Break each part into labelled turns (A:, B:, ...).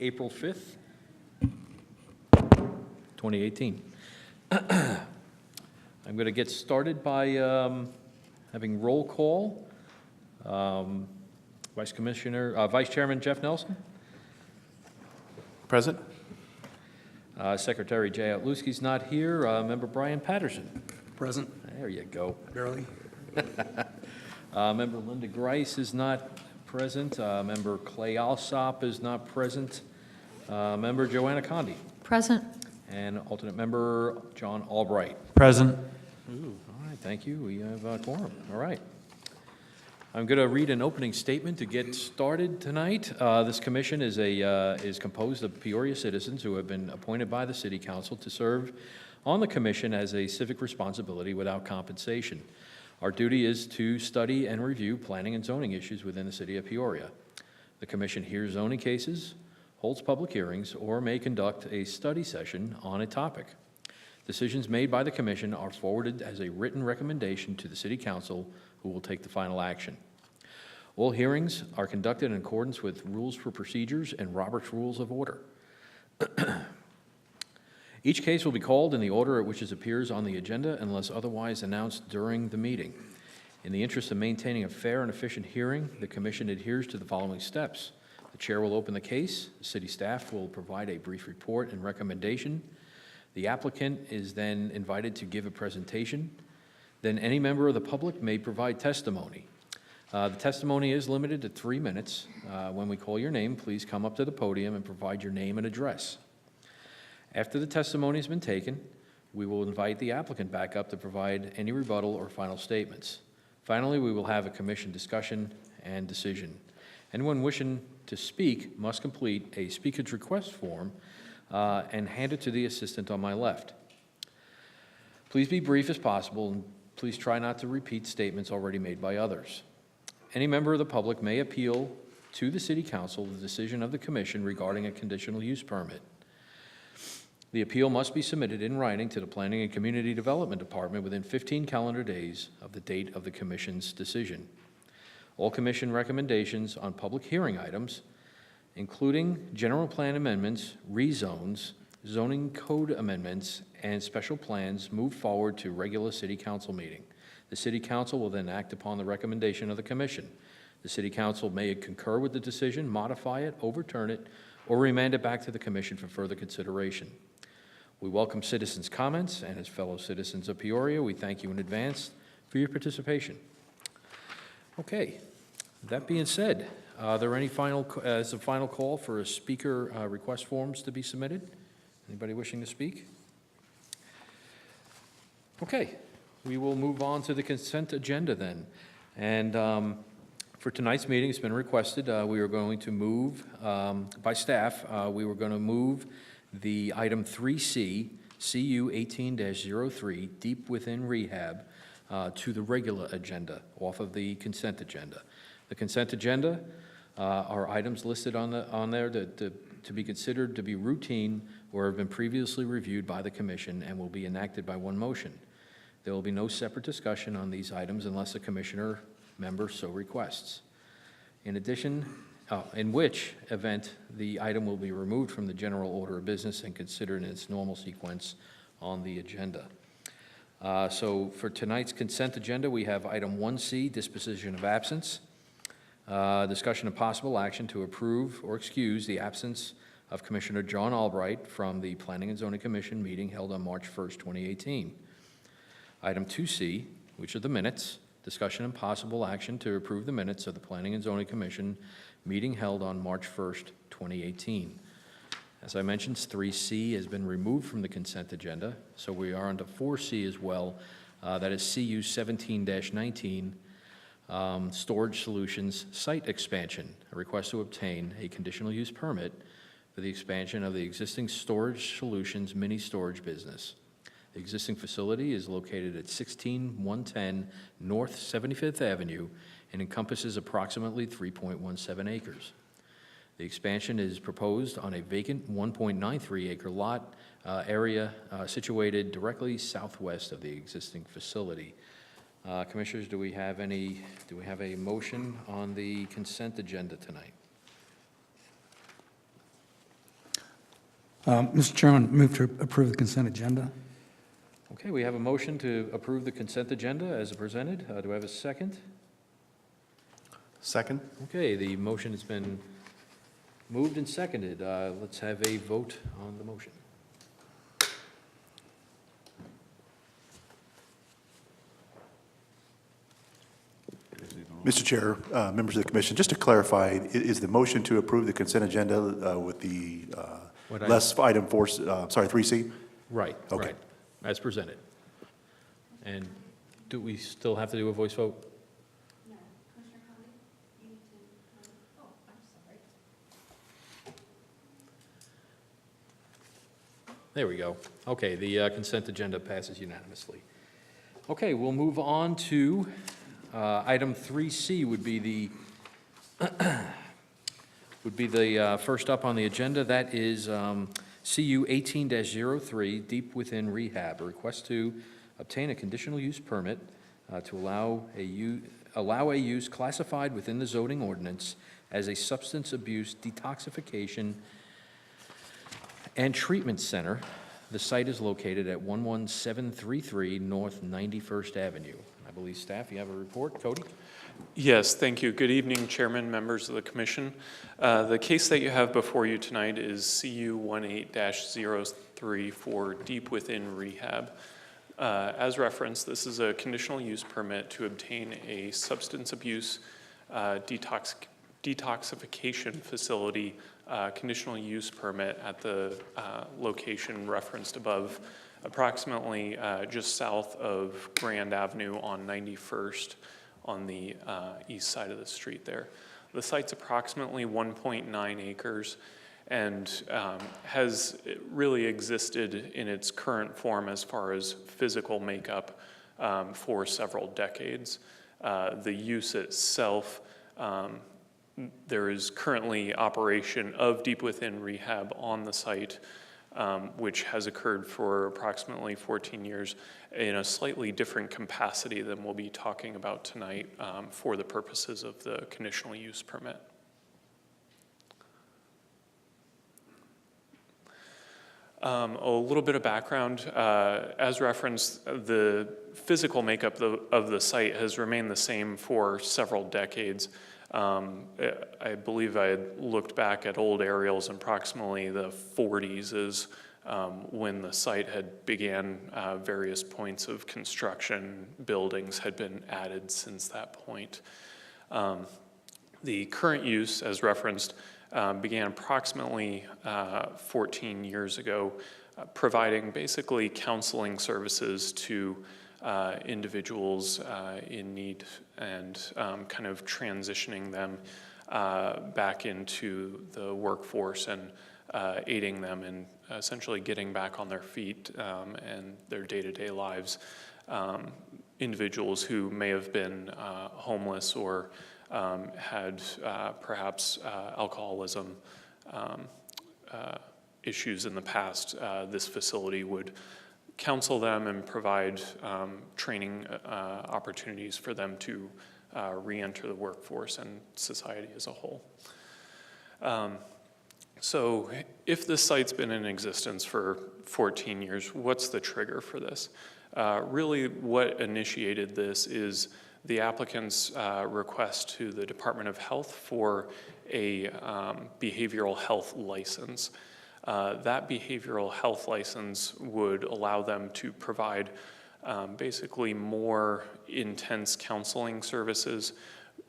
A: April 5th, 2018. I'm going to get started by having roll call. Vice Chairman Jeff Nelson.
B: Present.
A: Secretary Jay Outluski's not here. Member Brian Patterson.
C: Present.
A: There you go.
C: Barely.
A: Member Linda Grice is not present. Member Clay Alsop is not present. Member Joanna Condi.
D: Present.
A: And alternate member John Albright.
B: Present.
A: Ooh, all right, thank you. We have a quorum. All right. I'm going to read an opening statement to get started tonight. This commission is composed of Peoria citizens who have been appointed by the City Council to serve on the commission as a civic responsibility without compensation. Our duty is to study and review planning and zoning issues within the City of Peoria. The commission hears zoning cases, holds public hearings, or may conduct a study session on a topic. Decisions made by the commission are forwarded as a written recommendation to the City Council, who will take the final action. All hearings are conducted in accordance with rules for procedures and Robert's Rules of Order. Each case will be called in the order at which it appears on the agenda unless otherwise announced during the meeting. In the interest of maintaining a fair and efficient hearing, the commission adheres to the following steps. The chair will open the case. The city staff will provide a brief report and recommendation. The applicant is then invited to give a presentation. Then any member of the public may provide testimony. The testimony is limited to 3 minutes. When we call your name, please come up to the podium and provide your name and address. After the testimony has been taken, we will invite the applicant back up to provide any rebuttal or final statements. Finally, we will have a commission discussion and decision. Anyone wishing to speak must complete a speaker's request form and hand it to the assistant on my left. Please be brief as possible, and please try not to repeat statements already made by others. Any member of the public may appeal to the City Council the decision of the Commission regarding a conditional use permit. The appeal must be submitted in writing to the Planning and Community Development Department within 15 calendar days of the date of the Commission's decision. All Commission recommendations on public hearing items, including general plan amendments, rezones, zoning code amendments, and special plans, move forward to regular City Council meeting. The City Council will then act upon the recommendation of the Commission. The City Council may concur with the decision, modify it, overturn it, or remand it back to the Commission for further consideration. We welcome citizens' comments, and as fellow citizens of Peoria, we thank you in advance for your participation. Okay, that being said, are there any as a final call for a speaker request forms to be submitted? Anybody wishing to speak? Okay, we will move on to the consent agenda then. And for tonight's meeting, it's been requested, we are going to move, by staff, we were going to move the item 3C, CU 18-03, Deep Within Rehab, to the regular agenda, off of the consent agenda. The consent agenda are items listed on there to be considered to be routine or have been previously reviewed by the Commission and will be enacted by one motion. There will be no separate discussion on these items unless a Commissioner member so requests. In addition, in which event the item will be removed from the general order of business and considered in its normal sequence on the agenda. So for tonight's consent agenda, we have item 1C, disposition of absence. Discussion of possible action to approve or excuse the absence of Commissioner John Albright from the Planning and Zoning Commission meeting held on March 1st, 2018. Item 2C, which are the minutes. Discussion and possible action to approve the minutes of the Planning and Zoning Commission meeting held on March 1st, 2018. As I mentioned, 3C has been removed from the consent agenda, so we are on to 4C as well. That is CU 17-19, Storage Solutions Site Expansion, a request to obtain a conditional use permit for the expansion of the existing Storage Solutions mini storage business. The existing facility is located at 16110 North 75th Avenue and encompasses approximately 3.17 acres. The expansion is proposed on a vacant 1.93 acre lot area situated directly southwest of the existing facility. Commissioners, do we have a motion on the consent agenda tonight?
B: Mr. Chairman, move to approve the consent agenda.
A: Okay, we have a motion to approve the consent agenda as presented. Do I have a second?
C: Second?
A: Okay, the motion has been moved and seconded. Let's have a vote on the motion.
C: Mr. Chair, members of the commission, just to clarify, is the motion to approve the consent agenda with the
A: What I-
C: less item 3C?
A: Right,
C: Okay.
A: right, as presented. And do we still have to do a voice vote?
D: No, Commissioner Conley, you need to, oh, I'm sorry.
A: There we go. Okay, the consent agenda passes unanimously. Okay, we'll move on to item 3C would be the first up on the agenda. That is CU 18-03, Deep Within Rehab, a request to obtain a conditional use permit to allow a use classified within the zoning ordinance as a substance abuse detoxification and treatment center. The site is located at 11733 North 91st Avenue. I believe staff, you have a report. Cody?
E: Yes, thank you. Good evening, Chairman, members of the Commission. The case that you have before you tonight is CU 18-03 for Deep Within Rehab. As referenced, this is a conditional use permit to obtain a substance abuse detoxification facility conditional use permit at the location referenced above, approximately just south of Grand Avenue on 91st on the east side of the street there. The site's approximately 1.9 acres and has really existed in its current form as far as physical makeup for several decades. The use itself, there is currently operation of Deep Within Rehab on the site, which has occurred for approximately 14 years in a slightly different capacity than we'll be talking about tonight for the purposes of the conditional use permit. A little bit of background. As referenced, the physical makeup of the site has remained the same for several decades. I believe I had looked back at old aerials, and approximately the 40s is when the site had began various points of construction. Buildings had been added since that point. The current use, as referenced, began approximately 14 years ago, providing basically counseling services to individuals in need and kind of transitioning them back into the workforce and aiding them in essentially getting back on their feet and their day-to-day lives. Individuals who may have been homeless or had perhaps alcoholism issues in the past, this facility would counsel them and provide training opportunities for them to re-enter the workforce and society as a whole. So if this site's been in existence for 14 years, what's the trigger for this? Really what initiated this is the applicant's request to the Department of Health for a behavioral health license. That behavioral health license would allow them to provide basically more intense counseling services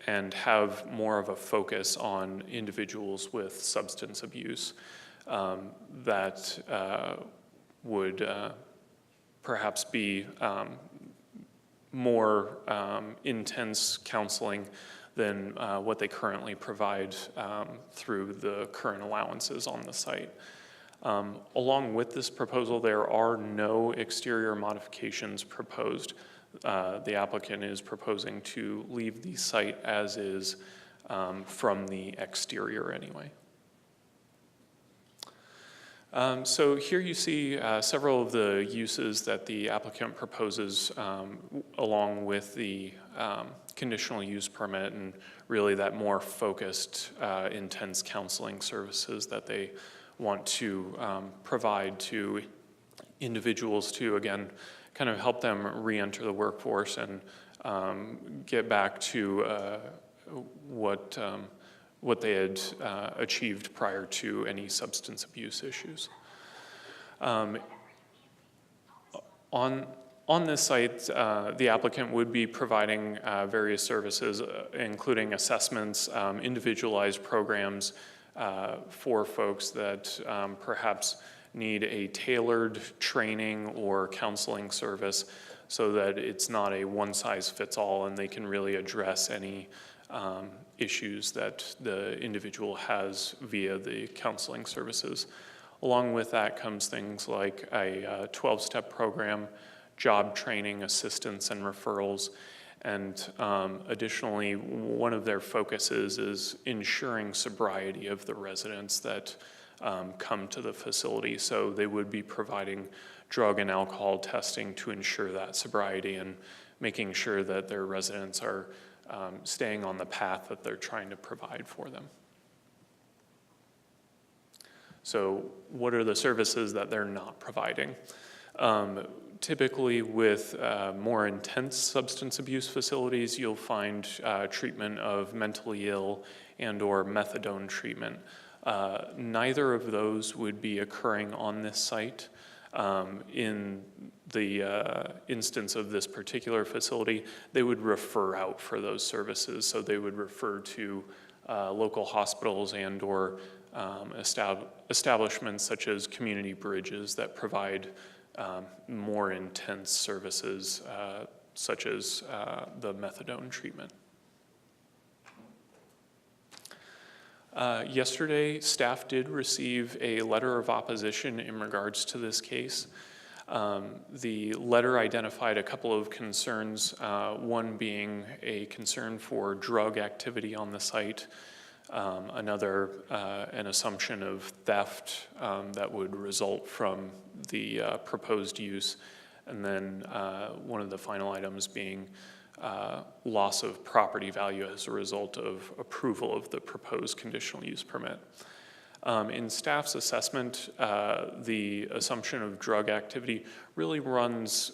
E: and have more of a focus on individuals with substance abuse that would perhaps be more intense counseling than what they currently provide through the current allowances on the site. Along with this proposal, there are no exterior modifications proposed. The applicant is proposing to leave the site as is from the exterior anyway. So here you see several of the uses that the applicant proposes along with the conditional use permit and really that more focused intense counseling services that they want to provide to individuals to, again, kind of help them re-enter the workforce and get back to what they had achieved prior to any substance abuse issues. On this site, the applicant would be providing various services, including assessments, individualized programs for folks that perhaps need a tailored training or counseling service so that it's not a one-size-fits-all and they can really address any issues that the individual has via the counseling services. Along with that comes things like a 12-step program, job training, assistance, and referrals. And additionally, one of their focuses is ensuring sobriety of the residents that come to the facility. So they would be providing drug and alcohol testing to ensure that sobriety and making sure that their residents are staying on the path that they're trying to provide for them. So what are the services that they're not providing? Typically with more intense substance abuse facilities, you'll find treatment of mentally ill and or methadone treatment. Neither of those would be occurring on this site. In the instance of this particular facility, they would refer out for those services. So they would refer to local hospitals and or establishments such as Community Bridges that provide more intense services such as the methadone treatment. Yesterday, staff did receive a letter of opposition in regards to this case. The letter identified a couple of concerns, one being a concern for drug activity on the site, another an assumption of theft that would result from the proposed use, and then one of the final items being loss of property value as a result of approval of the proposed conditional use permit. In staff's assessment, the assumption of drug activity really runs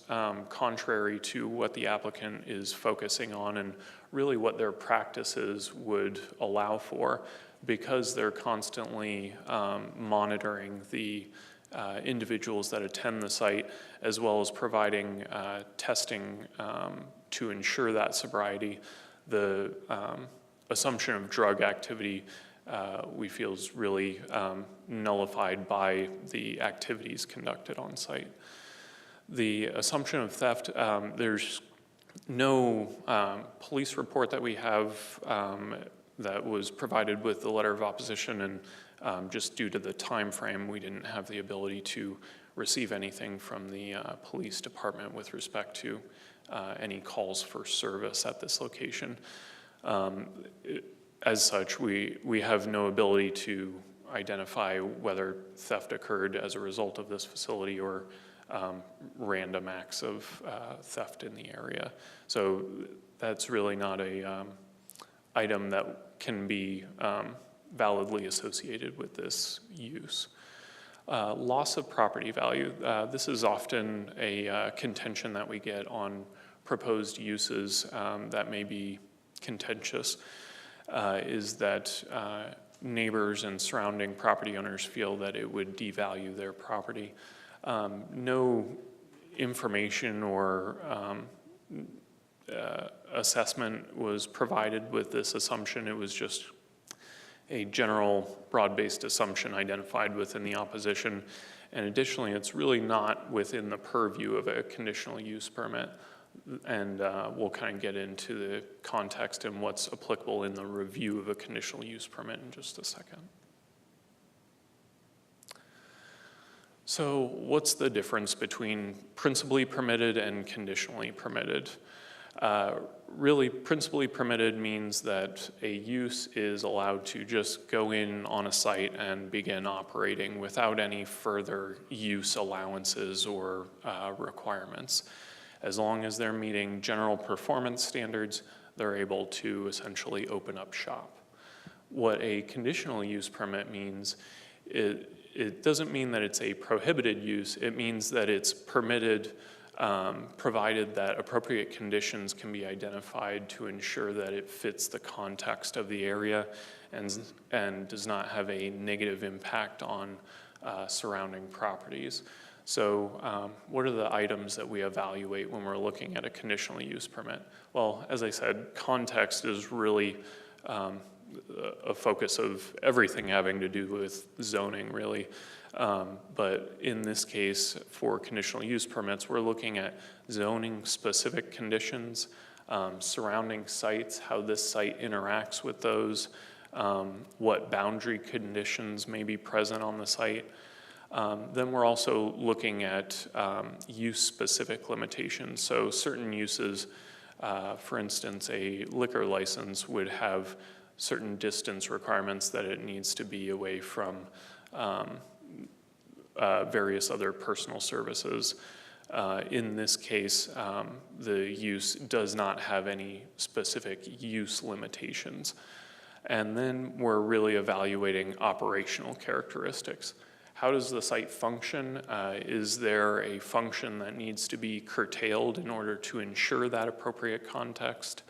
E: contrary to what the applicant is focusing on and really what their practices would allow for, because they're constantly monitoring the individuals that attend the site, as well as providing testing to ensure that sobriety. The assumption of drug activity we feel is really nullified by the activities conducted on site. The assumption of theft, there's no police report that we have that was provided with the letter of opposition, and just due to the time frame, we didn't have the ability to receive anything from the police department with respect to any calls for service at this location. As such, we have no ability to identify whether theft occurred as a result of this facility or random acts of theft in the area. So that's really not a item that can be validly associated with this use. Loss of property value. This is often a contention that we get on proposed uses that may be contentious, is that neighbors and surrounding property owners feel that it would devalue their property. No information or assessment was provided with this assumption. It was just a general broad-based assumption identified within the opposition. And additionally, it's really not within the purview of a conditional use permit. And we'll kind of get into the context and what's applicable in the review of a conditional use permit in just a second. So what's the difference between principally permitted and conditionally permitted? Really, principally permitted means that a use is allowed to just go in on a site and begin operating without any further use allowances or requirements. As long as they're meeting general performance standards, they're able to essentially open up shop. What a conditional use permit means it doesn't mean that it's a prohibited use. It means that it's permitted, provided that appropriate conditions can be identified to ensure that it fits the context of the area and does not have a negative impact on surrounding properties. So what are the items that we evaluate when we're looking at a conditional use permit? Well, as I said, context is really a focus of everything having to do with zoning, really. But in this case, for conditional use permits, we're looking at zoning-specific conditions, surrounding sites, how this site interacts with those, what boundary conditions may be present on the site. Then we're also looking at use-specific limitations. So certain uses, for instance, a liquor license would have certain distance requirements that it needs to be away from various other personal services. In this case, the use does not have any specific use limitations. And then we're really evaluating operational characteristics. How does the site function? Is there a function that needs to be curtailed in order to ensure that appropriate context,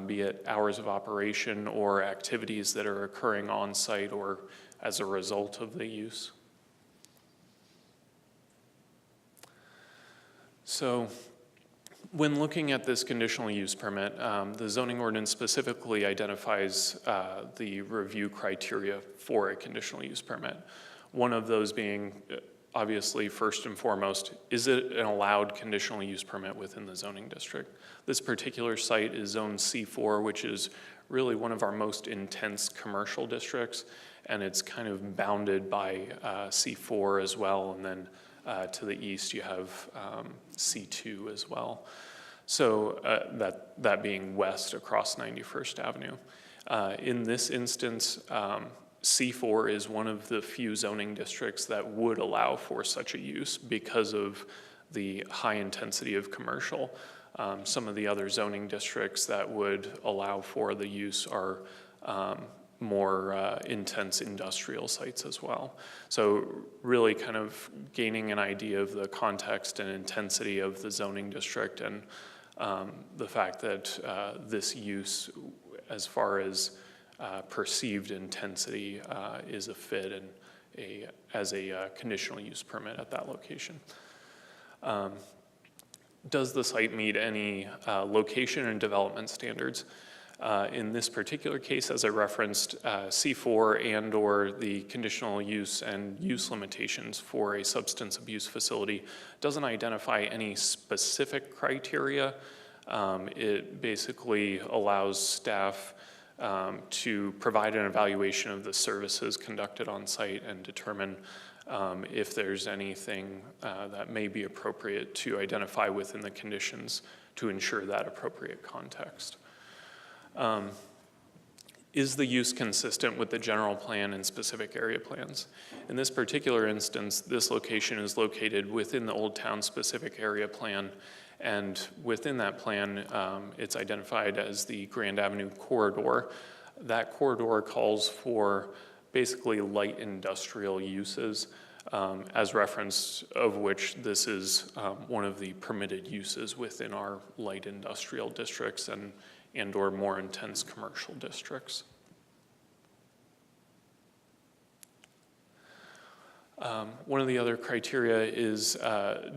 E: be it hours of operation or activities that are occurring on site or as a result of the use? So when looking at this conditional use permit, the zoning ordinance specifically identifies the review criteria for a conditional use permit. One of those being, obviously, first and foremost, is it an allowed conditional use permit within the zoning district? This particular site is zone C4, which is really one of our most intense commercial districts, and it's kind of bounded by C4 as well, and then to the east you have C2 as well. So that being west across 91st Avenue. In this instance, C4 is one of the few zoning districts that would allow for such a use because of the high intensity of commercial. Some of the other zoning districts that would allow for the use are more intense industrial sites as well. So really kind of gaining an idea of the context and intensity of the zoning district and the fact that this use, as far as perceived intensity, is a fit and as a conditional use permit at that location. Does the site meet any location and development standards? In this particular case, as I referenced, C4 and or the conditional use and use limitations for a substance abuse facility doesn't identify any specific criteria. It basically allows staff to provide an evaluation of the services conducted on site and determine if there's anything that may be appropriate to identify within the conditions to ensure that appropriate context. Is the use consistent with the general plan and specific area plans? In this particular instance, this location is located within the Old Town specific area plan, and within that plan, it's identified as the Grand Avenue corridor. That corridor calls for basically light industrial uses, as referenced, of which this is one of the permitted uses within our light industrial districts and or more intense commercial districts. One of the other criteria is,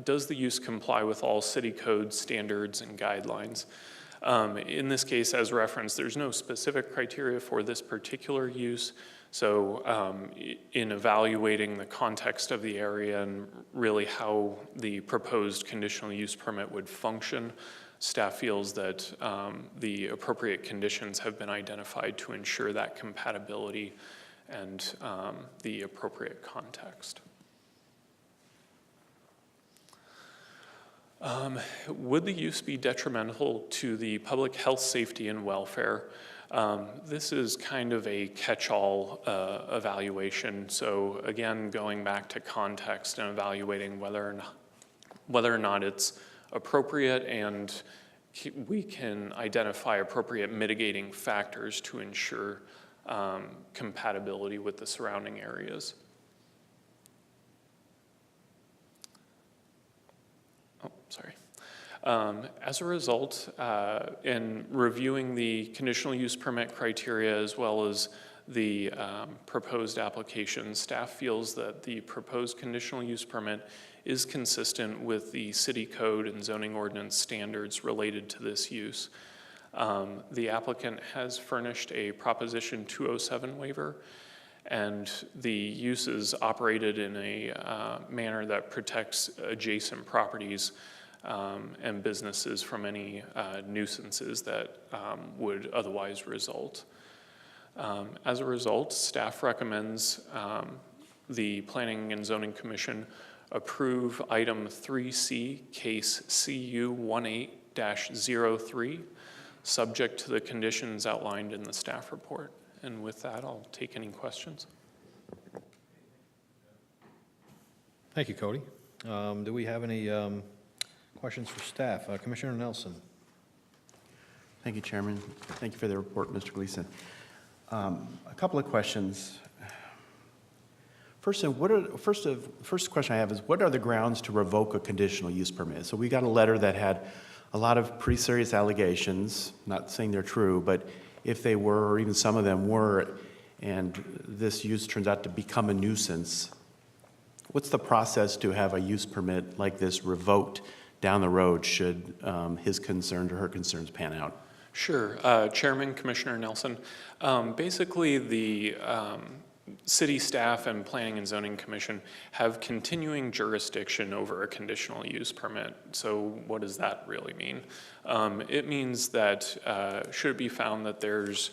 E: does the use comply with all city code standards and guidelines? In this case, as referenced, there's no specific criteria for this particular use. So in evaluating the context of the area and really how the proposed conditional use permit would function, staff feels that the appropriate conditions have been identified to ensure that compatibility and the appropriate context. Would the use be detrimental to the public health, safety, and welfare? This is kind of a catch-all evaluation. So again, going back to context and evaluating whether or not it's appropriate and we can identify appropriate mitigating factors to ensure compatibility with the surrounding areas. Oh, sorry. As a result, in reviewing the conditional use permit criteria as well as the proposed application, staff feels that the proposed conditional use permit is consistent with the city code and zoning ordinance standards related to this use. The applicant has furnished a Proposition 207 waiver, and the use is operated in a manner that protects adjacent properties and businesses from any nuisances that would otherwise result. As a result, staff recommends the Planning and Zoning Commission approve item 3C, case CU 18-03, subject to the conditions outlined in the staff report. And with that, I'll take any questions.
A: Thank you, Cody. Do we have any questions for staff? Commissioner Nelson?
F: Thank you, Chairman. Thank you for the report, Mr. Gleason. A couple of questions. First question I have is, what are the grounds to revoke a conditional use permit? So we got a letter that had a lot of pretty serious allegations, not saying they're true, but if they were, or even some of them were, and this use turns out to become a nuisance, what's the process to have a use permit like this revoked down the road should his concerns or her concerns pan out?
E: Sure. Chairman, Commissioner Nelson, basically the city staff and Planning and Zoning Commission have continuing jurisdiction over a conditional use permit. So what does that really mean? It means that should it be found that there's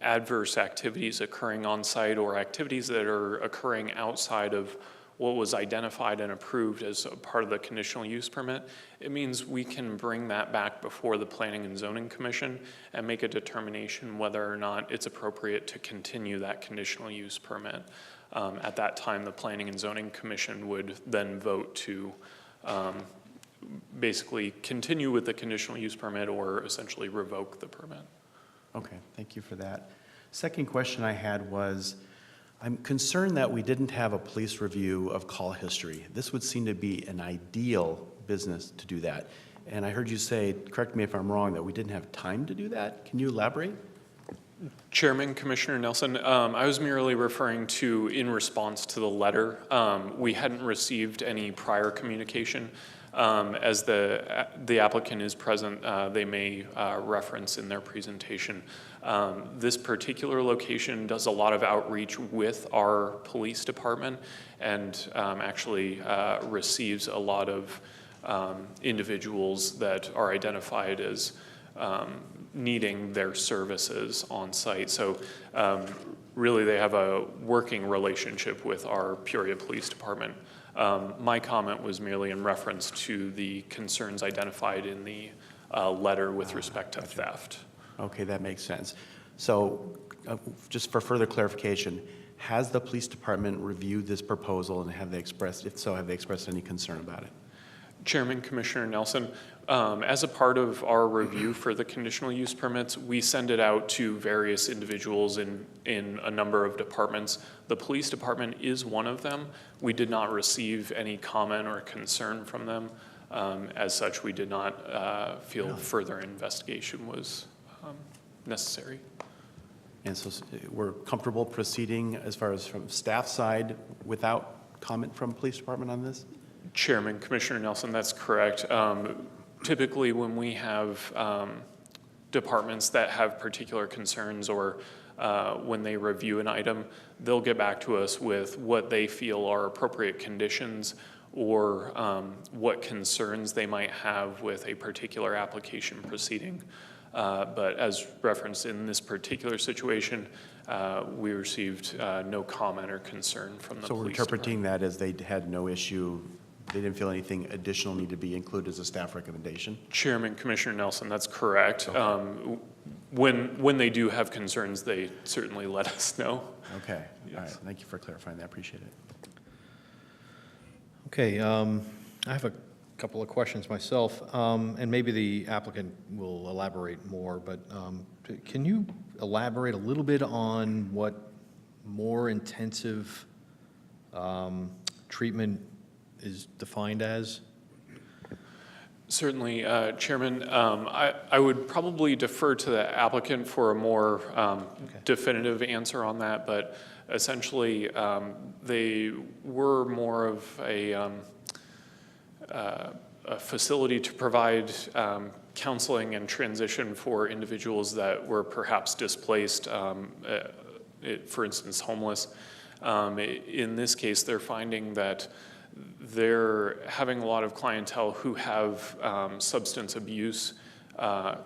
E: adverse activities occurring on site or activities that are occurring outside of what was identified and approved as a part of the conditional use permit, it means we can bring that back before the Planning and Zoning Commission and make a determination whether or not it's appropriate to continue that conditional use permit. At that time, the Planning and Zoning Commission would then vote to basically continue with the conditional use permit or essentially revoke the permit.
F: Okay, thank you for that. Second question I had was, I'm concerned that we didn't have a police review of call history. This would seem to be an ideal business to do that. And I heard you say, correct me if I'm wrong, that we didn't have time to do that. Can you elaborate?
E: Chairman, Commissioner Nelson, I was merely referring to in response to the letter. We hadn't received any prior communication. As the applicant is present, they may reference in their presentation. This particular location does a lot of outreach with our police department and actually receives a lot of individuals that are identified as needing their services on site. So really they have a working relationship with our Peoria Police Department. My comment was merely in reference to the concerns identified in the letter with respect to theft.
F: Okay, that makes sense. So just for further clarification, has the police department reviewed this proposal and have they expressed, if so, have they expressed any concern about it?
E: Chairman, Commissioner Nelson, as a part of our review for the conditional use permits, we send it out to various individuals in a number of departments. The police department is one of them. We did not receive any comment or concern from them. As such, we did not feel further investigation was necessary.
F: And so we're comfortable proceeding as far as from staff side without comment from police department on this?
E: Chairman, Commissioner Nelson, that's correct. Typically, when we have departments that have particular concerns or when they review an item, they'll get back to us with what they feel are appropriate conditions or what concerns they might have with a particular application proceeding. But as referenced in this particular situation, we received no comment or concern from the police.
F: So we're interpreting that as they had no issue, they didn't feel anything additional needed to be included as a staff recommendation?
E: Chairman, Commissioner Nelson, that's correct.
F: Okay.
E: When they do have concerns, they certainly let us know.
F: Okay,
E: Yes.
F: all right, thank you for clarifying that, appreciate it.
A: Okay, I have a couple of questions myself, and maybe the applicant will elaborate more, but can you elaborate a little bit on what more intensive treatment is defined as?
E: Certainly, Chairman. I would probably defer to the applicant for a more definitive answer on that, but essentially, they were more of a facility to provide counseling and transition for individuals that were perhaps displaced, for instance, homeless. In this case, they're finding that they're having a lot of clientele who have substance abuse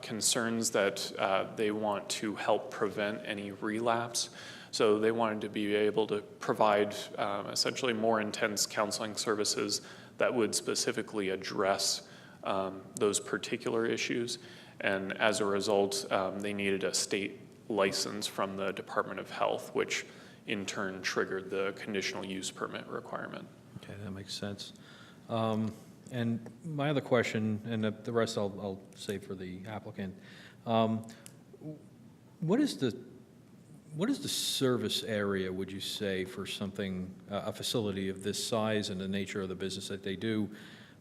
E: concerns that they want to help prevent any relapse. So they wanted to be able to provide essentially more intense counseling services that would specifically address those particular issues. And as a result, they needed a state license from the Department of Health, which in turn triggered the conditional use permit requirement.
A: Okay, that makes sense. And my other question, and the rest I'll save for the applicant. What is the service area, would you say, for something, a facility of this size and the nature of the business that they do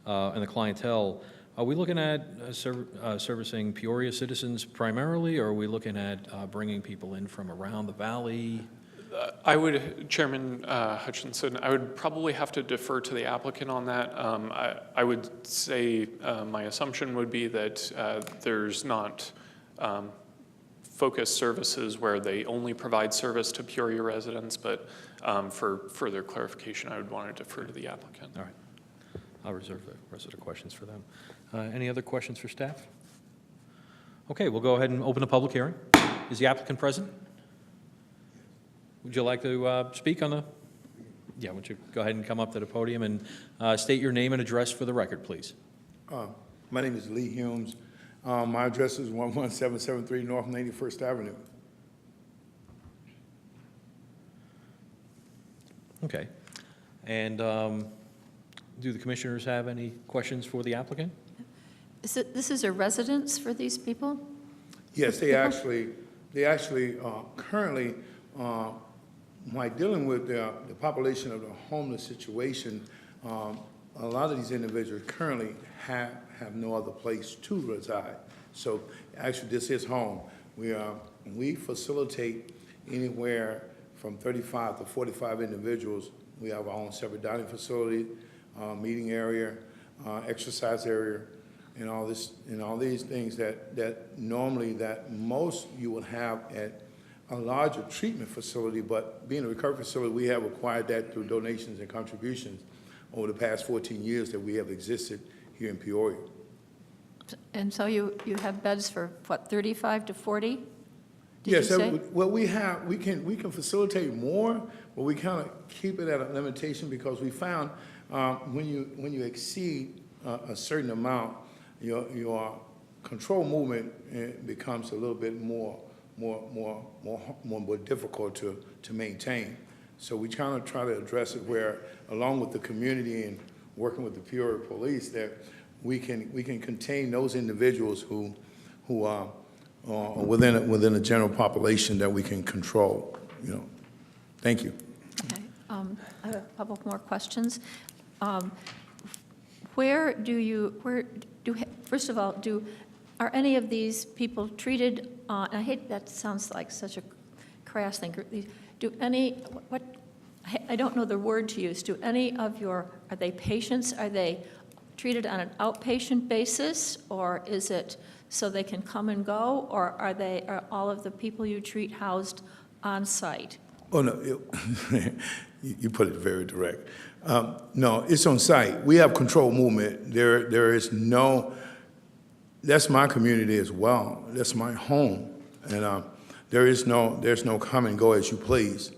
A: and the clientele? Are we looking at servicing Peoria citizens primarily, or are we looking at bringing people in from around the valley?
E: I would, Chairman Hutchinson, I would probably have to defer to the applicant on that. I would say my assumption would be that there's not focused services where they only provide service to Peoria residents, but for further clarification, I would want to defer to the applicant.
A: All right. I'll reserve the rest of the questions for them. Any other questions for staff? Okay, we'll go ahead and open the public hearing. Is the applicant present? Would you like to speak on the? Yeah, would you go ahead and come up to the podium and state your name and address for the record, please?
G: My name is Lee Humes. My address is 11773 North 91st Avenue.
A: Okay. And do the commissioners have any questions for the applicant?
D: This is a residence for these people?
G: Yes, they actually currently, by dealing with the population of the homeless situation, a lot of these individuals currently have no other place to reside. So actually, this is home. We facilitate anywhere from 35 to 45 individuals. We have our own separate dining facility, meeting area, exercise area, and all these things that normally most you would have at a larger treatment facility, but being a recovery facility, we have acquired that through donations and contributions over the past 14 years that we have existed here in Peoria.
D: And so you have beds for, what, 35 to 40? Did
G: Yes,
D: you say?
G: well, we can facilitate more, but we kind of keep it at a limitation because we found when you exceed a certain amount, your control movement becomes a little bit more difficult to maintain. So we kind of try to address it where, along with the community and working with the Peoria Police, that we can contain those individuals who are within a general population that we can control. Thank you.
D: Okay. I have a couple more questions. First of all, are any of these people treated, and I hate that sounds like such a crass thing, I don't know the word to use, are they patients, are they treated on an outpatient basis, or is it so they can come and go, or are all of the people you treat housed on site?
G: Oh, no, you put it very direct. No, it's on site. We have controlled movement. There is no, that's my community as well. That's my home. And there's no come and go as you please.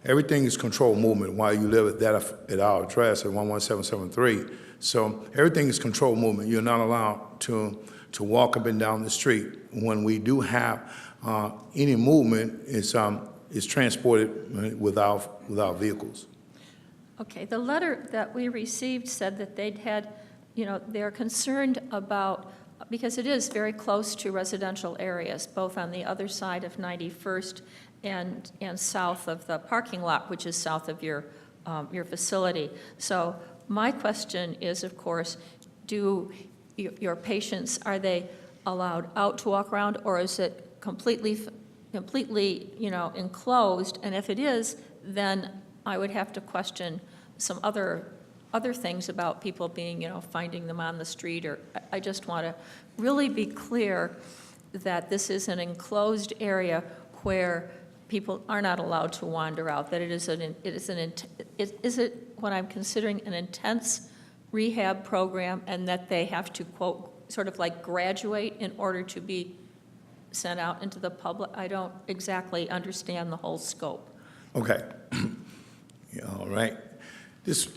G: Everything is controlled movement while you live at our address at 11773. So everything is controlled movement. You're not allowed to walk up and down the street. When we do have any movement, it's transported without vehicles.
D: Okay, the letter that we received said that they're concerned about, because it is very close to residential areas, both on the other side of 91st and south of the parking lot, which is south of your facility. So my question is, of course, your patients, are they allowed out to walk around, or is it completely, enclosed? And if it is, then I would have to question some other things about people being, finding them on the street, or I just want to really be clear that this is an enclosed area where people are not allowed to wander out, that is it what I'm considering an intense rehab program, and that they have to, quote, sort of like graduate in order to be sent out into the public? I don't exactly understand the whole scope.
G: Okay. Yeah, all right. This,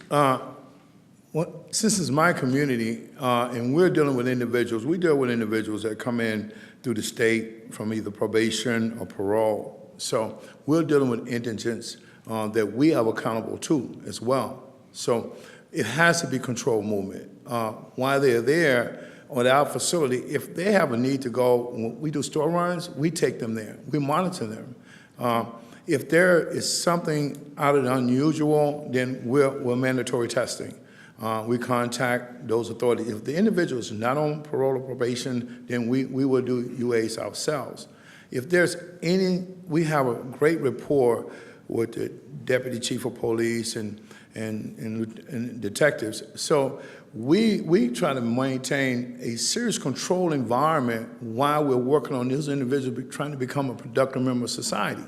G: since it's my community, and we're dealing with individuals, we deal with individuals that come in through the state from either probation or parole. So we're dealing with indigents that we are accountable to as well. So it has to be controlled movement. While they're there at our facility, if they have a need to go, when we do store runs, we take them there. We monitor them. If there is something out of the unusual, then we're mandatory testing. We contact those authorities. If the individual is not on parole or probation, then we will do UAs ourselves. If there's any, we have a great rapport with the deputy chief of police and detectives. So we try to maintain a serious control environment while we're working on these individuals trying to become a productive member of society.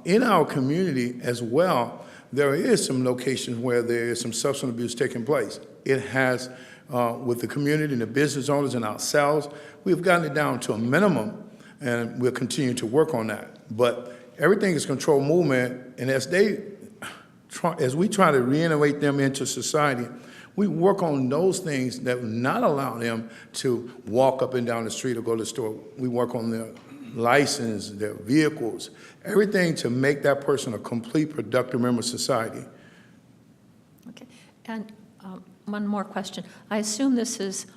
G: In our community as well, there is some locations where there is some substance abuse taking place. It has, with the community and the business owners and ourselves, we've gotten it down to a minimum, and we'll continue to work on that. But everything is controlled movement, and as we try to reintegrate them into society, we work on those things that will not allow them to walk up and down the street or go to the store. We work on their license, their vehicles, everything to make that person a complete productive member of society.
D: Okay. And one more question. I assume it is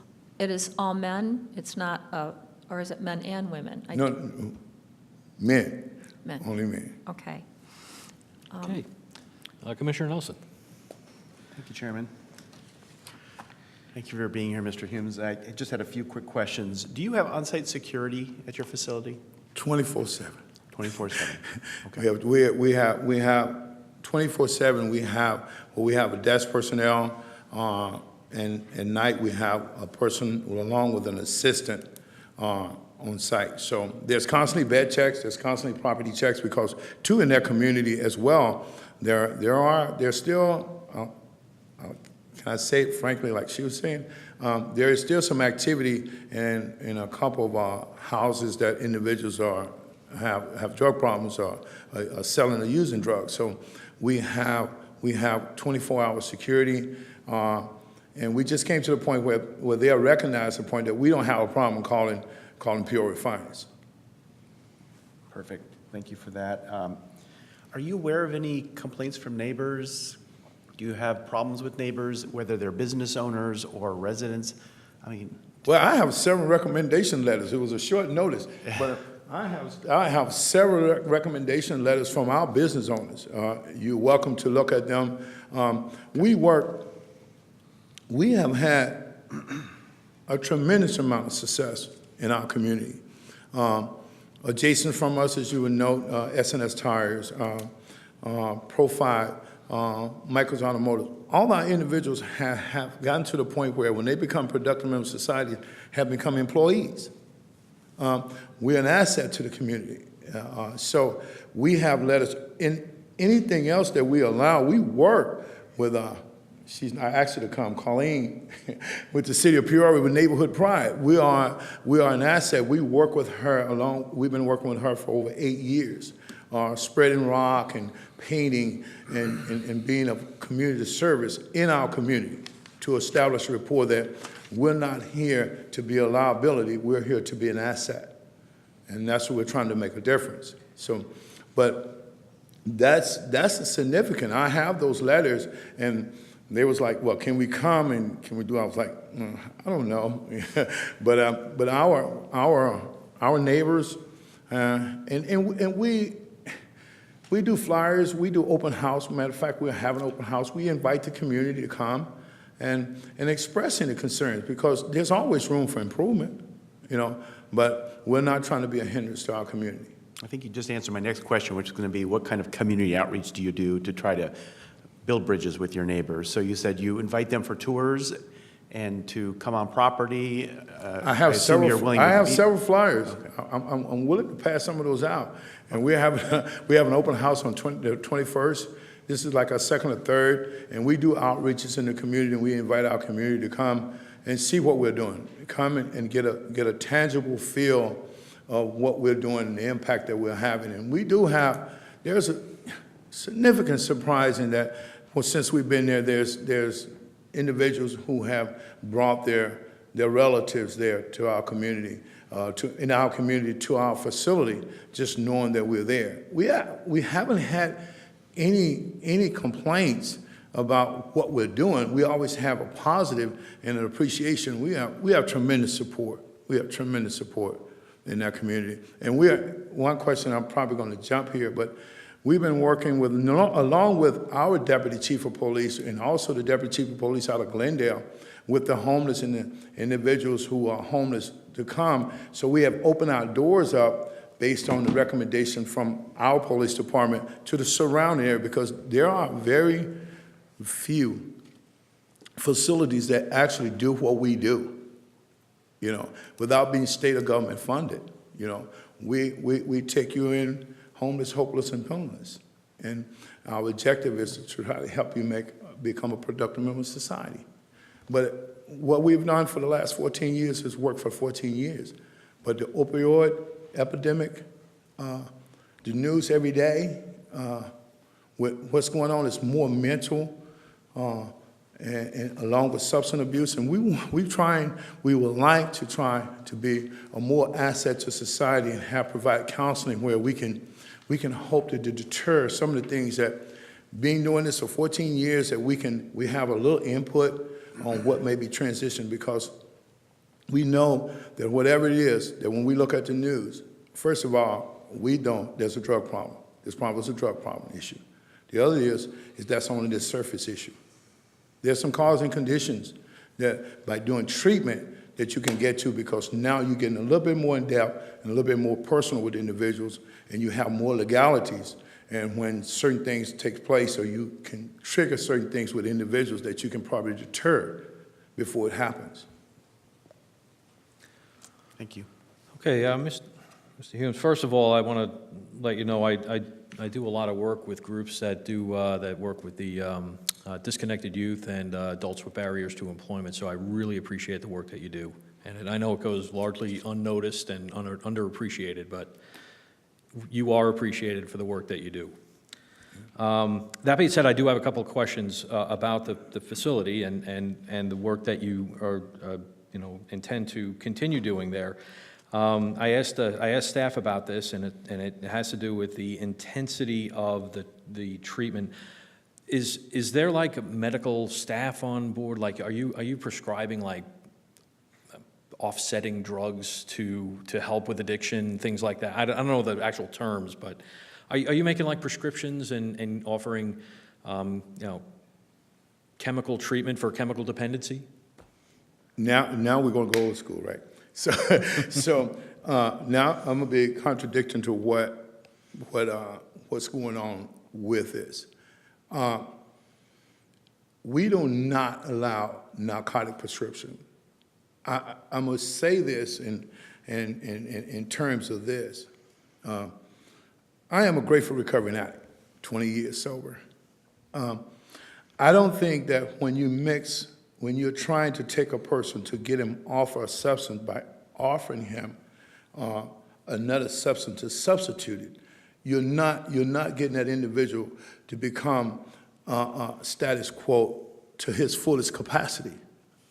D: all men? It's not, or is it men and women?
G: No, men.
D: Men.
G: Only men.
D: Okay.
A: Okay. Commissioner Nelson.
F: Thank you, Chairman. Thank you for being here, Mr. Humes. I just had a few quick questions. Do you have on-site security at your facility?
G: 24/7.
F: 24/7. Okay.
G: We have 24/7. We have a desk personnel, and at night we have a person along with an assistant on site. So there's constantly bed checks, there's constantly property checks, because too in their community as well, there's still. Can I say it frankly, like she was saying? There is still some activity in a couple of houses that individuals have drug problems or are selling or using drugs. So we have 24-hour security, and we just came to the point where they are recognized the point that we don't have a problem calling Peoria Finance.
F: Perfect. Thank you for that. Are you aware of any complaints from neighbors? Do you have problems with neighbors, whether they're business owners or residents? I mean,
G: well, I have several recommendation letters. It was a short notice, but I have several recommendation letters from our business owners. You're welcome to look at them. We have had a tremendous amount of success in our community. Adjacent from us, as you would note, S&S Tires, Profile, Michael's Automotive. All our individuals have gotten to the point where when they become productive members of society, have become employees. We're an asset to the community. So we have letters. In anything else that we allow, we work with, she's not actually to come, Colleen, with the city of Peoria with Neighborhood Pride. We are an asset. We work with her we've been working with her for over 8 years. Spreading rock and painting and being of community service in our community to establish a rapport that we're not here to be a liability, we're here to be an asset. And that's what we're trying to make a difference. So, but that's significant. I have those letters, and they was like, well, can we come and can we do? I was like, I don't know. but our neighbors, and we do flyers, we do open house. Matter of fact, we're having open house. We invite the community to come and expressing the concerns, because there's always room for improvement, but we're not trying to be a hindrance to our community.
F: I think you just answered my next question, which is going to be, what kind of community outreach do you do to try to build bridges with your neighbors? So you said you invite them for tours and to come on property.
G: I have
F: assume you're
G: several.
F: willing
G: I
F: to
G: have
F: meet-
G: several flyers. I'm willing to pass some of those out. And we have an open house on the 21st. This is like our second or third, and we do outreaches in the community, and we invite our community to come and see what we're doing. Come and get a tangible feel of what we're doing and the impact that we're having. And we do have. There's a significant surprise in that. Well, since we've been there, there's individuals who have brought their relatives there to our community, to our facility, just knowing that we're there. We haven't had any complaints about what we're doing. We always have a positive and an appreciation. We have tremendous support. We have tremendous support in that community. And one question, I'm probably going to jump here, but we've been working along with our deputy chief of police and also the deputy chief of police out of Glendale, with the homeless and the individuals who are homeless to come. So we have opened our doors up based on the recommendation from our police department to the surrounding area, because there are very few facilities that actually do what we do, without being state or government funded. We take you in homeless, hopeless, and homeless. And our objective is to try to help you become a productive member of society. But what we've done for the last 14 years has worked for 14 years. But the opioid epidemic, the news every day, what's going on is more mental, and along with substance abuse. And we would like to try to be a more asset to society and provide counseling where we can hope to deter some of the things that, being doing this for 14 years, that we have a little input on what may be transitioned, because we know that whatever it is, that when we look at the news, first of all, there's a drug problem. This problem is a drug problem issue. The other is that's only the surface issue. There's some cause and conditions that by doing treatment that you can get to, because now you're getting a little bit more in depth and a little bit more personal with individuals, and you have more legalities. And when certain things take place, or you can trigger certain things with individuals, that you can probably deter before it happens.
F: Thank you.
A: Okay, Mr. Humes, first of all, I want to let you know I do a lot of work with groups that work with the disconnected youth and adults with barriers to employment, so I really appreciate the work that you do. And I know it goes largely unnoticed and underappreciated, but you are appreciated for the work that you do. That being said, I do have a couple of questions about the facility and the work that you are, intend to continue doing there. I asked staff about this, and it has to do with the intensity of the treatment. Is there like medical staff on board? Like, are you prescribing like offsetting drugs to help with addiction, things like that? I don't know the actual terms, but are you making like prescriptions and offering, chemical treatment for chemical dependency?
G: Now we're going to go old school, right? So now I'm going to be contradicting to what's going on with this. We do not allow narcotic prescription. I must say this in terms of this. I am a grateful recovering addict, 20 years sober. I don't think that when you're trying to take a person to get him off a substance by offering him another substance to substitute it, you're not getting that individual to become status quo to his fullest capacity.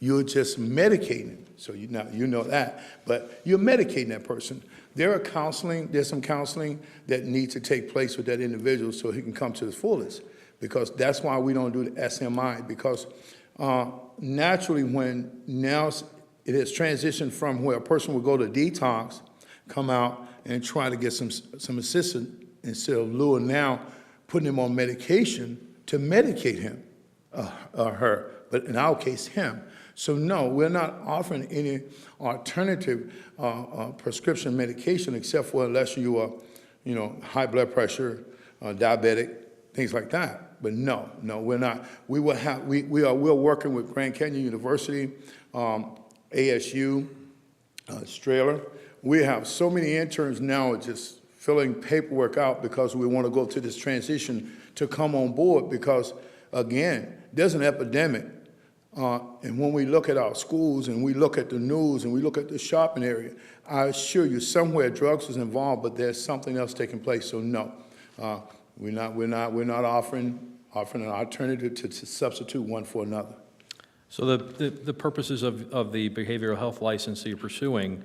G: You're just medicating him. So you know that, but you're medicating that person. There's some counseling that needs to take place with that individual so he can come to his fullest, because that's why we don't do the SMI, because naturally when now it has transitioned from where a person will go to detox, come out and try to get some assistance, instead of Lua now putting him on medication to medicate him or her but in our case, him. So no, we're not offering any alternative prescription medication except for unless you are, high blood pressure, diabetic, things like that. But no, we're not. We're working with Grand Canyon University, ASU, Strehler. We have so many interns now just filling paperwork out because we want to go to this transition to come on board because, again, there's an epidemic. And when we look at our schools and we look at the news and we look at the shopping area, I assure you somewhere drugs is involved, but there's something else taking place. So no, we're not offering an alternative to substitute one for another.
A: So the purposes of the behavioral health license that you're pursuing,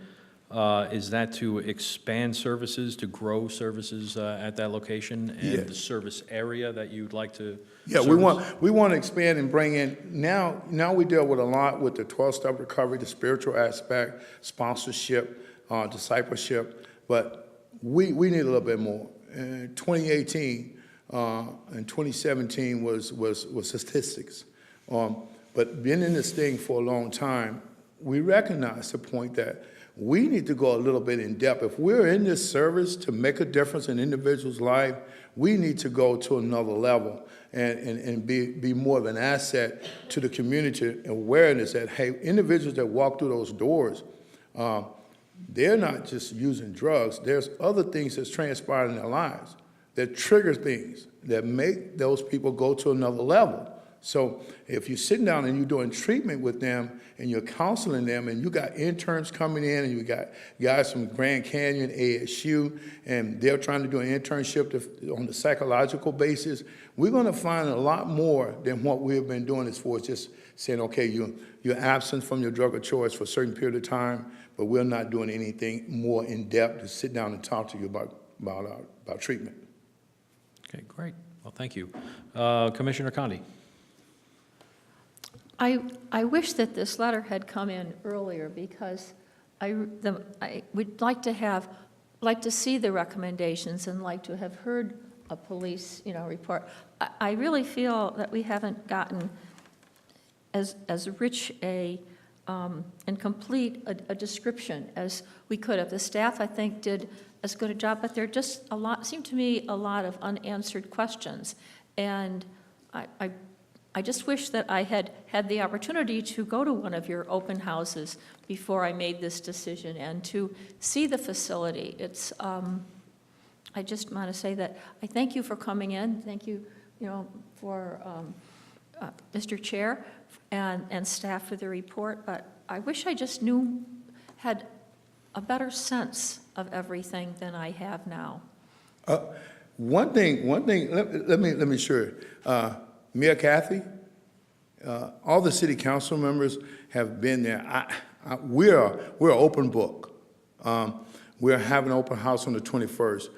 A: is that to expand services, to grow services at that location?
G: Yeah.
A: And the service area that you'd like to
G: Yeah,
A: service?
G: we want to expand and bring in, now we deal with a lot with the 12-step recovery, the spiritual aspect, sponsorship, discipleship, but we need a little bit more. In 2018 and 2017 was statistics. But being in this thing for a long time, we recognize the point that we need to go a little bit in depth. If we're in this service to make a difference in individuals' life, we need to go to another level and be more of an asset to the community awareness that, hey, individuals that walk through those doors, they're not just using drugs. There's other things that's transpired in their lives that trigger things that make those people go to another level. So if you're sitting down and you're doing treatment with them and you're counseling them and you got interns coming in and you got guys from Grand Canyon, ASU, and they're trying to do an internship on the psychological basis, we're going to find a lot more than what we've been doing as far as just saying, okay, you're absent from your drug of choice for a certain period of time, but we're not doing anything more in depth to sit down and talk to you about treatment.
A: Okay, great. Well, thank you. Commissioner Condi.
D: I wish that this letter had come in earlier because I would like to see the recommendations and like to have heard a police, report. I really feel that we haven't gotten as rich and complete a description as we could have. The staff, I think, did as good a job, but there just seemed to me a lot of unanswered questions. And I just wish that I had had the opportunity to go to one of your open houses before I made this decision and to see the facility. It's, I just want to say that I thank you for coming in. Thank you, for Mr. Chair and staff for the report. But I wish I just had a better sense of everything than I have now.
G: One thing. Let me share. Mayor Kathy, all the city council members have been there. We're an open book. We're having an open house on the 21st.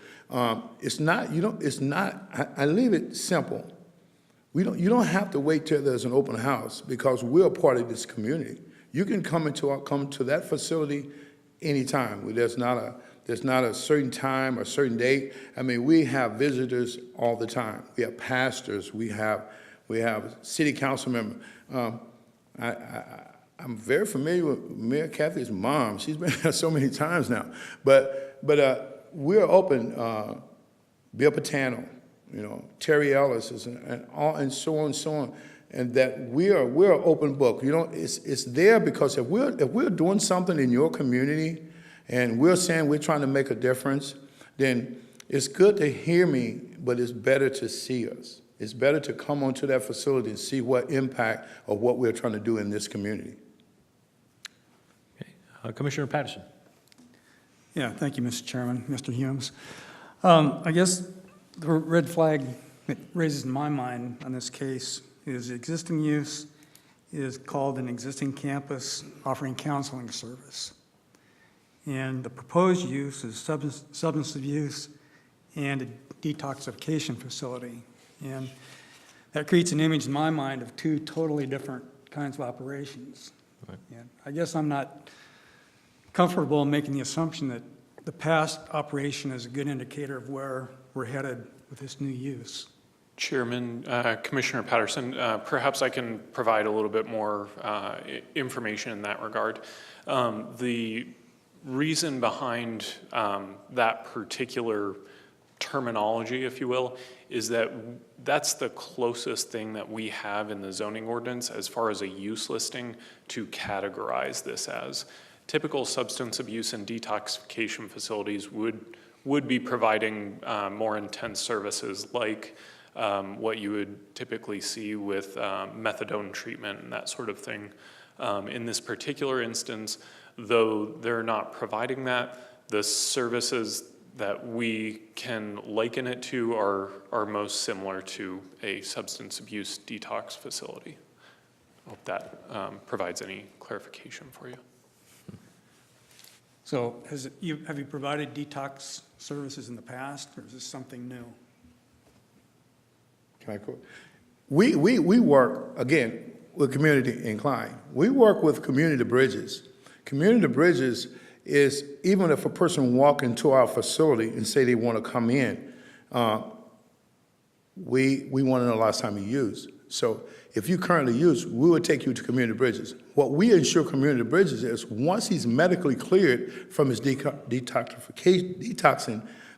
G: It's not. I leave it simple. You don't have to wait till there's an open house because we're a part of this community. You can come to that facility anytime. There's not a certain time or certain date. I mean, we have visitors all the time. We have pastors. We have city council members. I'm very familiar with Mayor Kathy's mom. She's been there so many times now. But we're open. Bill Patano, Terry Ellis, and so on. And that we're an open book. It's there because if we're doing something in your community, and we're saying we're trying to make a difference, then it's good to hear me, but it's better to see us. It's better to come onto that facility and see what impact of what we're trying to do in this community.
A: Okay. Commissioner Patterson.
B: Yeah, thank you, Mr. Chairman, Mr. Humes. I guess the red flag that raises in my mind on this case is the existing use is called an existing campus offering counseling service. And the proposed use is substance abuse and a detoxification facility. And that creates an image in my mind of two totally different kinds of operations.
A: Right.
B: And I guess I'm not comfortable in making the assumption that the past operation is a good indicator of where we're headed with this new use.
E: Chairman, Commissioner Patterson, perhaps I can provide a little bit more information in that regard. The reason behind that particular terminology, if you will, is that that's the closest thing that we have in the zoning ordinance as far as a use listing to categorize this as. Typical substance abuse and detoxification facilities would be providing more intense services like what you would typically see with methadone treatment and that sort of thing. In this particular instance, though they're not providing that, the services that we can liken it to are most similar to a substance abuse detox facility. Hope that provides any clarification for you.
B: So have you provided detox services in the past, or is this something new?
G: Can I quote? We work, again, with Community Incline. We work with Community Bridges. Community Bridges is, even if a person walk into our facility and say they want to come in, we want to know the last time you used. So if you currently use, we would take you to Community Bridges. What we ensure Community Bridges is once he's medically cleared from his detoxing,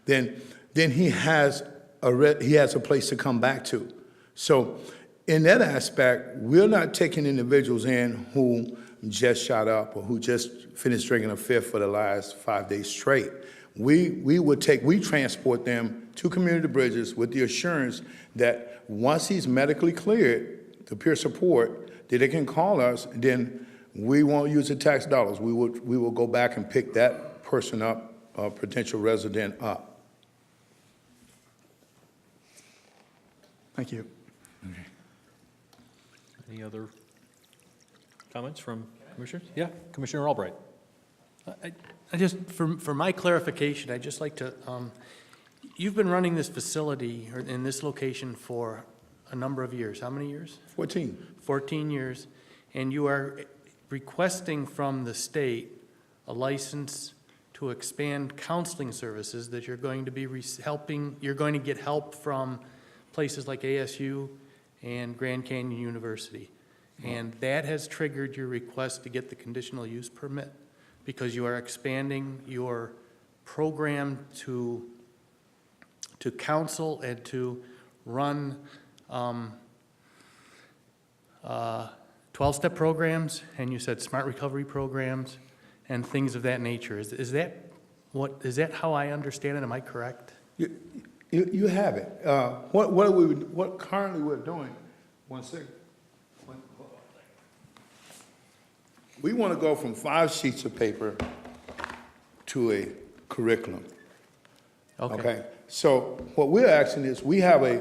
G: then he has a place to come back to. So in that aspect, we're not taking individuals in who just shot up or who just finished drinking a fifth for the last 5 days straight. We transport them to Community Bridges with the assurance that once he's medically cleared to peer support, that they can call us, and then we won't use the tax dollars. We will go back and pick that person up, potential resident up.
B: Thank you.
A: Any other comments from commissioners? Yeah, Commissioner Albright.
H: I just, for my clarification, I'd just like to, you've been running this facility or in this location for a number of years. How many years?
G: 14.
H: 14 years. And you are requesting from the state a license to expand counseling services that you're going to be you're going to get help from places like ASU and Grand Canyon University. And that has triggered your request to get the conditional use permit because you are expanding your program to counsel and to run 12-step programs, and you said smart recovery programs and things of that nature. Is that how I understand it? Am I correct?
G: You have it. What currently we're doing, one second. We want to go from 5 sheets of paper to a curriculum. Okay. So what we're asking is we have a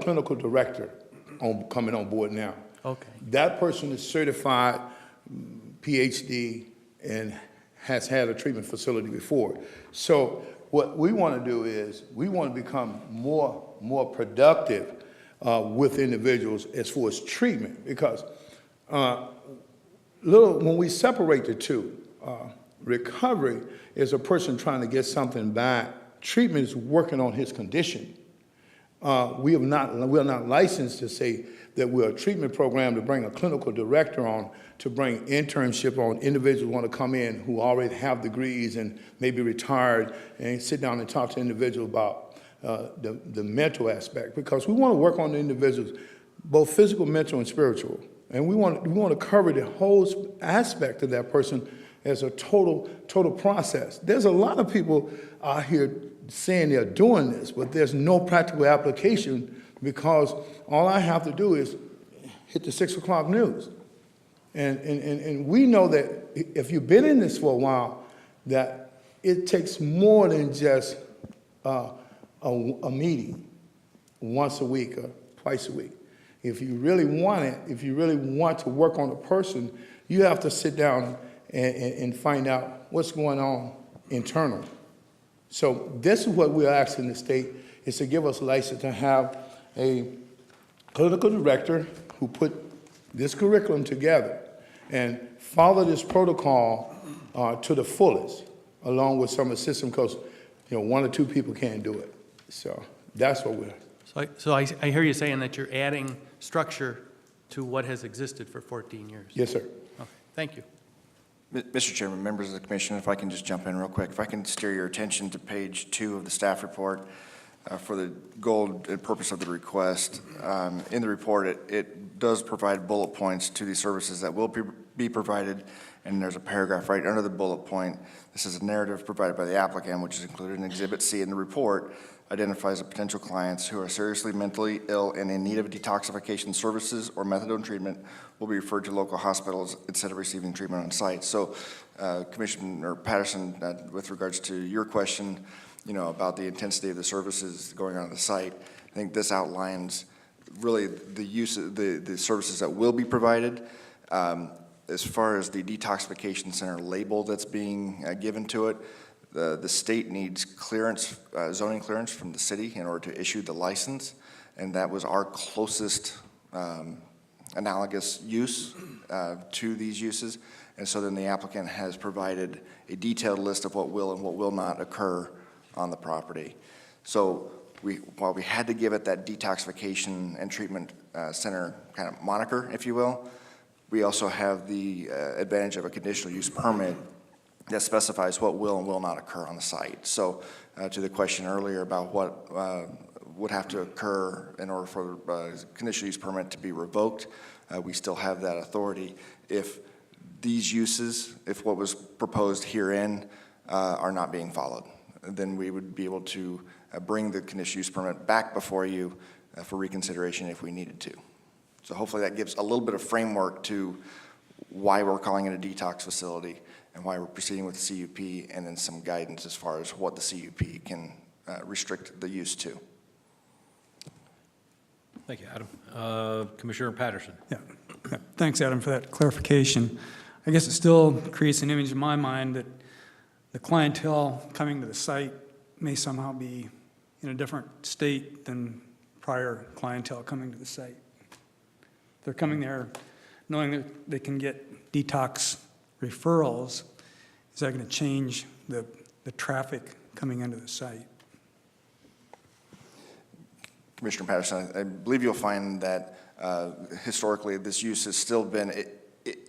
G: clinical director coming on board now.
H: Okay.
G: That person is certified, PhD, and has had a treatment facility before. So what we want to do is we want to become more productive with individuals as far as treatment, because when we separate the two, recovery is a person trying to get something back. Treatment is working on his condition. We are not licensed to say that we're a treatment program to bring a clinical director on, to bring internship on individuals who want to come in who already have degrees and maybe retired and sit down and talk to individuals about the mental aspect, because we want to work on the individuals, both physical, mental, and spiritual. And we want to cover the whole aspect of that person as a total process. There's a lot of people out here saying they're doing this, but there's no practical application, because all I have to do is hit the 6 o'clock news. And we know that if you've been in this for a while, that it takes more than just a meeting once a week or twice a week. If you really want it, if you really want to work on a person, you have to sit down and find out what's going on internal. So this is what we're asking the state, is to give us a license to have a clinical director who put this curriculum together and follow this protocol to the fullest, along with some assistance, because 1 or 2 people can't do it. So that's what we're.
H: So I hear you saying that you're adding structure to what has existed for 14 years?
G: Yes, sir.
H: Okay, thank you.
I: Mr. Chairman, members of the commission, if I can just jump in real quick, if I can steer your attention to page 2 of the staff report for the goal and purpose of the request. In the report, it does provide bullet points to the services that will be provided, and there's a paragraph right under the bullet point. This is a narrative provided by the applicant, which is included in Exhibit C in the report, identifies the potential clients who are seriously mentally ill and in need of detoxification services or methadone treatment will be referred to local hospitals instead of receiving treatment on site. So, Commissioner Patterson, with regards to your question, about the intensity of the services going on at the site, I think this outlines really the use of the services that will be provided. As far as the detoxification center label that's being given to it, the state needs clearance, zoning clearance from the city in order to issue the license, and that was our closest analogous use to these uses. And so then the applicant has provided a detailed list of what will and what will not occur on the property. So while we had to give it that detoxification and treatment center kind of moniker, if you will, we also have the advantage of a conditional use permit that specifies what will and will not occur on the site. So to the question earlier about what would have to occur in order for conditional use permit to be revoked, we still have that authority. If these uses, if what was proposed herein are not being followed, then we would be able to bring the conditional use permit back before you for reconsideration if we needed to. So hopefully that gives a little bit of framework to why we're calling it a detox facility and why we're proceeding with the CUP, and then some guidance as far as what the CUP can restrict the use to.
A: Thank you, Adam. Commissioner Patterson.
B: Yeah. Thanks, Adam, for that clarification. I guess it still creates an image in my mind that the clientele coming to the site may somehow be in a different state than prior clientele coming to the site. They're coming there knowing that they can get detox referrals. Is that going to change the traffic coming into the site?
I: Commissioner Patterson, I believe you'll find that historically this use has still been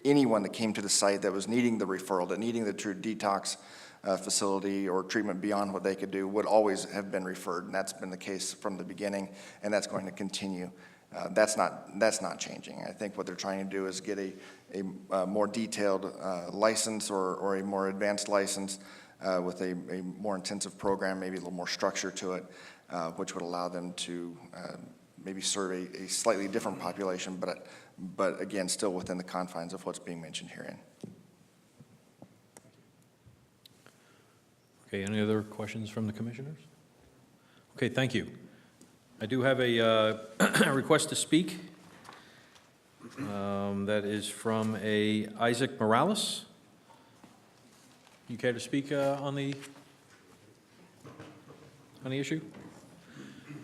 I: anyone that came to the site that was needing the referral, that needing the true detox facility or treatment beyond what they could do would always have been referred, and that's been the case from the beginning, and that's going to continue. That's not changing. I think what they're trying to do is get a more detailed license or a more advanced license with a more intensive program, maybe a little more structure to it, which would allow them to maybe serve a slightly different population, but again, still within the confines of what's being mentioned herein.
A: Okay, any other questions from the commissioners? Okay, thank you. I do have a request to speak. That is from Isaac Morales. You care to speak on the issue?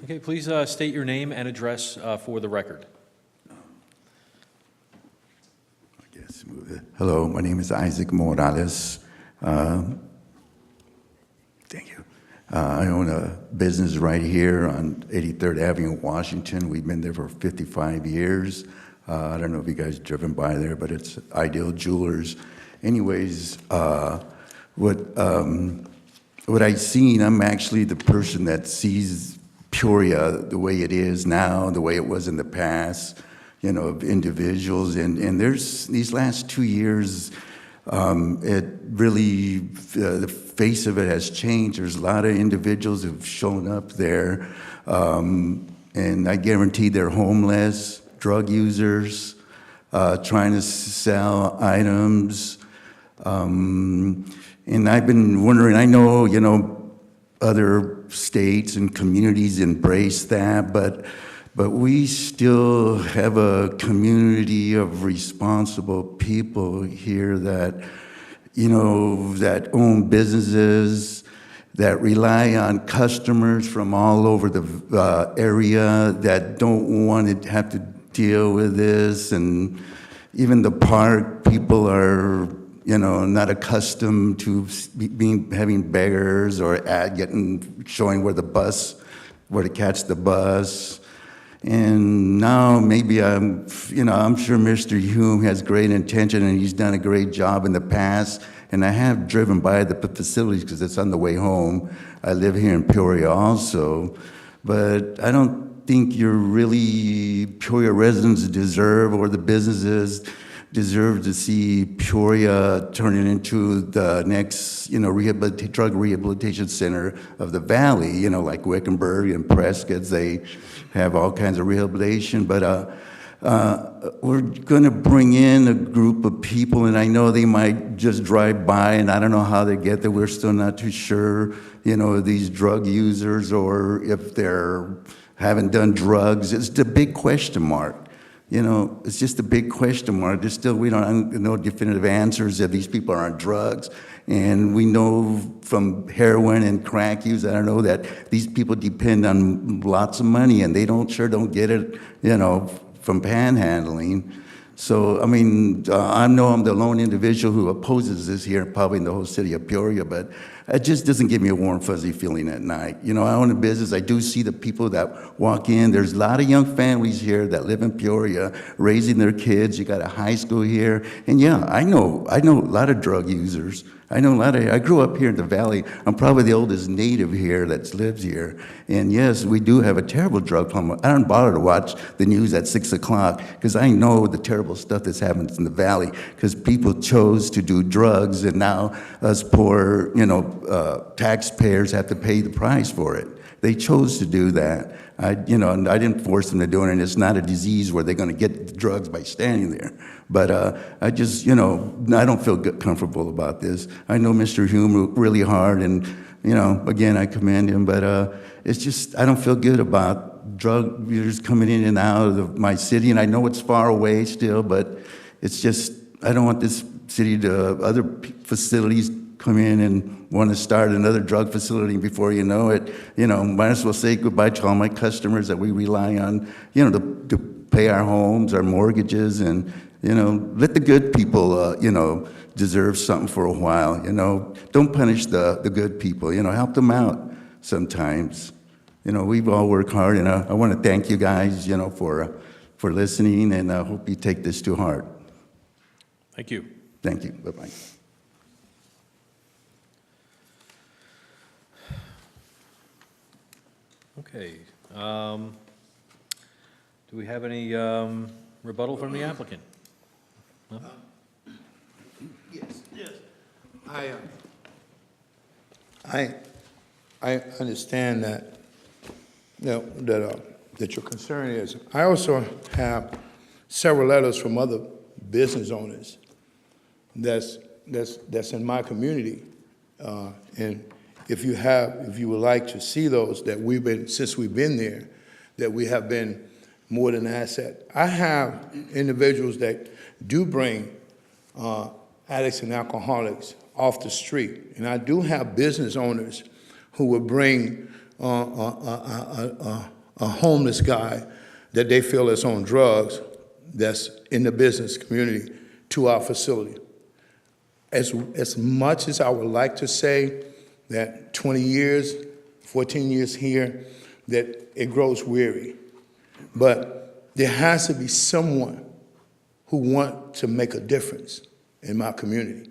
A: Okay, please state your name and address for the record.
J: Hello, my name is Isaac Morales. Thank you. I own a business right here on 83rd Avenue, Washington. We've been there for 55 years. I don't know if you guys have driven by there, but it's Ideal Jewelers. Anyways, what I've seen, I'm actually the person that sees Peoria the way it is now, the way it was in the past, of individuals. And there's these last 2 years, it really, the face of it has changed. There's a lot of individuals who've shown up there, and I guarantee they're homeless, drug users, trying to sell items. And I've been wondering, I know, other states and communities embrace that, but we still have a community of responsible people here that, that own businesses, that rely on customers from all over the area that don't want to have to deal with this. And even the park, people are, not accustomed to having beggars or showing where the bus where to catch the bus. And now maybe I'm sure Mr. Hume has great intention and he's done a great job in the past. And I have driven by the facilities because it's on the way home. I live here in Peoria also. But I don't think Peoria residents deserve, or the businesses deserve to see Peoria turning into the next, drug rehabilitation center of the valley, like Wickenburg and Prescott. They have all kinds of rehabilitation, but we're going to bring in a group of people, and I know they might just drive by, and I don't know how they get there. We're still not too sure, these drug users, or if haven't done drugs. It's the big question mark. It's just a big question mark. We don't have no definitive answers if these people are on drugs. And we know from heroin and crack use, I don't know, that these people depend on lots of money, and they don't get it, from panhandling. So, I know I'm the lone individual who opposes this here, probably in the whole city of Peoria, but it just doesn't give me a warm, fuzzy feeling at night. I own a business. I do see the people that walk in. There's a lot of young families here that live in Peoria, raising their kids. You got a high school here. And yeah, I know a lot of drug users. I grew up here in the valley. I'm probably the oldest native here that lives here. And yes, we do have a terrible drug problem. I don't bother to watch the news at 6 o'clock because I know the terrible stuff that's happened in the valley because people chose to do drugs, and now us poor, taxpayers have to pay the price for it. They chose to do that. And I didn't force them to do it, and it's not a disease where they're going to get the drugs by standing there. But I just, I don't feel comfortable about this. I know Mr. Hume worked really hard, and, again, I commend him, but it's just, I don't feel good about drug users coming in and out of my city, and I know it's far away still, but it's just, I don't want this city to, other facilities come in and want to start another drug facility before you know it. Might as well say goodbye to all my customers that we rely on, to pay our homes, our mortgages, and, let the good people, deserve something for a while, Don't punish the good people, help them out sometimes. We've all worked hard, and I want to thank you guys, for listening, and I hope you take this to heart.
A: Thank you.
J: Thank you. Bye-bye.
A: Okay. Do we have any rebuttal from the applicant? No?
G: Yes. I understand that, that your concern is. I also have several letters from other business owners that's in my community, and if you would like to see those, that since we've been there, that we have been more than an asset. I have individuals that do bring addicts and alcoholics off the street, and I do have business owners who would bring a homeless guy that they feel is on drugs that's in the business community to our facility. As much as I would like to say that 20 years, 14 years here, that it grows weary. But there has to be someone who wants to make a difference in my community.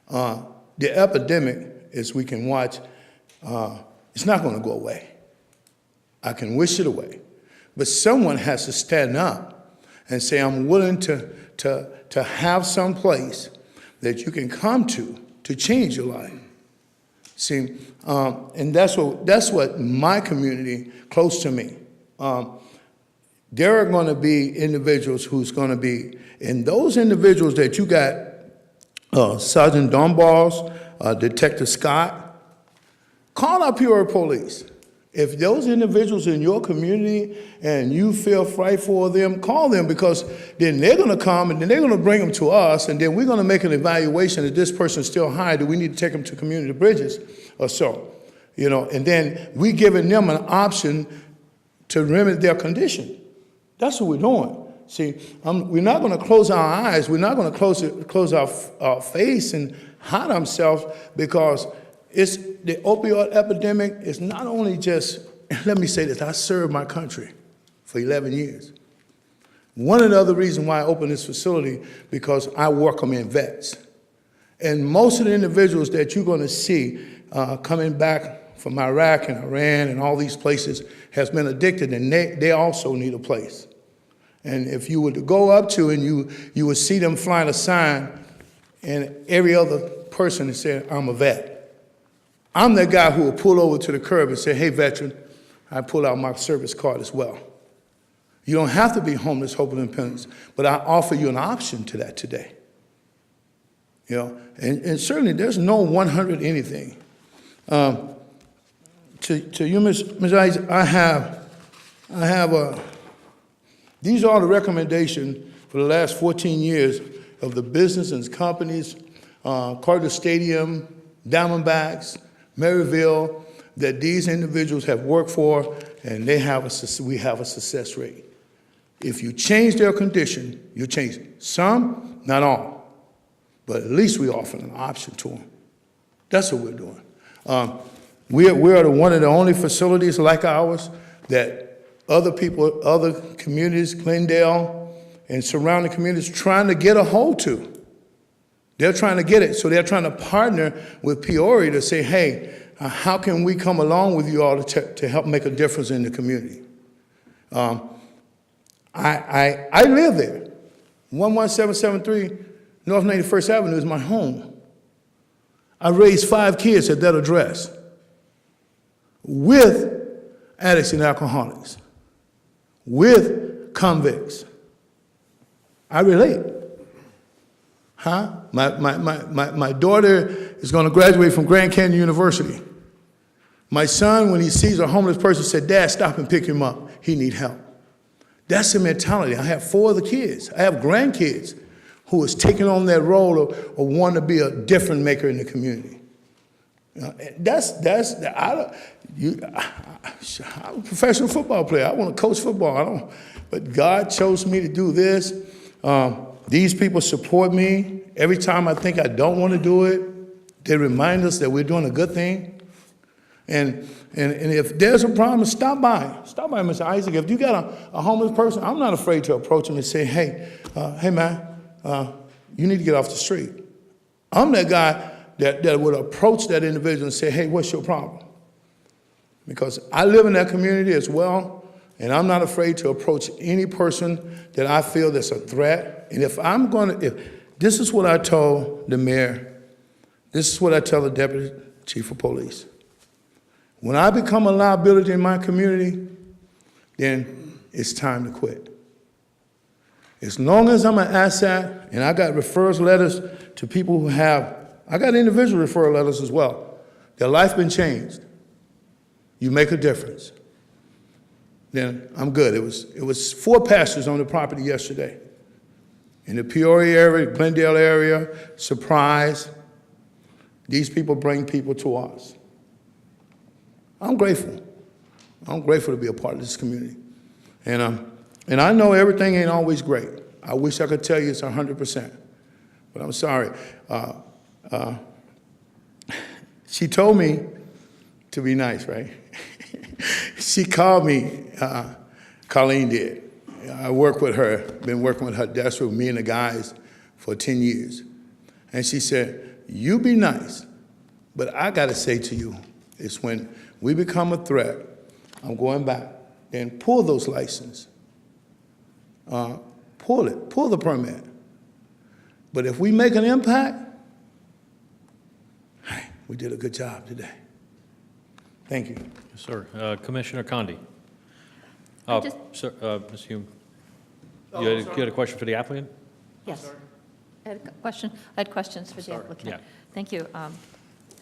G: The epidemic, as we can watch, it's not going to go away. I can wish it away. But someone has to stand up and say, I'm willing to have some place that you can come to change your life. See, and that's what my community, close to me, there are going to be individuals who's going to be, and those individuals that you got, Sergeant Dunbar's, Detective Scott, call up Peoria Police. If those individuals in your community and you feel frightful of them, call them, because then they're going to come and then they're going to bring them to us, and then we're going to make an evaluation if this person's still high. Do we need to take them to community bridges or so? And then we're giving them an option to remedy their condition. That's what we're doing. See, we're not going to close our eyes. We're not going to close our face and hide ourselves, because it's the opioid epidemic is not only just And let me say this, I served my country for 11 years. One of the other reasons why I opened this facility, because I welcome in vets. And most of the individuals that you're going to see coming back from Iraq and Iran and all these places has been addicted, and they also need a place. And if you were to go up to and you would see them flying a sign, and every other person is saying, I'm a vet. I'm that guy who will pull over to the curb and say, hey, veteran, I pull out my service card as well. You don't have to be homeless, hopeless, and penniless, but I offer you an option to that today. You know, and certainly there's no 100 anything. To you, Ms. Ives, I have these are the recommendations for the last 14 years of the business and companies, Carter Stadium, Diamondbacks, Maryville, that these individuals have worked for, and we have a success rate. If you change their condition, you change it. Some, not all, but at least we offer an option to them. That's what we're doing. We are one of the only facilities like ours that other people, other communities, Glendale and surrounding communities, trying to get a hold to. They're trying to get it, so they're trying to partner with Peoria to say, hey, how can we come along with you all to help make a difference in the community? I live there. 11773 North 91st Avenue is my home. I raised 5 kids at that address with addicts and alcoholics, with convicts. I relate. Huh? My daughter is going to graduate from Grand Canyon University. My son, when he sees a homeless person, said, Dad, stop and pick him up. He needs help. That's the mentality. I have 4 other kids. I have grandkids who is taking on that role of wanting to be a difference maker in the community. I'm a professional football player. I want to coach football. But God chose me to do this. These people support me. Every time I think I don't want to do it, they remind us that we're doing a good thing. And if there's a problem, stop by. Stop by, Mr. Isaac. If you got a homeless person, I'm not afraid to approach him and say, hey man, you need to get off the street. I'm that guy that would approach that individual and say, hey, what's your problem? Because I live in that community as well, and I'm not afraid to approach any person that I feel that's a threat. And if this is what I told the mayor, this is what I tell the deputy chief of police. When I become a liability in my community, then it's time to quit. As long as I'm an asset, and I got referral letters to people who I got individual referral letters as well. Their life been changed. You make a difference. Then I'm good. It was 4 pastors on the property yesterday. In the Peoria area, Glendale area, Surprise. These people bring people to us. I'm grateful. I'm grateful to be a part of this community. And I know everything ain't always great. I wish I could tell you it's 100%, but I'm sorry. She told me to be nice, right? She called me, Colleen did. I work with her, been working with her desk with me and the guys for 10 years. And she said, you be nice, but I gotta say to you, it's when we become a threat, I'm going back, then pull those licenses. Pull the permit. But if we make an impact, hey, we did a good job today. Thank you.
A: Yes, sir. Commissioner Condi. Sir, Ms. Hume, you had a question for the applicant?
D: Yes. I had questions for the applicant.
A: Yeah.
D: Thank you,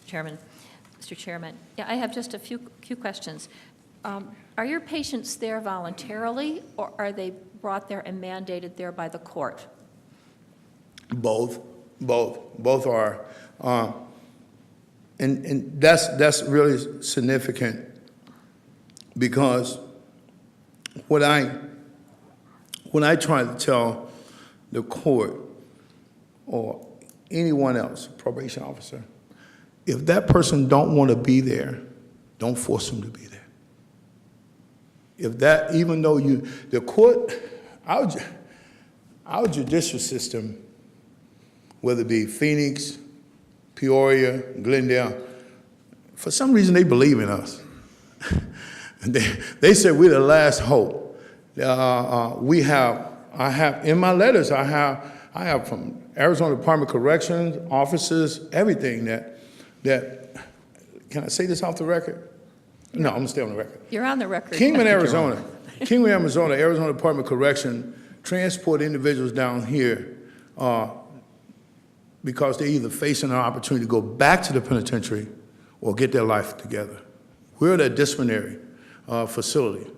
D: Chairman, Mr. Chairman. Yeah, I have just a few questions. Are your patients there voluntarily, or are they brought there and mandated there by the court?
G: Both are. And that's really significant, because when I try to tell the court or anyone else, probation officer, if that person don't want to be there, don't force them to be there. if that, even though the court, our judicial system, whether it be Phoenix, Peoria, Glendale, for some reason they believe in us. They said we're the last hope. I have in my letters, I have from Arizona Department of Corrections, officers, everything that, can I say this off the record? No, I'm gonna stay on the record.
D: You're on the record.
G: Kingman, Arizona, Arizona Department of Correction transport individuals down here because they're either facing an opportunity to go back to the penitentiary or get their life together. We're the disciplinary facility.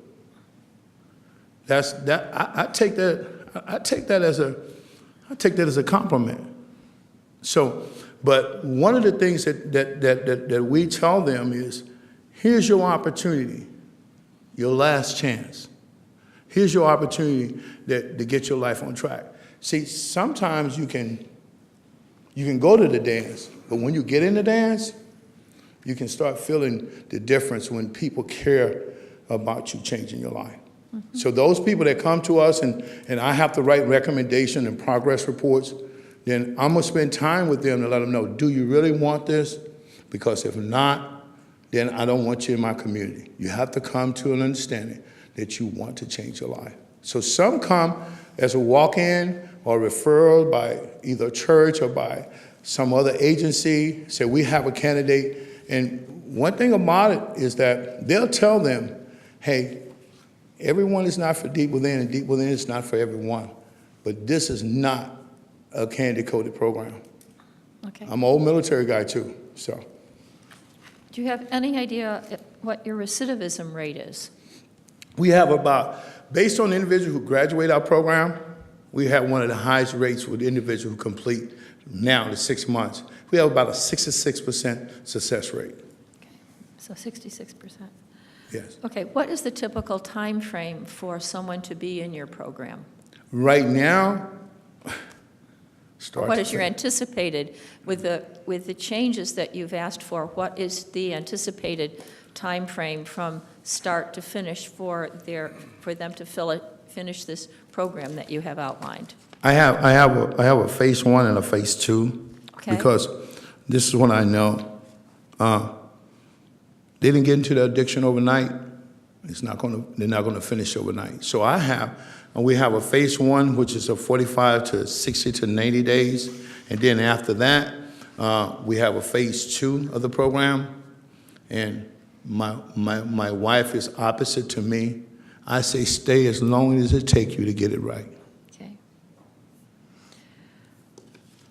G: I take that as a compliment. So, but one of the things that we tell them is, here's your opportunity, your last chance. Here's your opportunity to get your life on track. See, sometimes you can go to the dance, but when you get in the dance, you can start feeling the difference when people care about you changing your life. Mm-hmm. So those people that come to us and I have to write recommendation and progress reports, then I'm gonna spend time with them to let them know, do you really want this? Because if not, then I don't want you in my community. You have to come to an understanding that you want to change your life. So some come as a walk-in or referral by either church or by some other agency, say we have a candidate. And one thing about it is that they'll tell them, hey, everyone is not for Deep Within, and Deep Within is not for everyone. But this is not a candy-coated program.
D: Okay.
G: I'm an old military guy too, so.
D: Do you have any idea what your recidivism rate is?
G: We have about, based on individuals who graduate our program, we have one of the highest rates with individuals who complete now the 6 months. We have about a 66% success rate.
D: Okay. So 66%.
G: Yes.
D: Okay, what is the typical time frame for someone to be in your program?
G: Right now,
D: What is your anticipated, with the changes that you've asked for, what is the anticipated time frame from start to finish for them to finish this program that you have outlined?
G: I have a phase 1 and a phase 2.
D: Okay.
G: Because this is what I know. They didn't get into the addiction overnight. They're not gonna finish overnight. So we have a phase 1, which is a 45 to 60 to 90 days. And then after that, we have a phase 2 of the program. And my wife is opposite to me. I say, stay as long as it takes you to get it right.
D: Okay.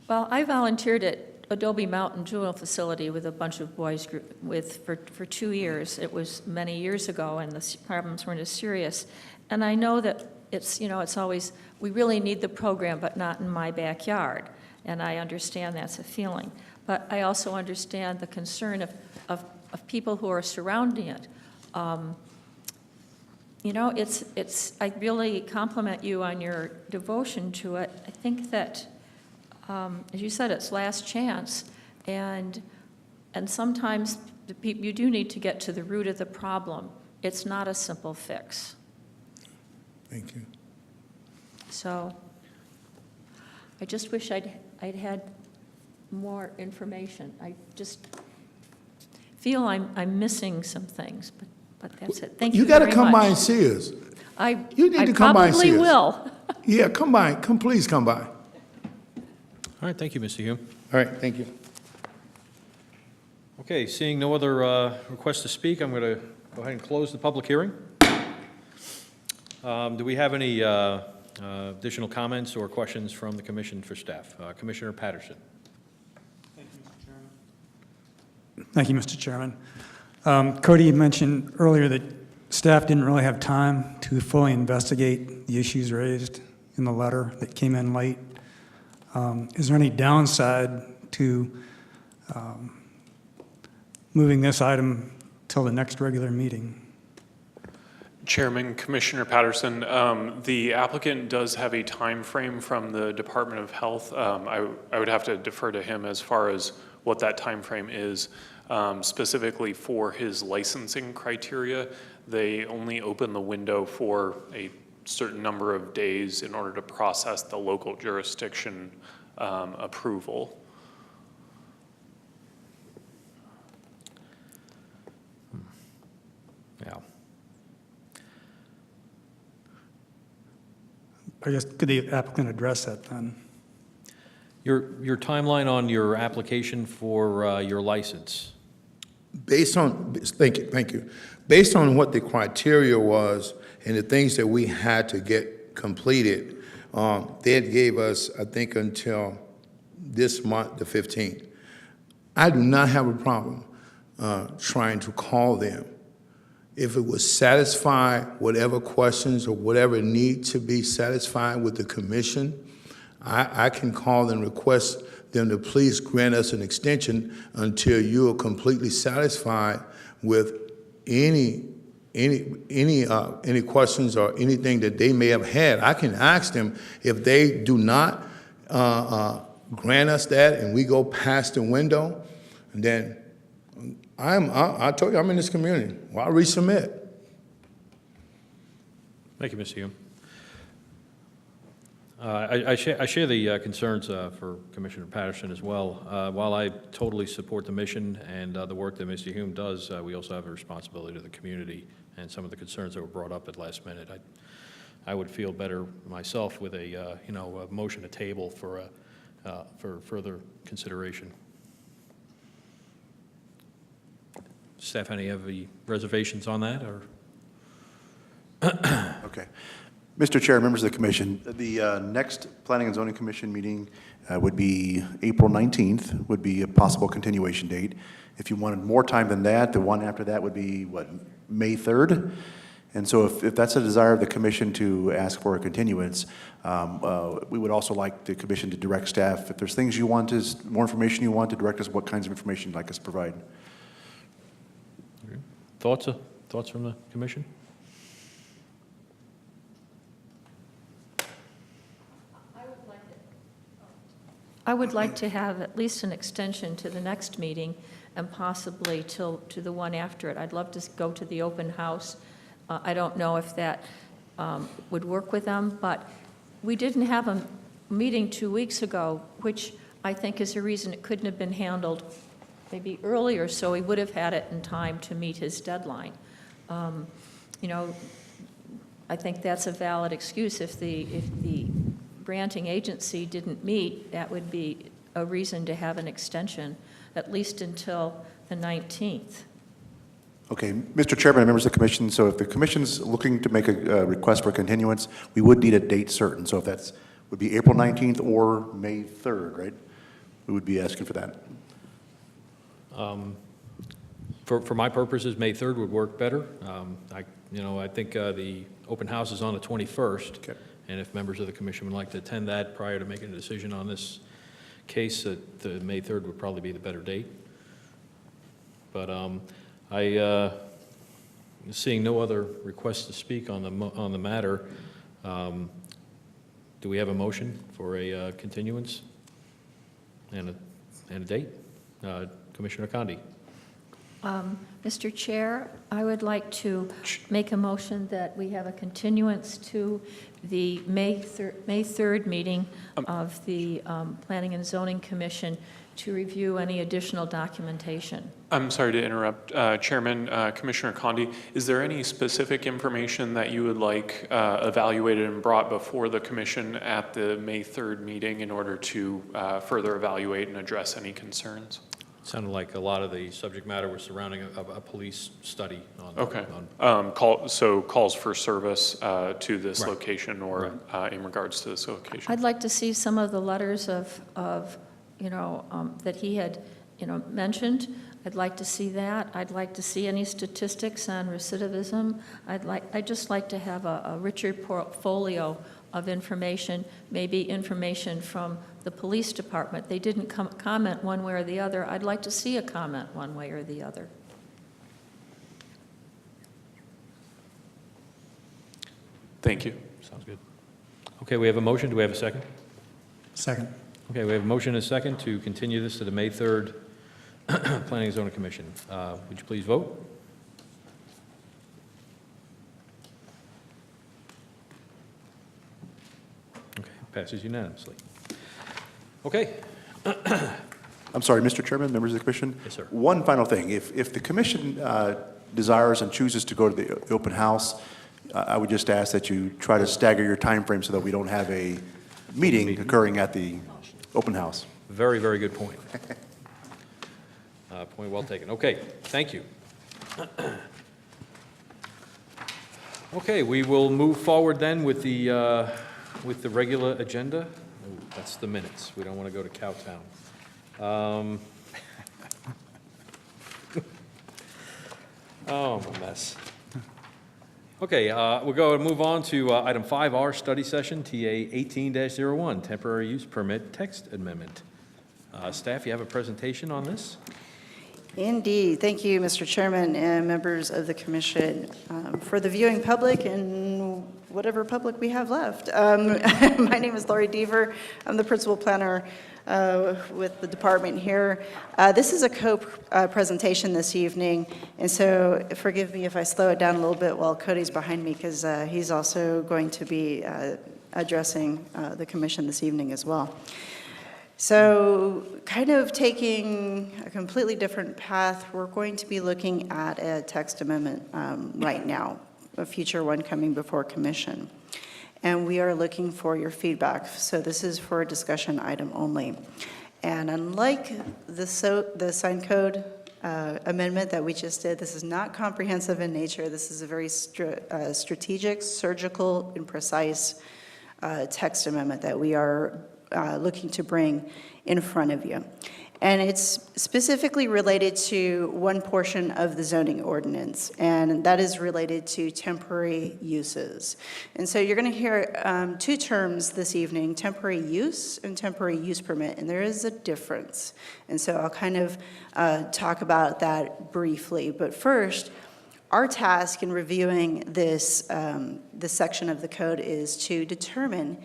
D: Well, I volunteered at Adobe Mountain Juvenile Facility with a bunch of boys for 2 years. It was many years ago, and the problems weren't as serious. And I know that it's always, we really need the program, but not in my backyard. And I understand that's a feeling. But I also understand the concern of people who are surrounding it. I really compliment you on your devotion to it. I think that, as you said, it's last chance, and sometimes you do need to get to the root of the problem. It's not a simple fix.
G: Thank you.
D: So I just wish I'd had more information. I just feel I'm missing some things, but that's it. Thank you very much.
G: You gotta come by and see us. You need to come by and see us.
D: I probably will.
G: Yeah, come by. Please come by.
A: All right, thank you, Mr. Hume.
G: All right, thank you.
A: Okay, seeing no other requests to speak, I'm going to go ahead and close the public hearing. Do we have any additional comments or questions from the commission for staff? Commissioner Patterson.
B: Thank you, Mr. Chairman. Cody mentioned earlier that staff didn't really have time to fully investigate the issues raised in the letter that came in late. Is there any downside to moving this item till the next regular meeting?
E: Chairman, Commissioner Patterson, the applicant does have a time frame from the Department of Health. I would have to defer to him as far as what that time frame is. Specifically for his licensing criteria, they only open the window for a certain number of days in order to process the local jurisdiction approval.
A: Yeah.
B: I guess, could the applicant address that then?
A: Your timeline on your application for your license?
G: Based on, thank you. Based on what the criteria was and the things that we had to get completed, they had gave us, I think, until this month, the 15th. I do not have a problem trying to call them. If it would satisfy whatever questions or whatever need to be satisfied with the commission, I can call and request them to please grant us an extension until you are completely satisfied with any questions or anything that they may have had. I can ask them if they do not grant us that and we go past the window, then I told you I'm in this community. Well, I'll resubmit.
A: Thank you, Mr. Hume. I share the concerns for Commissioner Patterson as well. While I totally support the mission and the work that Mr. Hume does, we also have a responsibility to the community and some of the concerns that were brought up at last minute. I would feel better myself with a motion to table for further consideration. Staff, any of the reservations on that, or?
C: Okay. Mr. Chair, members of the commission, the next Planning and Zoning Commission meeting would be April 19th, would be a possible continuation date. If you wanted more time than that, the one after that would be, what, May 3rd? And so if that's a desire of the commission to ask for a continuance, we would also like the commission to direct staff, if there's things you want, more information you want, to direct us what kinds of information you'd like us to provide.
A: Thoughts from the commission?
D: I would like to have at least an extension to the next meeting and possibly to the one after it. I'd love to go to the open house. I don't know if that would work with them, but we didn't have a meeting 2 weeks ago, which I think is a reason it couldn't have been handled maybe earlier, so he would have had it in time to meet his deadline. I think that's a valid excuse. If the granting agency didn't meet, that would be a reason to have an extension, at least until the 19th.
C: Okay, Mr. Chairman and members of the commission, so if the commission's looking to make a request for continuance, we would need a date certain. So if that's, would be April 19th or May 3rd, right? We would be asking for that.
A: For my purposes, May 3rd would work better. I think the open house is on the 21st.
C: Okay.
A: And if members of the commission would like to attend that prior to making a decision on this case, the May 3rd would probably be the better date. But seeing no other requests to speak on the matter, do we have a motion for a continuance and a date? Commissioner Condi.
D: Mr. Chair, I would like to make a motion that we have a continuance to the May 3rd meeting of the Planning and Zoning Commission to review any additional documentation.
E: I'm sorry to interrupt, Chairman, Commissioner Condi. Is there any specific information that you would like evaluated and brought before the commission at the May 3rd meeting in order to further evaluate and address any concerns?
A: Sounded like a lot of the subject matter was surrounding a police study.
E: Okay. So calls for service to this
A: Right.
E: location or in regards to this location?
D: I'd like to see some of the letters of that he had, mentioned. I'd like to see that. I'd like to see any statistics on recidivism. I'd just like to have a richer portfolio of information, maybe information from the police department. They didn't comment one way or the other. I'd like to see a comment one way or the other.
E: Thank you.
A: Sounds good. Okay, we have a motion. Do we have a second?
B: Second.
A: Okay, we have a motion and a second to continue this to the May 3rd Planning and Zoning Commission. Would you please vote? Passes unanimously. Okay,
C: I'm sorry, Mr. Chairman, members of the commission?
A: Yes, sir.
C: One final thing. If the commission desires and chooses to go to the open house, I would just ask that you try to stagger your time frame so that we don't have a meeting occurring at the open house.
A: very, very good point. Point well taken. Okay, thank you. Okay, we will move forward then with the regular agenda. Ooh, that's the minutes. We don't want to go to Cowtown. Oh, I'm a mess. Okay, we'll go and move on to item 5R, study session, TA 18-01, temporary use permit text amendment. Staff, you have a presentation on this?
K: Indeed. Thank you, Mr. Chairman and members of the commission. For the viewing public and whatever public we have left, my name is Lori Deaver. I'm the principal planner with the department here. This is a co-presentation this evening, and so forgive me if I slow it down a little bit while Cody's behind me, because he's also going to be addressing the commission this evening as well. So kind of taking a completely different path, we're going to be looking at a text amendment right now, a future one coming before commission. And we are looking for your feedback. So this is for a discussion item only. And unlike the sign code amendment that we just did, this is not comprehensive in nature. This is a very strategic, surgical, and precise text amendment that we are looking to bring in front of you. And it's specifically related to one portion of the zoning ordinance, and that is related to temporary uses. And so you're going to hear two terms this evening, temporary use and temporary use permit, and there is a difference. And so I'll kind of talk about that briefly. But first, our task in reviewing this section of the code is to determine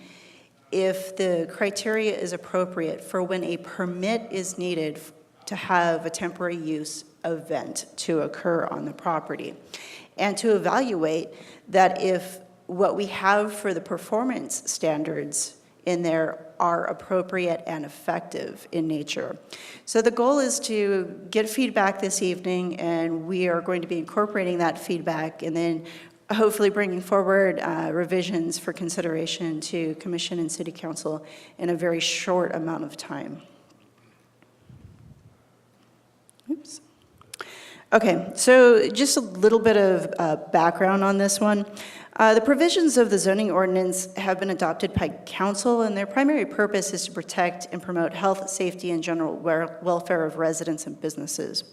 K: if the criteria is appropriate for when a permit is needed to have a temporary use event to occur on the property, and to evaluate that if what we have for the performance standards in there are appropriate and effective in nature. So the goal is to get feedback this evening, and we are going to be incorporating that feedback and then hopefully bringing forward revisions for consideration to Commission and City Council in a very short amount of time. Oops. Okay, so just a little bit of background on this one. The provisions of the zoning ordinance have been adopted by council, and their primary purpose is to protect and promote health, safety, and general welfare of residents and businesses.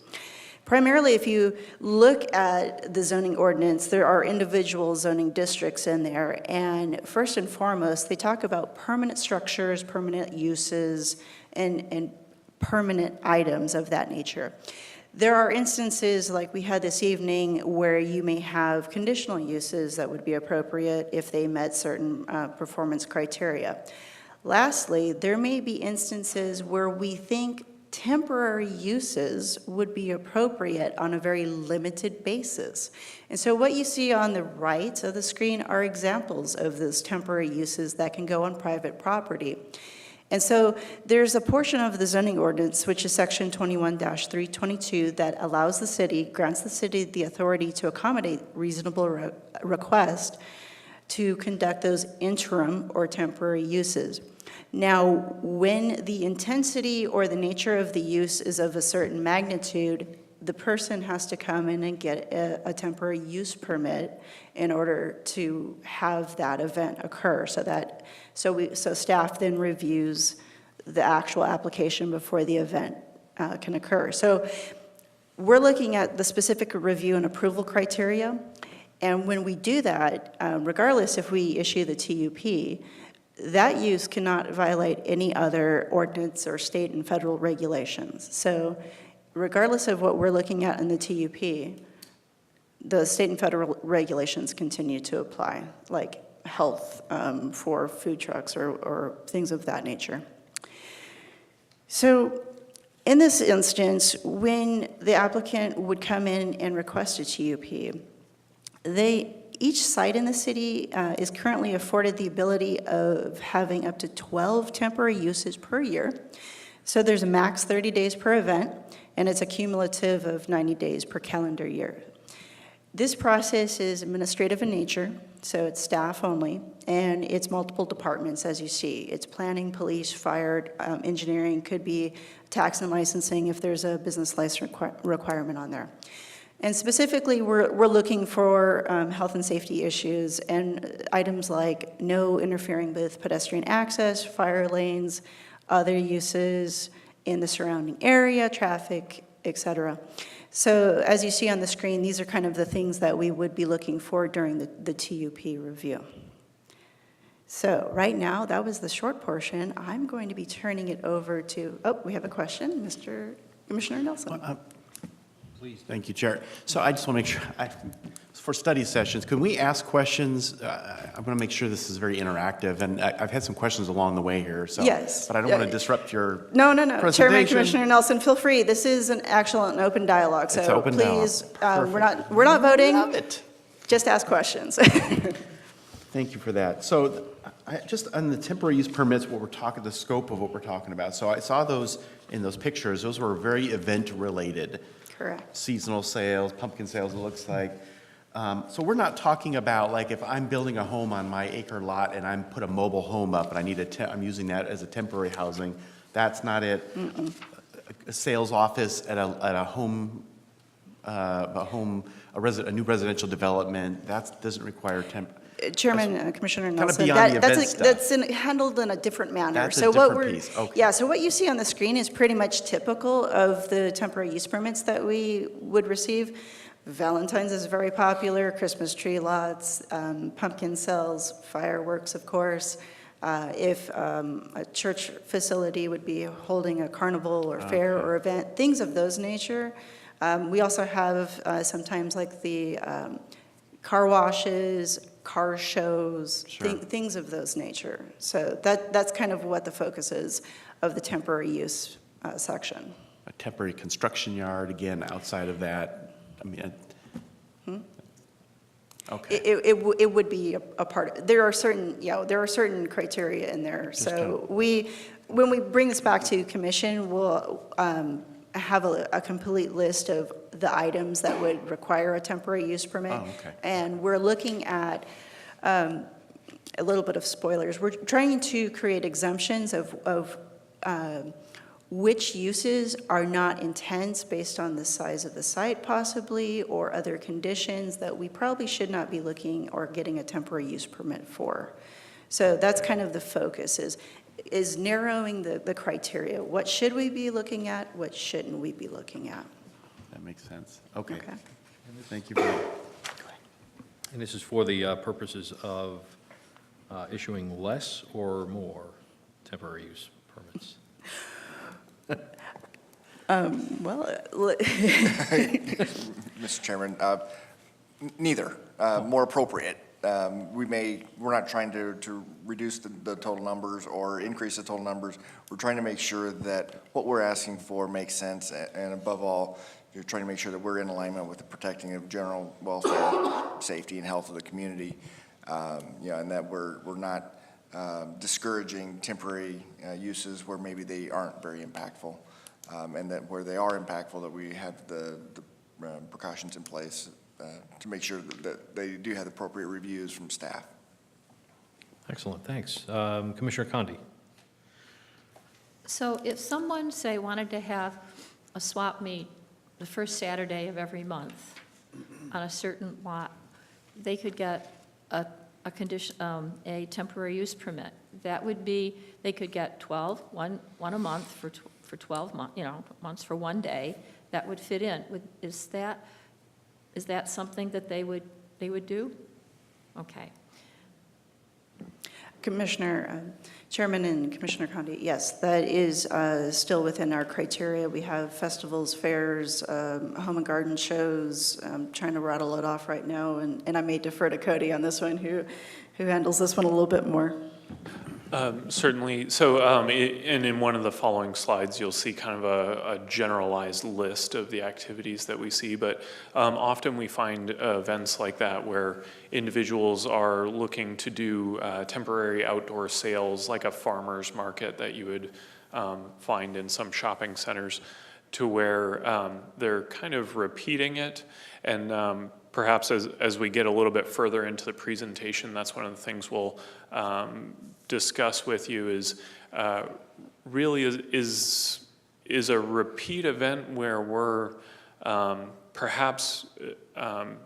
K: Primarily, if you look at the zoning ordinance, there are individual zoning districts in there, and first and foremost, they talk about permanent structures, permanent uses, and permanent items of that nature. There are instances like we had this evening where you may have conditional uses that would be appropriate if they met certain performance criteria. Lastly, there may be instances where we think temporary uses would be appropriate on a very limited basis. And so what you see on the right of the screen are examples of those temporary uses that can go on private property. And so there's a portion of the zoning ordinance, which is section 21-322, that allows the city, grants the city the authority to accommodate reasonable request to conduct those interim or temporary uses. Now, when the intensity or the nature of the use is of a certain magnitude, the person has to come in and get a temporary use permit in order to have that event occur. So staff then reviews the actual application before the event can occur. So we're looking at the specific review and approval criteria, and when we do that, regardless if we issue the TUP, that use cannot violate any other ordinance or state and federal regulations. So regardless of what we're looking at in the TUP, the state and federal regulations continue to apply, like health for food trucks or things of that nature. So in this instance, when the applicant would come in and request a TUP, each site in the city is currently afforded the ability of having up to 12 temporary uses per year. So there's a max 30 days per event, and it's a cumulative of 90 days per calendar year. This process is administrative in nature, so it's staff only, and it's multiple departments, as you see. It's planning, police, fire, engineering, could be tax and licensing if there's a business license requirement on there. And specifically, we're looking for health and safety issues and items like no interfering with pedestrian access, fire lanes, other uses in the surrounding area, traffic, et cetera. So as you see on the screen, these are kind of the things that we would be looking for during the TUP review. So right now, that was the short portion. I'm going to be turning it over to, oh, we have a question, Mr. Commissioner Nelson.
A: Please.
F: Thank you, Chair. So I just want to make sure, for study sessions, can we ask questions? I'm going to make sure this is very interactive, and I've had some questions along the way here, so.
K: Yes.
F: But I don't want to disrupt your
K: No.
F: presentation.
K: Chairman, Commissioner Nelson, feel free. This is an open dialogue, so
F: It's open dialogue.
K: please, we're not voting.
F: Love it.
K: Just ask questions.
F: Thank you for that. So just on the temporary use permits, what we're talking, the scope of what we're talking about. So I saw those in those pictures. Those were very event-related.
K: Correct.
F: Seasonal sales, pumpkin sales, it looks like. So we're not talking about, like, if I'm building a home on my acre lot and I'm put a mobile home up and I need I'm using that as a temporary housing, that's not it. A sales office at a home, a new residential development, that doesn't require
K: Chairman, Commissioner
F: Kinda
K: Nelson,
F: beyond the event stuff.
K: that's handled in a different manner.
F: That's a
K: So what
F: different
K: we're-
F: piece, okay.
K: Yeah, so what you see on the screen is pretty much typical of the temporary use permits that we would receive. Valentine's is very popular, Christmas tree lots, pumpkin sales, fireworks, of course. If a church facility would be holding a carnival or fair or event, things of those nature. We also have sometimes like the car washes, car shows,
F: Sure.
K: things of those nature. So that's kind of what the focus is of the temporary use section.
F: A temporary construction yard, again, outside of that, I mean, okay.
K: It would be a part, there are certain criteria in there. So when we bring this back to commission, we'll have a complete list of the items that would require a temporary use permit.
F: Oh, okay.
K: And we're looking at, a little bit of spoilers, we're trying to create exemptions of which uses are not intense based on the size of the site possibly, or other conditions that we probably should not be looking or getting a temporary use permit for. So that's kind of the focus, is narrowing the criteria. What should we be looking at? What shouldn't we be looking at?
F: That makes sense. Okay.
K: Okay.
F: Thank you. Brian.
A: And this is for the purposes of issuing less or more temporary use permits?
I: Mr. Chairman, neither, more appropriate. We're not trying to reduce the total numbers or increase the total numbers. We're trying to make sure that what we're asking for makes sense, and above all, you're trying to make sure that we're in alignment with the protecting of general welfare, safety, and health of the community, and that we're not discouraging temporary uses where maybe they aren't very impactful, and that where they are impactful, that we have the precautions in place to make sure that they do have the appropriate reviews from staff.
A: Excellent, thanks. Commissioner Condi.
D: So if someone, say, wanted to have a swap meet the first Saturday of every month on a certain lot, they could get a temporary use permit. That would be, they could get one a month for 12 months for one day. That would fit in. Is that something that they would do? Okay.
K: Commissioner, Chairman and Commissioner Condi, yes, that is still within our criteria. We have festivals, fairs, home and garden shows. I'm trying to rattle it off right now, and I may defer to Cody on this one, who handles this one a little bit more.
E: Certainly. So, and in one of the following slides, you'll see kind of a generalized list of the activities that we see. But often we find events like that where individuals are looking to do temporary outdoor sales, like a farmer's market that you would find in some shopping centers, to where they're kind of repeating it. And perhaps as we get a little bit further into the presentation, that's one of the things we'll discuss with you is really is a repeat event where we're perhaps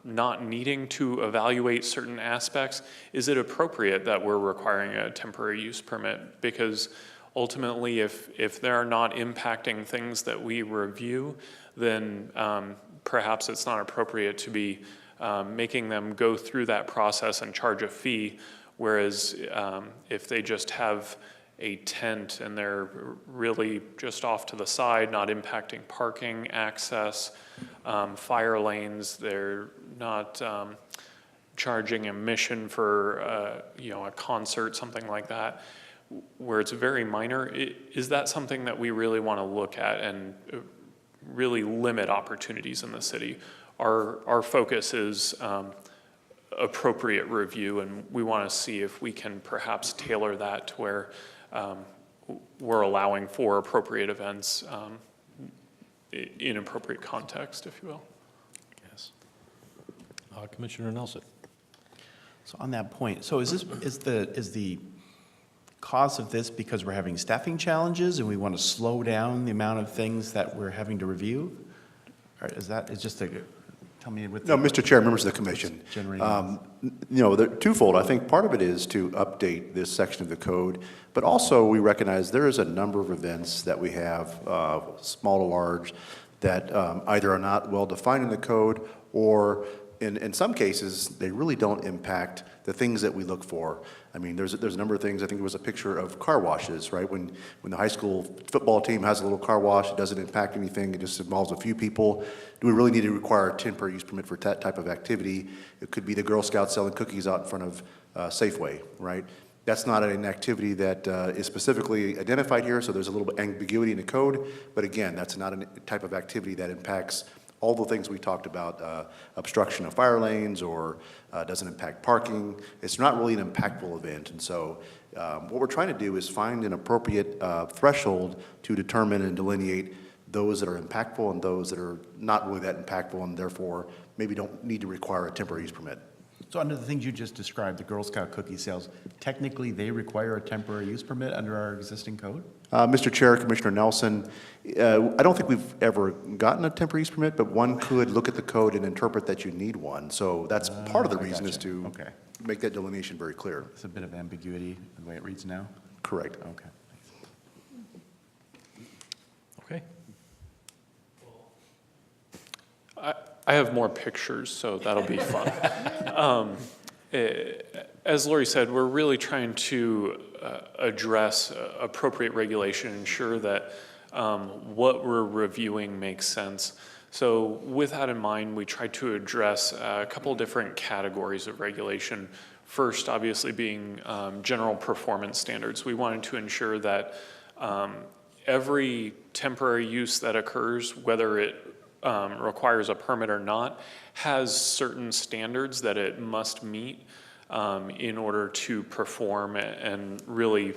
E: not needing to evaluate certain aspects. Is it appropriate that we're requiring a temporary use permit? Because ultimately, if they're not impacting things that we review, then perhaps it's not appropriate to be making them go through that process and charge a fee. Whereas if they just have a tent and they're really just off to the side, not impacting parking, access, fire lanes, they're not charging admission for a concert, something like that, where it's very minor, is that something that we really want to look at and really limit opportunities in the city? Our focus is appropriate review, and we want to see if we can perhaps tailor that to where we're allowing for appropriate events in appropriate context, if you will.
A: Yes. Commissioner Nelson.
F: So on that point, so is the cause of this because we're having staffing challenges and we want to slow down the amount of things that we're having to review? Or is just a, tell me what.
C: No, Mr. Chair, members of the commission. They're twofold. I think part of it is to update this section of the code, but also we recognize there is a number of events that we have, small to large, that either are not well defined in the code, or in some cases, they really don't impact the things that we look for. I mean, there's a number of things. I think there was a picture of car washes, right? When the high school football team has a little car wash, it doesn't impact anything. It just involves a few people. Do we really need to require a temporary use permit for that type of activity? It could be the Girl Scouts selling cookies out in front of Safeway, right? That's not an activity that is specifically identified here, so there's a little bit ambiguity in the code. But again, that's not a type of activity that impacts all the things we talked about, obstruction of fire lanes or doesn't impact parking. It's not really an impactful event. And so what we're trying to do is find an appropriate threshold to determine and delineate those that are impactful and those that are not really that impactful and therefore maybe don't need to require a temporary use permit.
F: So under the things you just described, the Girl Scout cookie sales, technically they require a temporary use permit under our existing code?
C: Mr. Chair, Commissioner Nelson, I don't think we've ever gotten a temporary use permit, but one could look at the code and interpret that you need one. So that's part of the reason is to make that delineation very clear.
F: It's a bit of ambiguity the way it reads now?
C: Correct.
F: Okay.
A: Okay.
E: I have more pictures, so that'll be fun. As Lori said, we're really trying to address appropriate regulation, ensure that what we're reviewing makes sense. So with that in mind, we tried to address a couple different categories of regulation. First, obviously, being general performance standards. We wanted to ensure that every temporary use that occurs, whether it requires a permit or not, has certain standards that it must meet in order to perform and really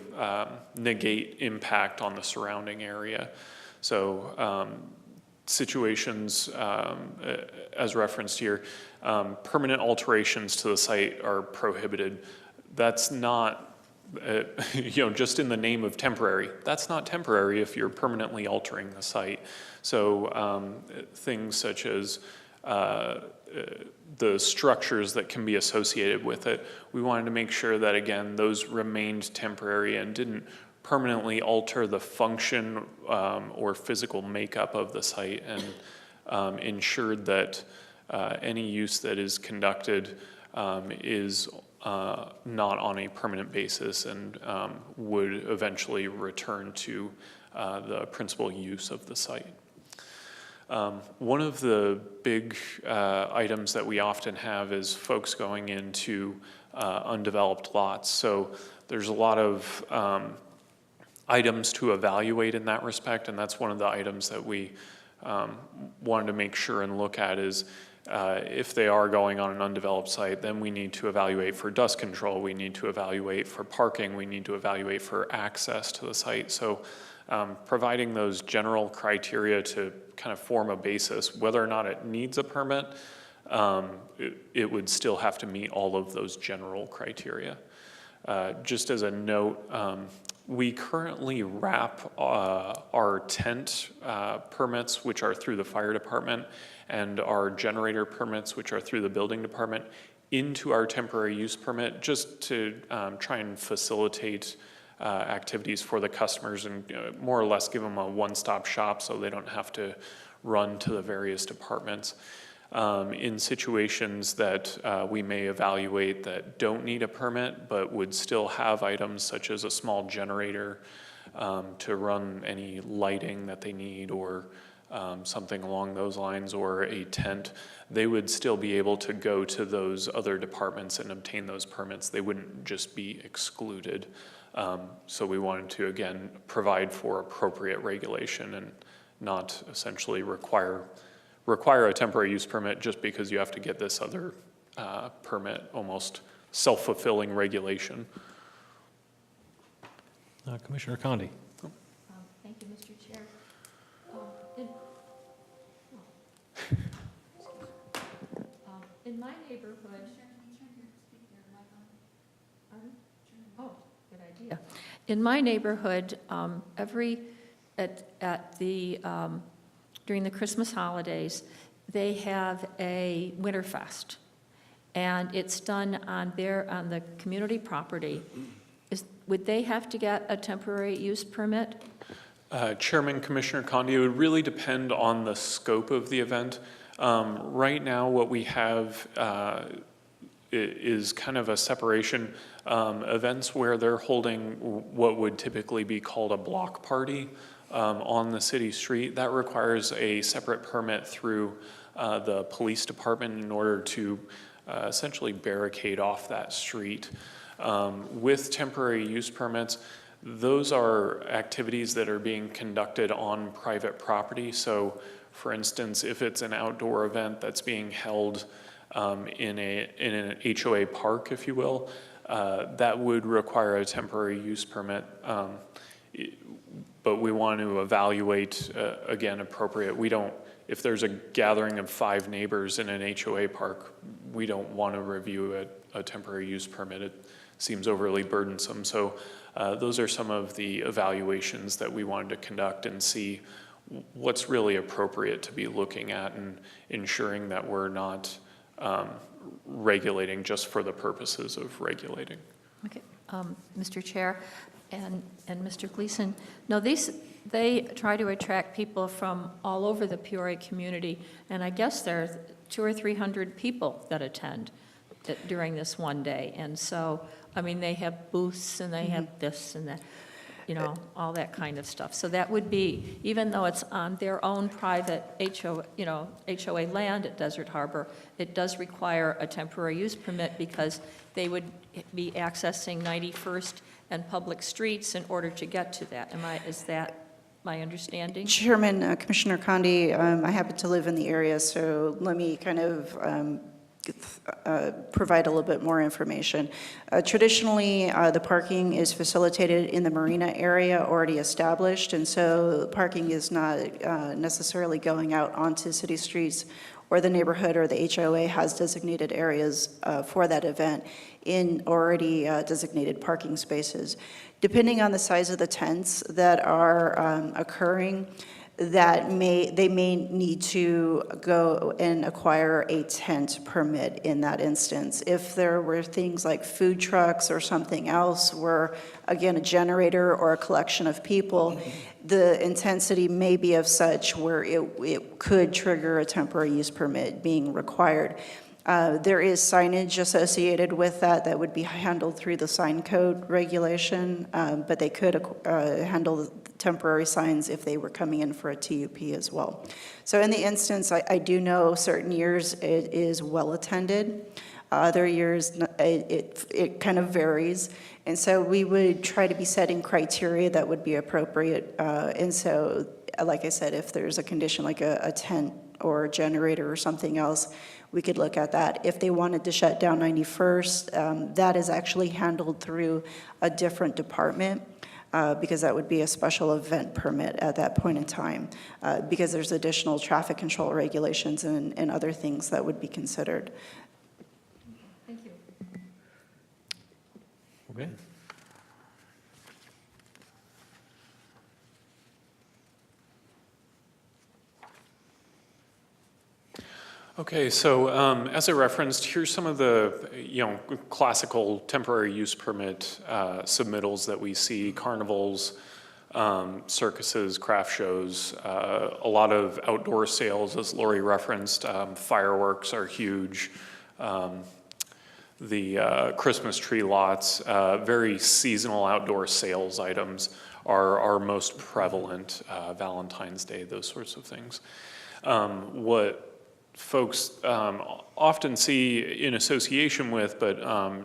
E: negate impact on the surrounding area. So situations, as referenced here, permanent alterations to the site are prohibited. That's not just in the name of temporary. That's not temporary if you're permanently altering the site. So things such as the structures that can be associated with it, we wanted to make sure that, again, those remained temporary and didn't permanently alter the function or physical makeup of the site, and ensured that any use that is conducted is not on a permanent basis and would eventually return to the principal use of the site. One of the big items that we often have is folks going into undeveloped lots. So there's a lot of items to evaluate in that respect, and that's one of the items that we wanted to make sure and look at is if they are going on an undeveloped site, then we need to evaluate for dust control, we need to evaluate for parking, we need to evaluate for access to the site. So providing those general criteria to kind of form a basis, whether or not it needs a permit, it would still have to meet all of those general criteria. Just as a note, we currently wrap our tent permits, which are through the fire department, and our generator permits, which are through the building department, into our temporary use permit, just to try and facilitate activities for the customers and more or less give them a one-stop shop so they don't have to run to the various departments. In situations that we may evaluate that don't need a permit but would still have items such as a small generator to run any lighting that they need or something along those lines, or a tent, they would still be able to go to those other departments and obtain those permits. They wouldn't just be excluded. So we wanted to, again, provide for appropriate regulation and not essentially require a temporary use permit just because you have to get this other permit, almost self-fulfilling regulation.
A: Commissioner Condi.
D: Thank you, Mr. Chair. In my neighborhood. Oh, good idea. In my neighborhood, during the Christmas holidays, they have a Winterfest, and it's done on the community property. Would they have to get a temporary use permit?
E: Chairman, Commissioner Condi, it would really depend on the scope of the event. Right now, what we have is kind of a separation. Events where they're holding what would typically be called a block party on the city street, that requires a separate permit through the police department in order to essentially barricade off that street. With temporary use permits, those are activities that are being conducted on private property. So, for instance, if it's an outdoor event that's being held in an HOA park, if you will, that would require a temporary use permit. But we want to evaluate, again, appropriate. We don't, if there's a gathering of 5 neighbors in an HOA park, we don't want to review a temporary use permit. It seems overly burdensome. So those are some of the evaluations that we wanted to conduct and see what's really appropriate to be looking at and ensuring that we're not regulating just for the purposes of regulating.
D: Okay, Mr. Chair and Mr. Gleason, no, they try to attract people from all over the Peoria community, and I guess there are 200 or 300 people that attend during this one day. And so, I mean, they have booths and they have this and that, you know, all that kind of stuff. So that would be, even though it's on their own private HOA land at Desert Harbor, it does require a temporary use permit because they would be accessing 91st and public streets in order to get to that. Is that my understanding?
K: Chairman, Commissioner Condi, I happen to live in the area, so let me kind of provide a little bit more information. Traditionally, the parking is facilitated in the marina area already established, and so parking is not necessarily going out onto city streets or the neighborhood, or the HOA has designated areas for that event in already designated parking spaces. Depending on the size of the tents that are occurring, they may need to go and acquire a tent permit in that instance. If there were things like food trucks or something else where, again, a generator or a collection of people, the intensity may be of such where it could trigger a temporary use permit being required. There is signage associated with that would be handled through the sign code regulation, but they could handle temporary signs if they were coming in for a TUP as well. So in the instance, I do know certain years it is well attended. Other years, it kind of varies. And so we would try to be setting criteria that would be appropriate. And so, like I said, if there's a condition like a tent or a generator or something else, we could look at that. If they wanted to shut down 91st, that is actually handled through a different department. Because that would be a special event permit at that point in time, because there's additional traffic control regulations and other things that would be considered.
D: Thank you.
A: Okay.
E: Okay, so as I referenced, here's some of the, classical temporary use permit submittals that we see: carnivals, circuses, craft shows, a lot of outdoor sales, as Lori referenced. Fireworks are huge. The Christmas tree lots, very seasonal outdoor sales items are most prevalent. Valentine's Day, those sorts of things. What folks often see in association with, but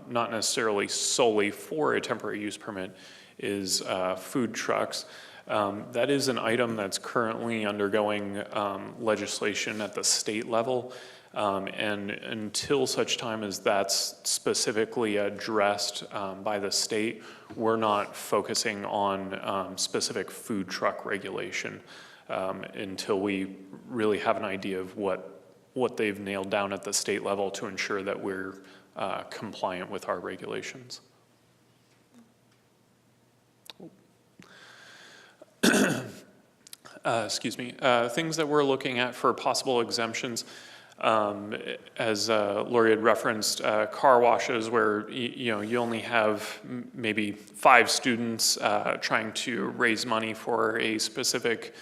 E: not necessarily solely for a temporary use permit, is food trucks. That is an item that's currently undergoing legislation at the state level. And until such time as that's specifically addressed by the state, we're not focusing on specific food truck regulation until we really have an idea of what they've nailed down at the state level to ensure that we're compliant with our regulations. Excuse me. Things that we're looking at for possible exemptions, as Lori had referenced, car washes where you only have maybe 5 students trying to raise money for a specific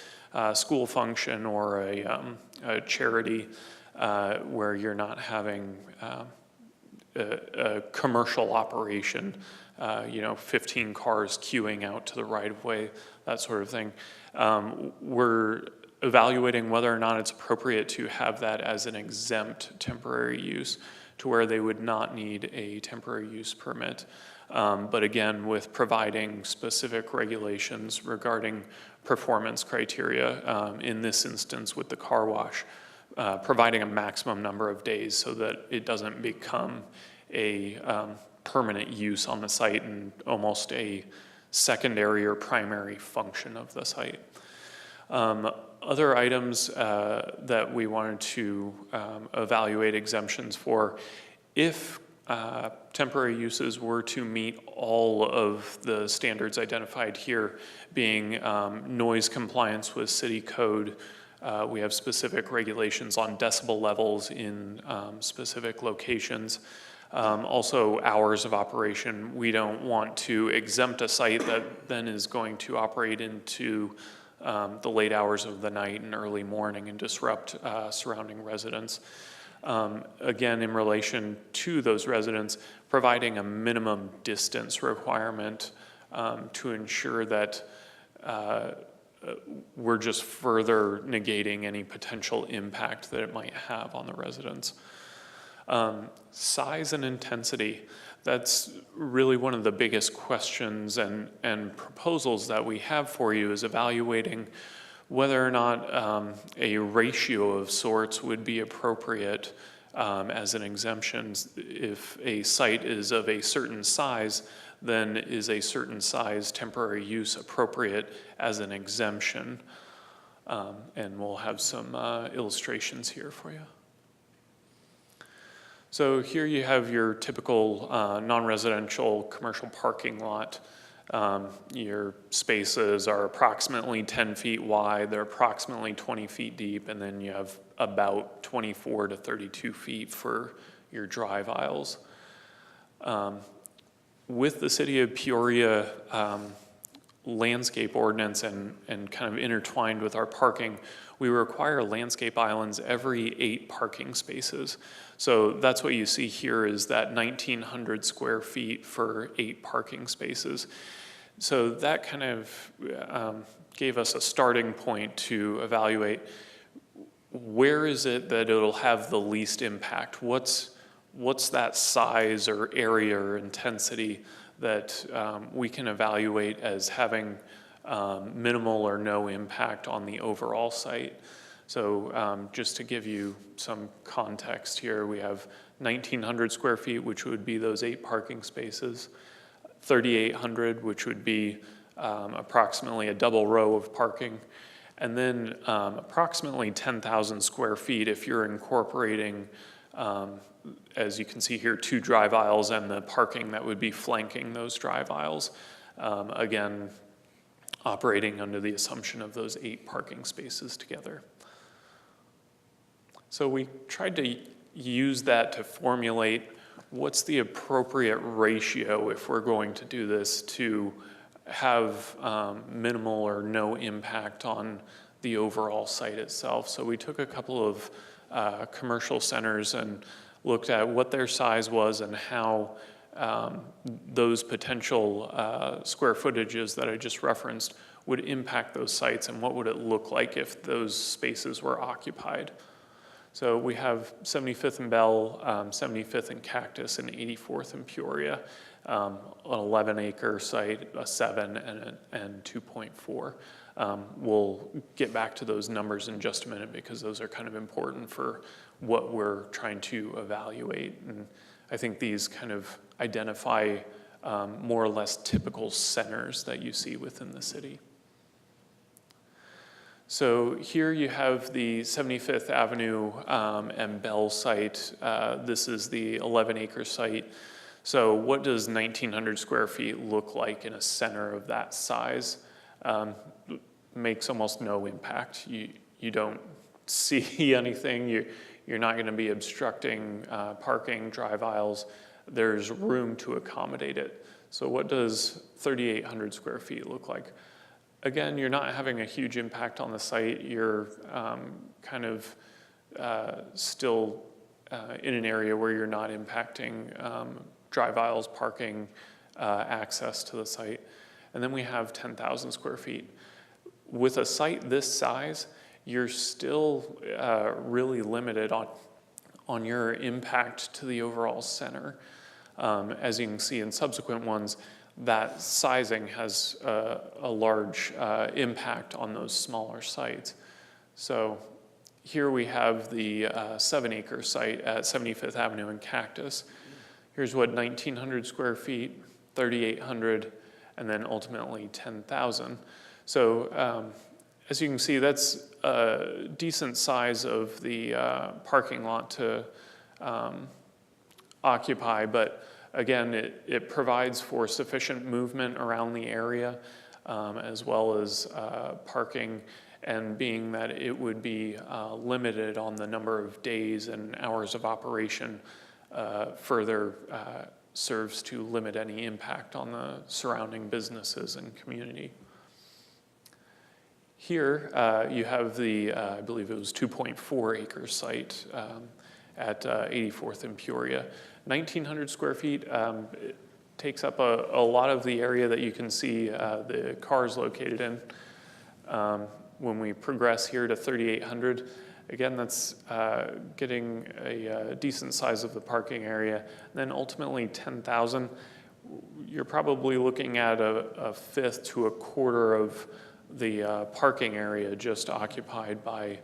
E: school function or a charity, where you're not having a commercial operation, 15 cars queuing out to the right-of-way, that sort of thing. We're evaluating whether or not it's appropriate to have that as an exempt temporary use, to where they would not need a temporary use permit. But again, with providing specific regulations regarding performance criteria, in this instance with the car wash, providing a maximum number of days so that it doesn't become a permanent use on the site and almost a secondary or primary function of the site. Other items that we wanted to evaluate exemptions for, if temporary uses were to meet all of the standards identified here, being noise compliance with city code. We have specific regulations on decibel levels in specific locations. Also, hours of operation. We don't want to exempt a site that then is going to operate into the late hours of the night and early morning and disrupt surrounding residents. Again, in relation to those residents, providing a minimum distance requirement to ensure that we're just further negating any potential impact that it might have on the residents. Size and intensity, that's really one of the biggest questions and proposals that we have for you, is evaluating whether or not a ratio of sorts would be appropriate as an exemption. If a site is of a certain size, then is a certain size temporary use appropriate as an exemption? And we'll have some illustrations here for you. So here you have your typical non-residential commercial parking lot. Your spaces are approximately 10 feet wide, they're approximately 20 feet deep, and then you have about 24 to 32 feet for your drive aisles. With the City of Peoria landscape ordinance and kind of intertwined with our parking, we require landscape islands every 8 parking spaces. So that's what you see here, is that 1,900 square feet for 8 parking spaces. So that kind of gave us a starting point to evaluate where is it that it'll have the least impact. What's what's that size or area or intensity that we can evaluate as having minimal or no impact on the overall site. So just to give you some context here, we have 1,900 square feet, which would be those 8 parking spaces, 3,800, which would be approximately a double row of parking, and then approximately 10,000 square feet if you're incorporating, as you can see here, 2 drive aisles and the parking that would be flanking those drive aisles. Again, operating under the assumption of those 8 parking spaces together. So we tried to use that to formulate what's the appropriate ratio if we're going to do this to have minimal or no impact on the overall site itself. So we took a couple of commercial centers and looked at what their size was and how those potential square footages that I just referenced would impact those sites and what would it look like if those spaces were occupied. So we have 75th and Bell, 75th and Cactus, and 84th and Peoria, an 11-acre site, a 7, and 2.4. We'll get back to those numbers in just a minute because those are kind of important for what we're trying to evaluate. And I think these kind of identify more or less typical centers that you see within the city. So here you have the 75th Avenue and Bell site. This is the 11-acre site. So what does 1,900 square feet look like in a center of that size? Makes almost no impact. You don't see anything. You're not going to be obstructing parking, drive aisles. There's room to accommodate it. So what does 3,800 square feet look like? Again, you're not having a huge impact on the site. You're kind of still in an area where you're not impacting drive aisles, parking, access to the site. And then we have 10,000 square feet. With a site this size, you're still really limited on your impact to the overall center. As you can see in subsequent ones, that sizing has a large impact on those smaller sites. So here we have the 7-acre site at 75th Avenue and Cactus. Here's what 1,900 square feet, 3,800, and then ultimately 10,000. So as you can see, that's a decent size of the parking lot to occupy, but again, it provides for sufficient movement around the area as well as parking, and being that it would be limited on the number of days and hours of operation, further serves to limit any impact on the surrounding businesses and community. Here you have the, I believe it was 2.4 acre site at 84th and Peoria. 1,900 square feet. It takes up a lot of the area that you can see the cars located in. When we progress here to 3,800, again, that's getting a decent size of the parking area. And then ultimately 10,000, you're probably looking at a fifth to a quarter of the parking area just occupied by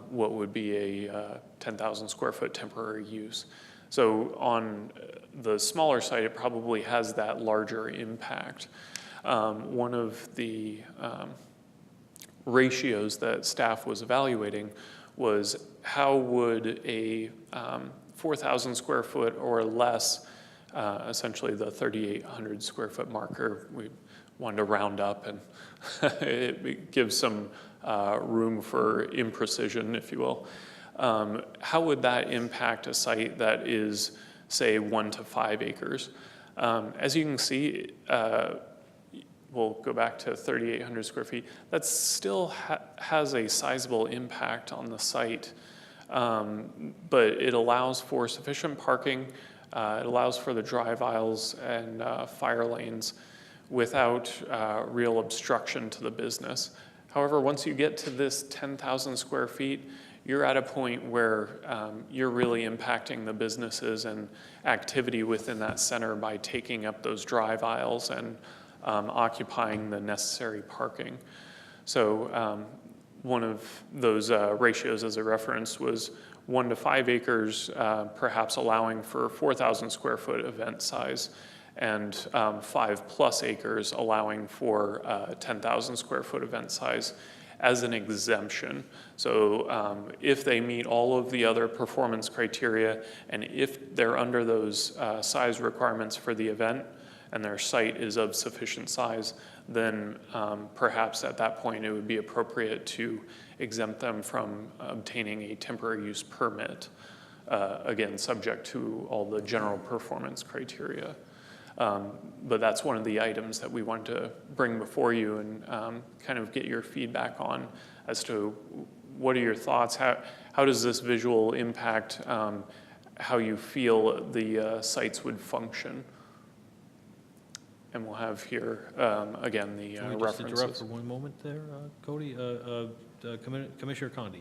E: what would be a 10,000 square foot temporary use. So on the smaller site, it probably has that larger impact. One of the ratios that staff was evaluating was how would a 4,000 square foot or less, essentially the 3,800 square foot marker, we wanted to round up, and it gives some room for imprecision, if you will. How would that impact a site that is, say, 1 to 5 acres? As you can see, we'll go back to 3,800 square feet. That still has a sizable impact on the site, but it allows for sufficient parking. It allows for the drive aisles and fire lanes without real obstruction to the business. However, once you get to this 10,000 square feet, you're at a point where you're really impacting the businesses and activity within that center by taking up those drive aisles and occupying the necessary parking. So one of those ratios as a reference was 1 to 5 acres, perhaps allowing for 4,000 square foot event size, and 5+ acres allowing for 10,000 square foot event size as an exemption. So if they meet all of the other performance criteria, and if they're under those size requirements for the event, and their site is of sufficient size, then perhaps at that point it would be appropriate to exempt them from obtaining a temporary use permit, again, subject to all the general performance criteria. But that's one of the items that we want to bring before you and kind of get your feedback on as to what are your thoughts, how does this visual impact how you feel the sites would function? And we'll have here, again, the
A: Can we just interrupt
E: references.
A: for one moment there, Cody? Commissioner Condi.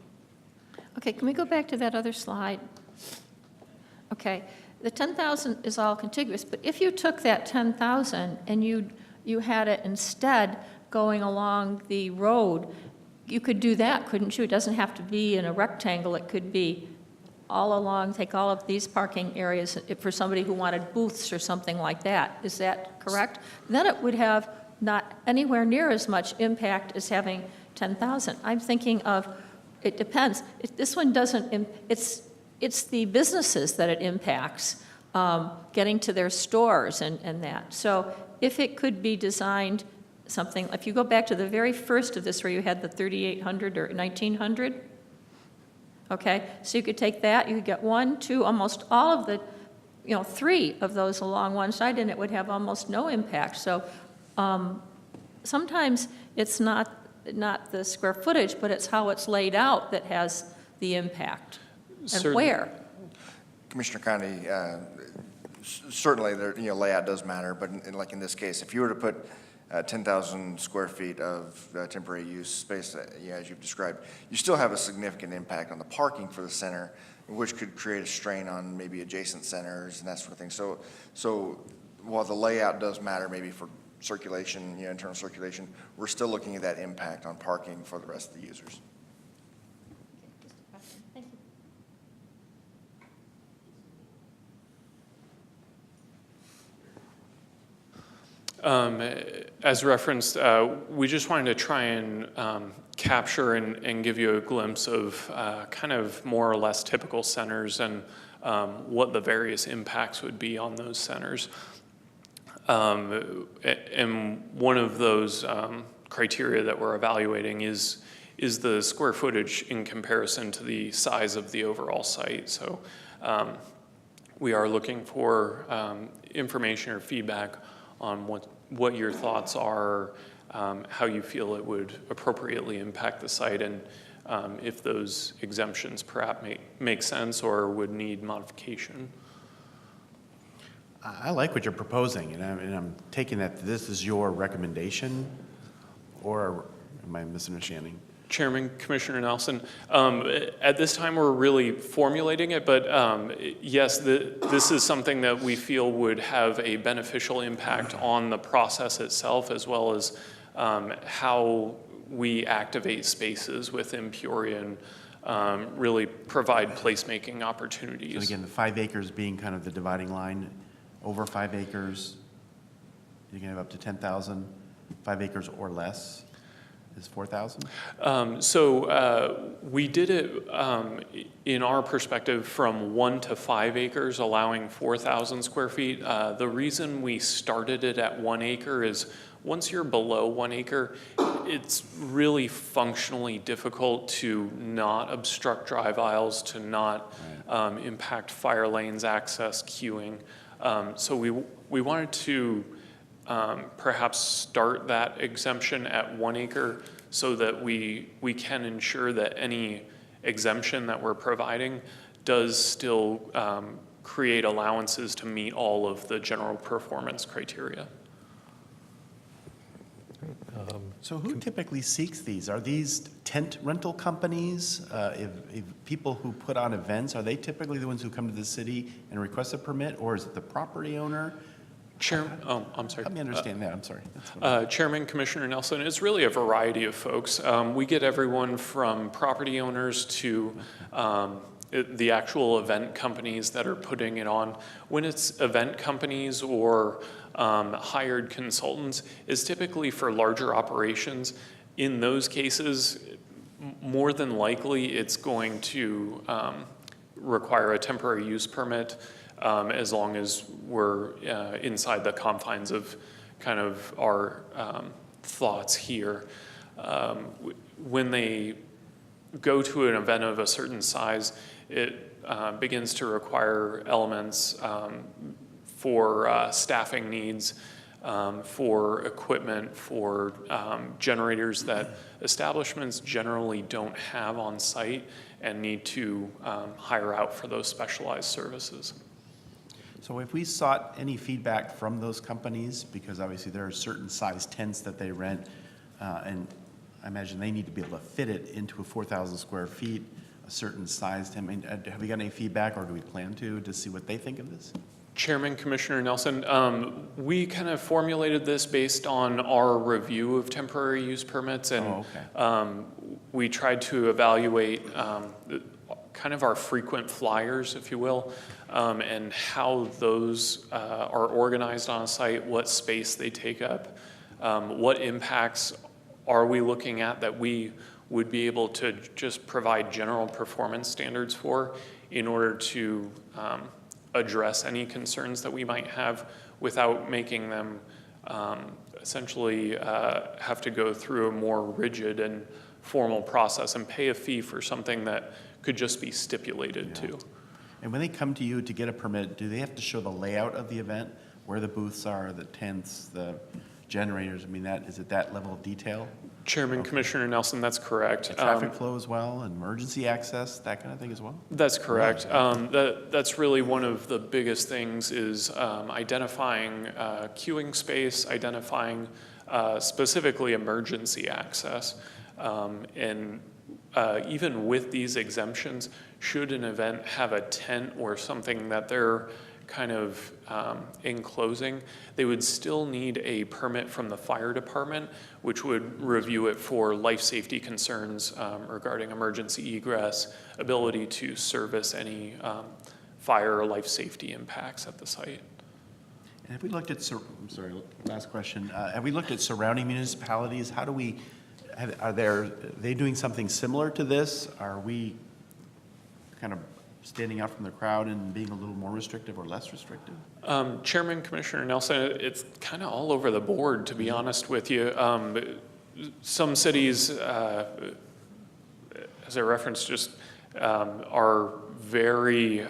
D: Okay, can we go back to that other slide? Okay, the 10,000 is all contiguous, but if you took that 10,000 and you had it instead going along the road, you could do that, couldn't you? It doesn't have to be in a rectangle, it could be all along, take all of these parking areas for somebody who wanted booths or something like that. Is that correct? Then it would have not anywhere near as much impact as having 10,000. I'm thinking of, it depends. This one doesn't, it's the businesses that it impacts, getting to their stores and that. So if it could be designed something, if you go back to the very first of this where you had the 3,800 or 1,900, okay, so you could take that, you could get 1, 2, almost all of the, 3 of those along one side, and it would have almost no impact. So sometimes it's not the square footage, but it's how it's laid out that has the impact. And
E: Certainly.
D: where.
I: Commissioner Condi, certainly, layout does matter, but like in this case, if you were to put 10,000 square feet of temporary use space, as you've described, you still have a significant impact on the parking for the center, which could create a strain on maybe adjacent centers and that sort of thing. So while the layout does matter maybe for circulation, internal circulation, we're still looking at that impact on parking for the rest of the users.
D: Thank you.
E: As referenced, we just wanted to try and capture and give you a glimpse of kind of more or less typical centers and what the various impacts would be on those centers. And one of those criteria that we're evaluating is the square footage in comparison to the size of the overall site. So we are looking for information or feedback on what your thoughts are, how you feel it would appropriately impact the site, and if those exemptions perhaps make sense or would need modification.
F: I like what you're proposing, and I'm taking that this is your recommendation, or am I misunderstanding?
E: Chairman, Commissioner Nelson, at this time we're really formulating it, but yes, this is something that we feel would have a beneficial impact on the process itself, as well as how we activate spaces within Peoria and really provide placemaking opportunities.
F: So again, the 5 acres being kind of the dividing line. Over 5 acres, you can have up to 10,000. 5 acres or less is 4,000?
E: So we did it in our perspective from 1 to 5 acres, allowing 4,000 square feet. The reason we started it at 1 acre is once you're below 1 acre, it's really functionally difficult to not obstruct drive aisles, to not impact fire lanes, access, queuing. So we wanted to perhaps start that exemption at 1 acre so that we can ensure that any exemption that we're providing does still create allowances to meet all of the general performance criteria.
F: So who typically seeks these? Are these tent rental companies? If people who put on events, are they typically the ones who come to the city and request a permit, or is it the property owner?
E: I'm sorry.
F: Help me understand that, I'm sorry. That's what
E: Chairman, Commissioner Nelson, it's really a variety of folks. We get everyone from property owners to the actual event companies that are putting it on. When it's event companies or hired consultants, is typically for larger operations. In those cases, more than likely, it's going to require a temporary use permit as long as we're inside the confines of kind of our thoughts here. When they go to an event of a certain size, it begins to require elements for staffing needs, for equipment, for generators that establishments generally don't have on site and need to hire out for those specialized services.
F: So if we sought any feedback from those companies, because obviously there are certain size tents that they rent, and I imagine they need to be able to fit it into a 4,000 square feet, a certain size tent. I mean, have we got any feedback, or do we plan to see what they think of this?
E: Chairman, Commissioner Nelson, we kind of formulated this based on our review of temporary use permits, and we tried to evaluate kind of our frequent flyers, if you will, and how those are organized on a site, what space they take up, what impacts are we looking at that we would be able to just provide general performance standards for in order to address any concerns that we might have without making them essentially have to go through a more rigid and formal process and pay a fee for something that could just be stipulated to.
F: And when they come to you to get a permit, do they have to show the layout of the event, where the booths are, the tents, the generators? I mean, is it that level of detail?
E: Chairman, Commissioner Nelson, that's correct.
F: Traffic flow as well, and emergency access, that kind of thing as well?
E: That's correct. That's really one of the biggest things is identifying queuing space, identifying specifically emergency access. And even with these exemptions, should an event have a tent or something that they're kind of enclosing, they would still need a permit from the fire department, which would review it for life safety concerns regarding emergency egress, ability to service any fire or life safety impacts at the site.
F: And have we looked at, I'm sorry, last question. Have we looked at surrounding municipalities? How do we, are they doing something similar to this? Are we kind of standing out from the crowd and being a little more restrictive or less restrictive?
E: Chairman, Commissioner Nelson, it's kind of all over the board, to be honest with you. Some cities, as I referenced, just are very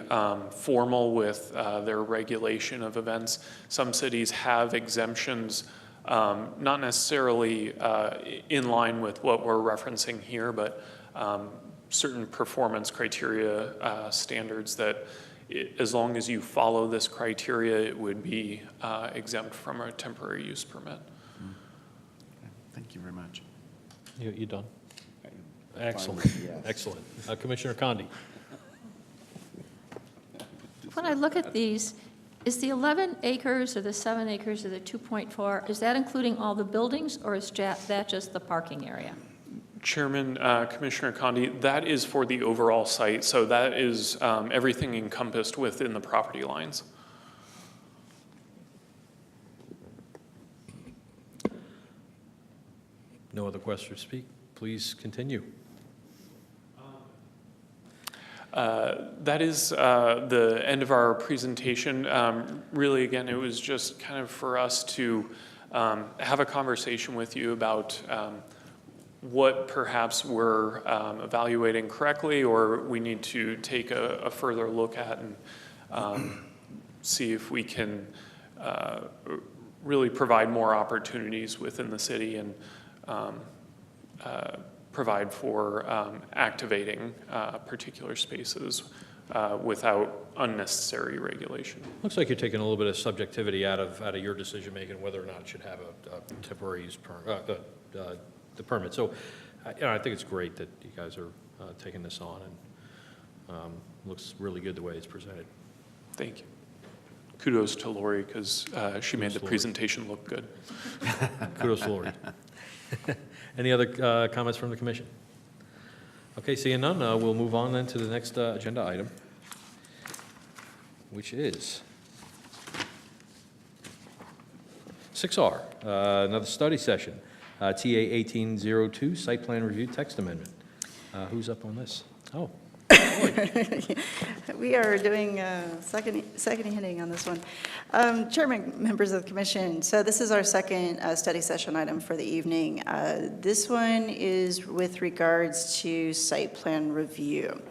E: formal with their regulation of events. Some cities have exemptions, not necessarily in line with what we're referencing here, but certain performance criteria standards that as long as you follow this criteria, it would be exempt from a temporary use permit.
F: Thank you very much.
A: You done? Excellent, excellent. Commissioner Condi.
D: When I look at these, is the 11 acres or the 7 acres or the 2.4, is that including all the buildings, or is that just the parking area?
E: Chairman, Commissioner Condi, that is for the overall site, so that is everything encompassed within the property lines.
A: No other questions to speak? Please continue.
E: That is the end of our presentation. Really, again, it was just kind of for us to have a conversation with you about what perhaps we're evaluating correctly, or we need to take a further look at and see if we can really provide more opportunities within the city and provide for activating particular spaces without unnecessary regulation.
A: Looks like you're taking a little bit of subjectivity out of your decision-making, whether or not it should have a temporary use the permit. So, I think it's great that you guys are taking this on, and looks really good the way it's presented.
E: Thank you. Kudos to Lori, because she made the
A: Lori.
E: presentation look good.
A: Kudos to Lori. Any other comments from the commission? Okay, seeing none, we'll move on then to the next agenda item, which is 6R, another study session, TA 1802, site plan review text amendment. Who's up on this? Oh,
K: We are doing second hitting on this one. Chairman, members of the commission, so this is our second study session item for the evening. This one is with regards to site plan review.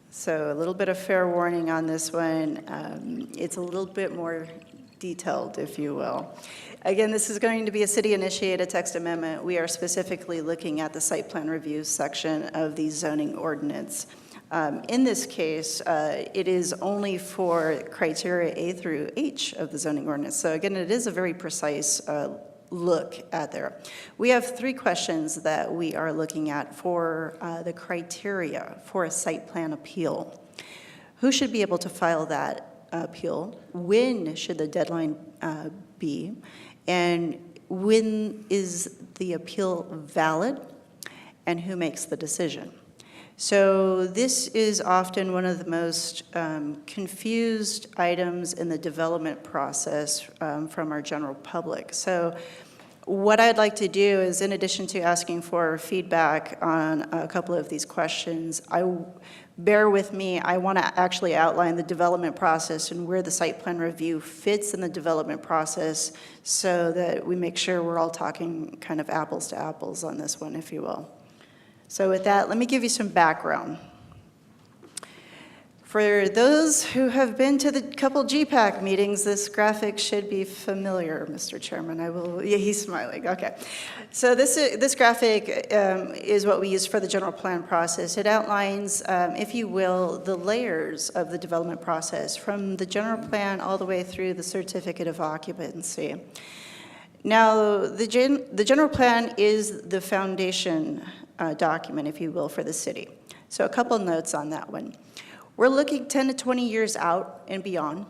K: So a little bit of fair warning on this one. It's a little bit more detailed, if you will. Again, this is going to be a city-initiated text amendment. We are specifically looking at the site plan review section of the zoning ordinance. In this case, it is only for criteria A through H of the zoning ordinance. So again, it is a very precise look at there. We have 3 questions that we are looking at for the criteria for a site plan appeal. Who should be able to file that appeal? When should the deadline be? And when is the appeal valid? And who makes the decision? So this is often one of the most confused items in the development process from our general public. So what I'd like to do is, in addition to asking for feedback on a couple of these questions, bear with me, I want to actually outline the development process and where the site plan review fits in the development process so that we make sure we're all talking kind of apples to apples on this one, if you will. So with that, let me give you some background. For those who have been to the couple GPAC meetings, this graphic should be familiar, Mr. Chairman. Yeah, he's smiling, okay. So this graphic is what we use for the general plan process. It outlines, if you will, the layers of the development process from the general plan all the way through the certificate of occupancy. Now, the general plan is the foundation document, if you will, for the city. So a couple notes on that one. We're looking 10 to 20 years out and beyond.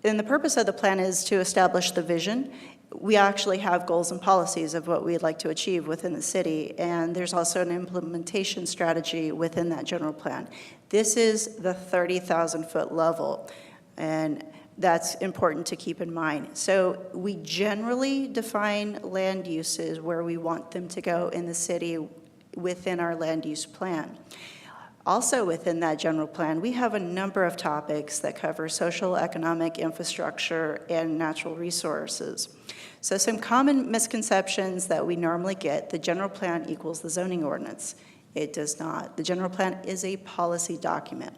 K: And the purpose of the plan is to establish the vision. We actually have goals and policies of what we'd like to achieve within the city, and there's also an implementation strategy within that general plan. This is the 30,000-foot level, and that's important to keep in mind. So we generally define land uses where we want them to go in the city within our land use plan. Also within that general plan, we have a number of topics that cover social, economic, infrastructure, and natural resources. So some common misconceptions that we normally get: the general plan equals the zoning ordinance. It does not. The general plan is a policy document.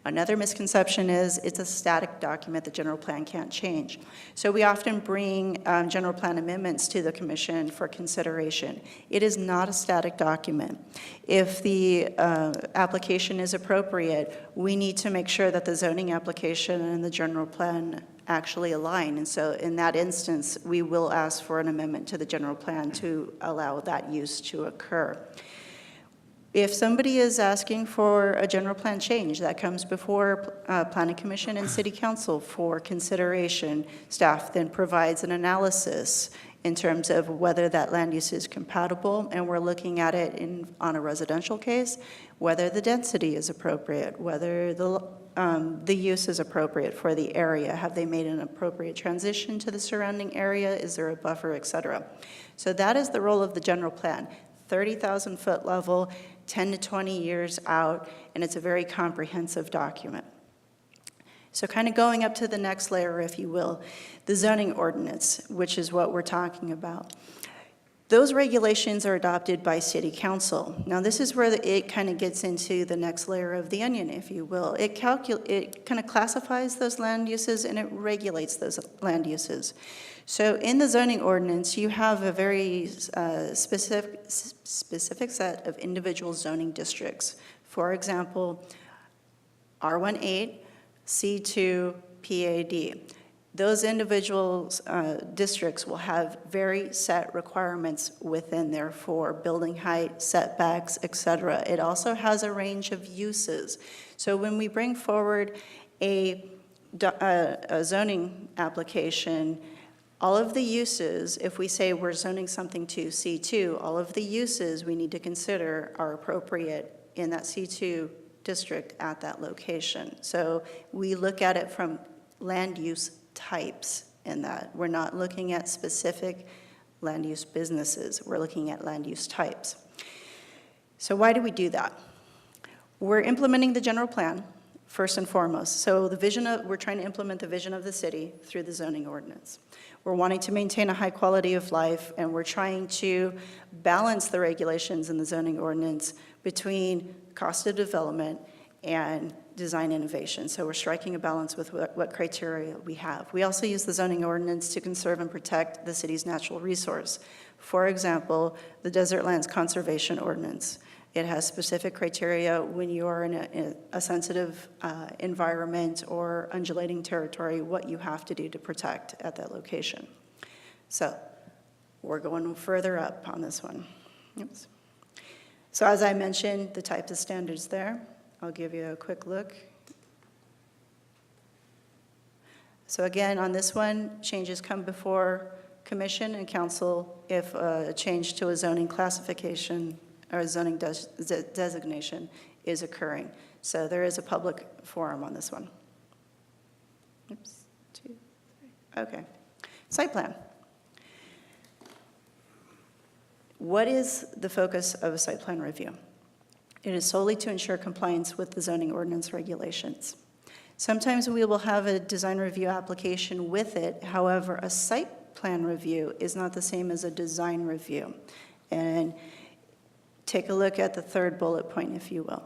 K: Another misconception is it's a static document. The general plan can't change. So we often bring general plan amendments to the commission for consideration. It is not a static document. If the application is appropriate, we need to make sure that the zoning application and the general plan actually align. And so in that instance, we will ask for an amendment to the general plan to allow that use to occur. If somebody is asking for a general plan change, that comes before Planning Commission and City Council for consideration. Staff then provides an analysis in terms of whether that land use is compatible, and we're looking at it on a residential case, whether the density is appropriate, whether the use is appropriate for the area. Have they made an appropriate transition to the surrounding area? Is there a buffer, et cetera? So that is the role of the general plan. 30,000-foot level, 10 to 20 years out, and it's a very comprehensive document. So kind of going up to the next layer, if you will, the zoning ordinance, which is what we're talking about. Those regulations are adopted by City Council. Now, this is where it kind of gets into the next layer of the onion, if you will. It kind of classifies those land uses and it regulates those land uses. So in the zoning ordinance, you have a very specific set of individual zoning districts. For example, R18, C2, PAD. Those individuals, districts will have very set requirements within there for building height, setbacks, et cetera. It also has a range of uses. So when we bring forward a zoning application, all of the uses, if we say we're zoning something to C2, all of the uses we need to consider are appropriate in that C2 district at that location. So we look at it from land use types in that. We're not looking at specific land use businesses. We're looking at land use types. So why do we do that? We're implementing the general plan, first and foremost. So we're trying to implement the vision of the city through the zoning ordinance. We're wanting to maintain a high quality of life, and we're trying to balance the regulations in the zoning ordinance between cost of development and design innovation. So we're striking a balance with what criteria we have. We also use the zoning ordinance to conserve and protect the city's natural resource. For example, the Desert Lands Conservation Ordinance. It has specific criteria when you are in a sensitive environment or undulating territory, what you have to do to protect at that location. So we're going further up on this one. Oops. So as I mentioned, the types of standards there. I'll give you a quick look. So again, on this one, changes come before commission and council if a change to a zoning classification or a zoning designation is occurring. So there is a public forum on this one. Oops, 2, 3, okay. Site plan. What is the focus of a site plan review? It is solely to ensure compliance with the zoning ordinance regulations. Sometimes we will have a design review application with it. However, a site plan review is not the same as a design review. And take a look at the third bullet point, if you will.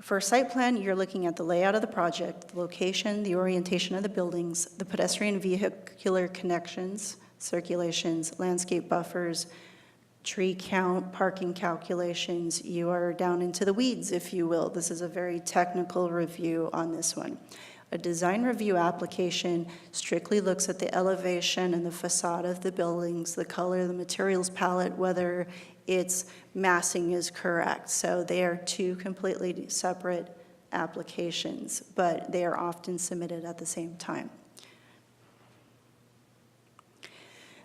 K: For a site plan, you're looking at the layout of the project, the location, the orientation of the buildings, the pedestrian vehicular connections, circulations, landscape buffers, tree count, parking calculations. You are down into the weeds, if you will. This is a very technical review on this one. A design review application strictly looks at the elevation and the facade of the buildings, the color, the materials palette, whether its massing is correct. So they are two completely separate applications, but they are often submitted at the same time.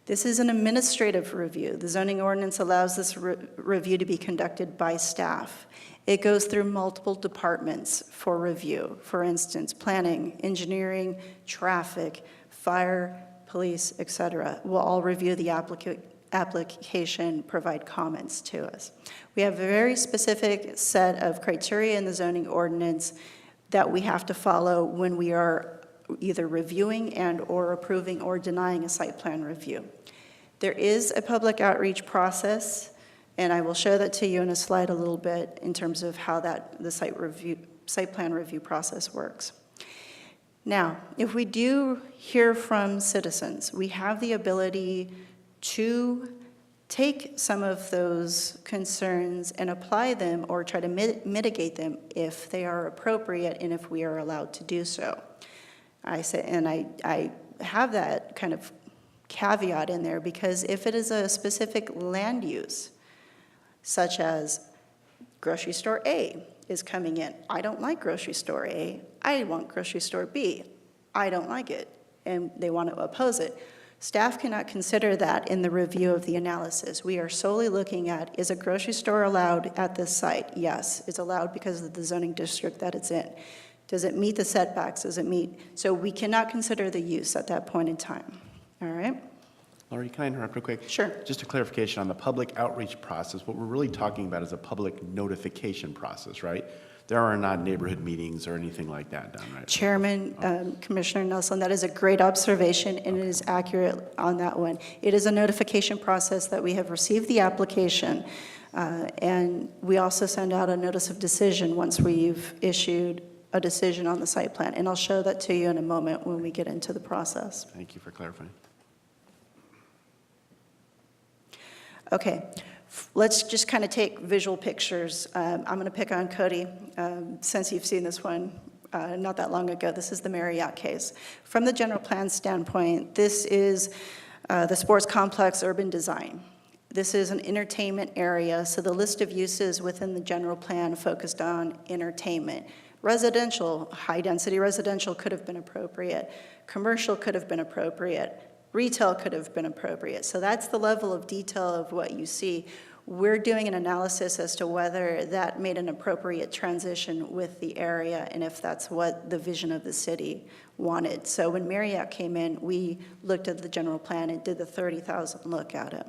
K: This is an administrative review. The zoning ordinance allows this review to be conducted by staff. It goes through multiple departments for review. For instance, planning, engineering, traffic, fire, police, et cetera, will all review the application, provide comments to us. We have a very specific set of criteria in the zoning ordinance that we have to follow when we are either reviewing and or approving or denying a site plan review. There is a public outreach process, and I will show that to you in a slide a little bit in terms of how the site plan review process works. Now, if we do hear from citizens, we have the ability to take some of those concerns and apply them or try to mitigate them if they are appropriate and if we are allowed to do so. I have that kind of caveat in there because if it is a specific land use, such as grocery store A is coming in, I don't like grocery store A, I want grocery store B, I don't like it, and they want to oppose it. Staff cannot consider that in the review of the analysis. We are solely looking at, is a grocery store allowed at this site? Yes, it's allowed because of the zoning district that it's in. Does it meet the setbacks? Does it meet? So we cannot consider the use at that point in time. All right?
F: Laurie, can I interrupt real quick?
K: Sure.
F: Just a clarification on the public outreach process. What we're really talking about is a public notification process, right? There are not neighborhood meetings or anything like that done, right?
K: Chairman, Commissioner Nelson, that is a great observation, and it is accurate on that one. It is a notification process that we have received the application, and we also send out a notice of decision once we've issued a decision on the site plan. And I'll show that to you in a moment when we get into the process.
F: Thank you for clarifying.
K: Okay. Let's just kind of take visual pictures. I'm going to pick on Cody, since you've seen this one not that long ago. This is the Marriott case. From the general plan standpoint, this is the sports complex urban design. This is an entertainment area, so the list of uses within the general plan focused on entertainment. Residential, high-density residential could have been appropriate. Commercial could have been appropriate. Retail could have been appropriate. So that's the level of detail of what you see. We're doing an analysis as to whether that made an appropriate transition with the area and if that's what the vision of the city wanted. So when Marriott came in, we looked at the general plan and did the 30,000 look at it.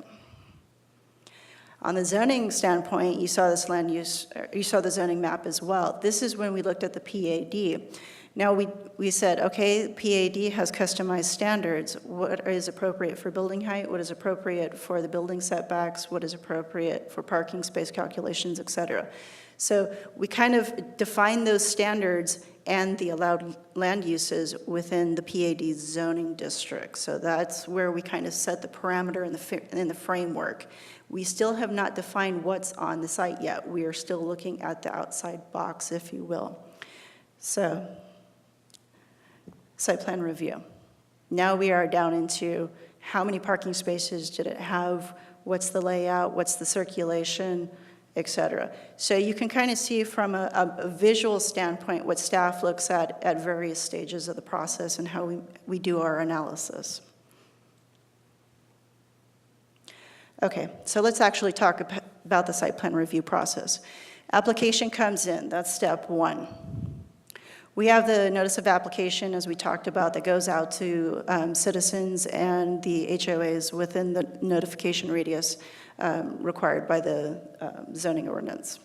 K: On the zoning standpoint, you saw this land use, you saw the zoning map as well. This is when we looked at the PAD. Now we said, okay, PAD has customized standards. What is appropriate for building height? What is appropriate for the building setbacks? What is appropriate for parking space calculations, et cetera? So we kind of defined those standards and the allowed land uses within the PAD zoning district. So that's where we kind of set the parameter in the framework. We still have not defined what's on the site yet. We are still looking at the outside box, if you will. So, site plan review. Now we are down into how many parking spaces did it have, what's the layout, what's the circulation, et cetera. So you can kind of see from a visual standpoint what staff looks at various stages of the process and how we do our analysis. Okay, so let's actually talk about the site plan review process. Application comes in, that's step one. We have the notice of application, as we talked about, that goes out to citizens and the HOAs within the notification radius required by the zoning ordinance.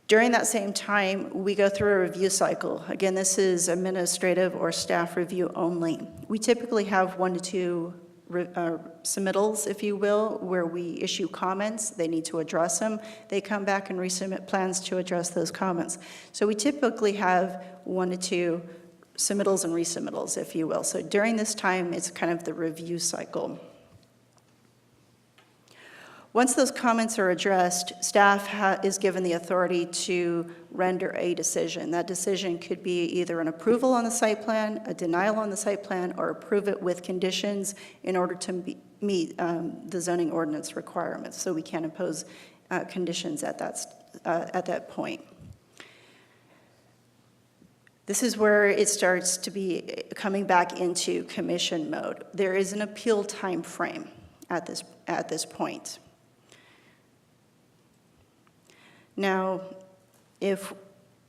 K: During that same time, we go through a review cycle. Again, this is administrative or staff review only. We typically have 1 to 2 submittals, if you will, where we issue comments. They need to address them. They come back and resubmit plans to address those comments. So we typically have 1 to 2 submittals and resubmittals, if you will. So during this time, it's kind of the review cycle. Once those comments are addressed, staff is given the authority to render a decision. That decision could be either an approval on the site plan, a denial on the site plan, or approve it with conditions in order to meet the zoning ordinance requirements. So we can't impose conditions at that point. This is where it starts to be coming back into commission mode. There is an appeal time frame at this point. Now, if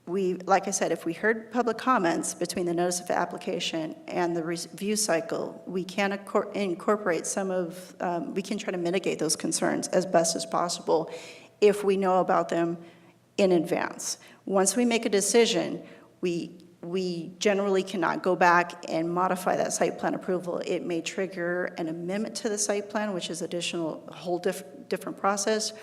K: we, like I said, if we heard public comments between the notice of application and the review cycle, we can incorporate some of, we can try to mitigate those concerns as best as possible if we know about them in advance. Once we make a decision, we generally cannot go back and modify that site plan approval. It may trigger an amendment to the site plan, which is a whole different process.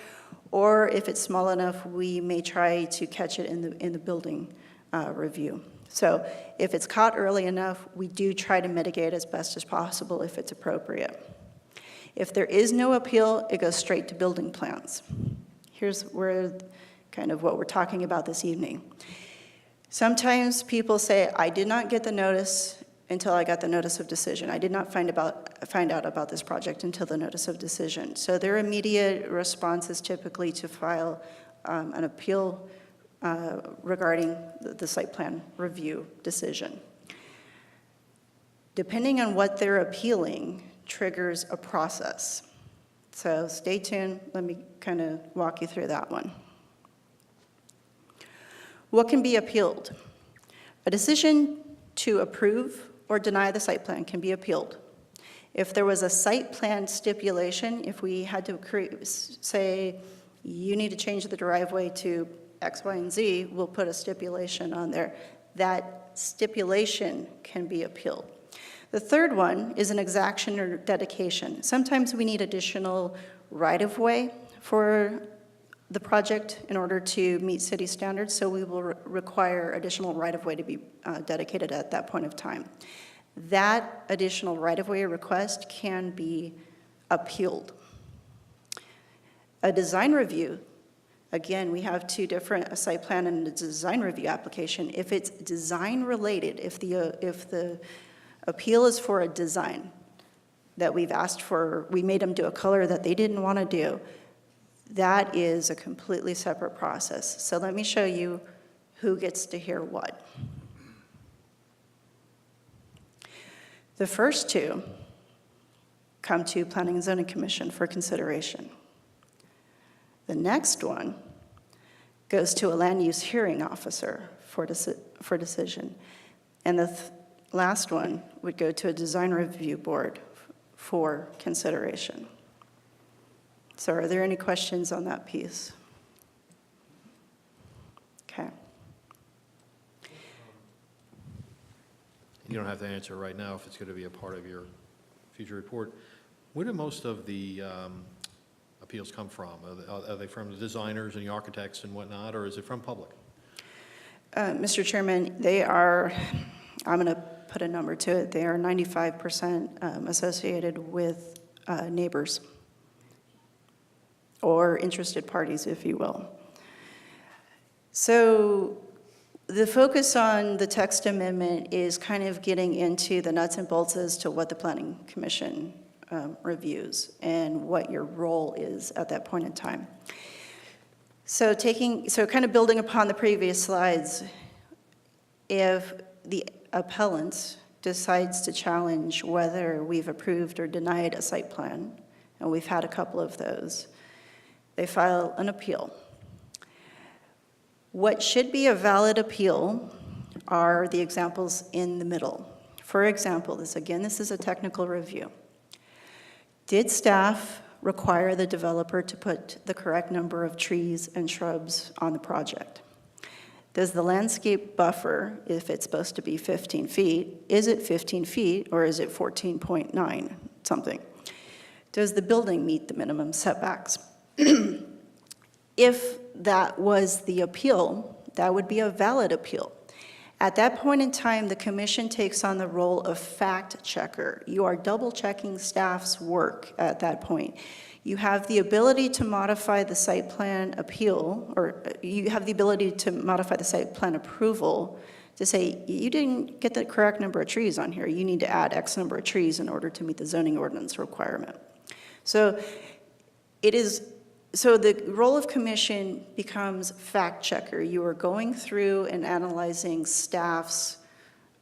K: Or if it's small enough, we may try to catch it in the building review. So if it's caught early enough, we do try to mitigate as best as possible if it's appropriate. If there is no appeal, it goes straight to building plans. Here's where kind of what we're talking about this evening. Sometimes people say, I did not get the notice until I got the notice of decision. I did not find out about this project until the notice of decision. So their immediate response is typically to file an appeal regarding the site plan review decision. Depending on what they're appealing, triggers a process. So stay tuned, let me kind of walk you through that one. What can be appealed? A decision to approve or deny the site plan can be appealed. If there was a site plan stipulation, if we had to say, you need to change the driveway to X, Y, and Z, we'll put a stipulation on there. That stipulation can be appealed. The third one is an exaction or dedication. Sometimes we need additional right-of-way for the project in order to meet city standards, so we will require additional right-of-way to be dedicated at that point of time. That additional right-of-way request can be appealed. A design review, again, we have two different, a site plan and a design review application. If it's design related, if the appeal is for a design that we've asked for, we made them do a color that they didn't want to do, that is a completely separate process. So let me show you who gets to hear what. The first two come to Planning and Zoning Commission for consideration. The next one goes to a land use hearing officer for decision. And the last one would go to a design review board for consideration. So are there any questions on that piece? Okay.
A: You don't have to answer right now if it's going to be a part of your future report. Where do most of the appeals come from? Are they from the designers and the architects and whatnot, or is it from public?
K: Mr. Chairman, they are, I'm going to put a number to it, they are 95% associated with neighbors or interested parties, if you will. So the focus on the text amendment is kind of getting into the nuts and bolts as to what the Planning Commission reviews and what your role is at that point in time. So kind of building upon the previous slides, if the appellant decides to challenge whether we've approved or denied a site plan, and we've had a couple of those, they file an appeal. What should be a valid appeal are the examples in the middle. For example, this is a technical review. Did staff require the developer to put the correct number of trees and shrubs on the project? Does the landscape buffer, if it's supposed to be 15 feet, is it 15 feet or is it 14.9 something? Does the building meet the minimum setbacks? If that was the appeal, that would be a valid appeal. At that point in time, the commission takes on the role of fact checker. You are double checking staff's work at that point. You have the ability to modify the site plan appeal, or you have the ability to modify the site plan approval to say, you didn't get the correct number of trees on here. You need to add X number of trees in order to meet the zoning ordinance requirement. So the role of commission becomes fact checker. You are going through and analyzing staff's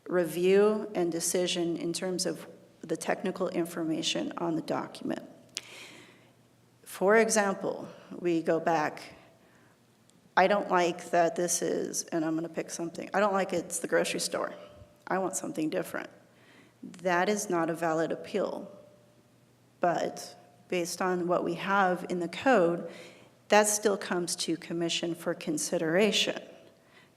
K: review and decision in terms of the technical information on the document. For example, we go back, I don't like that this is, and I'm going to pick something, I don't like it's the grocery store. I want something different. That is not a valid appeal. But based on what we have in the code, that still comes to commission for consideration,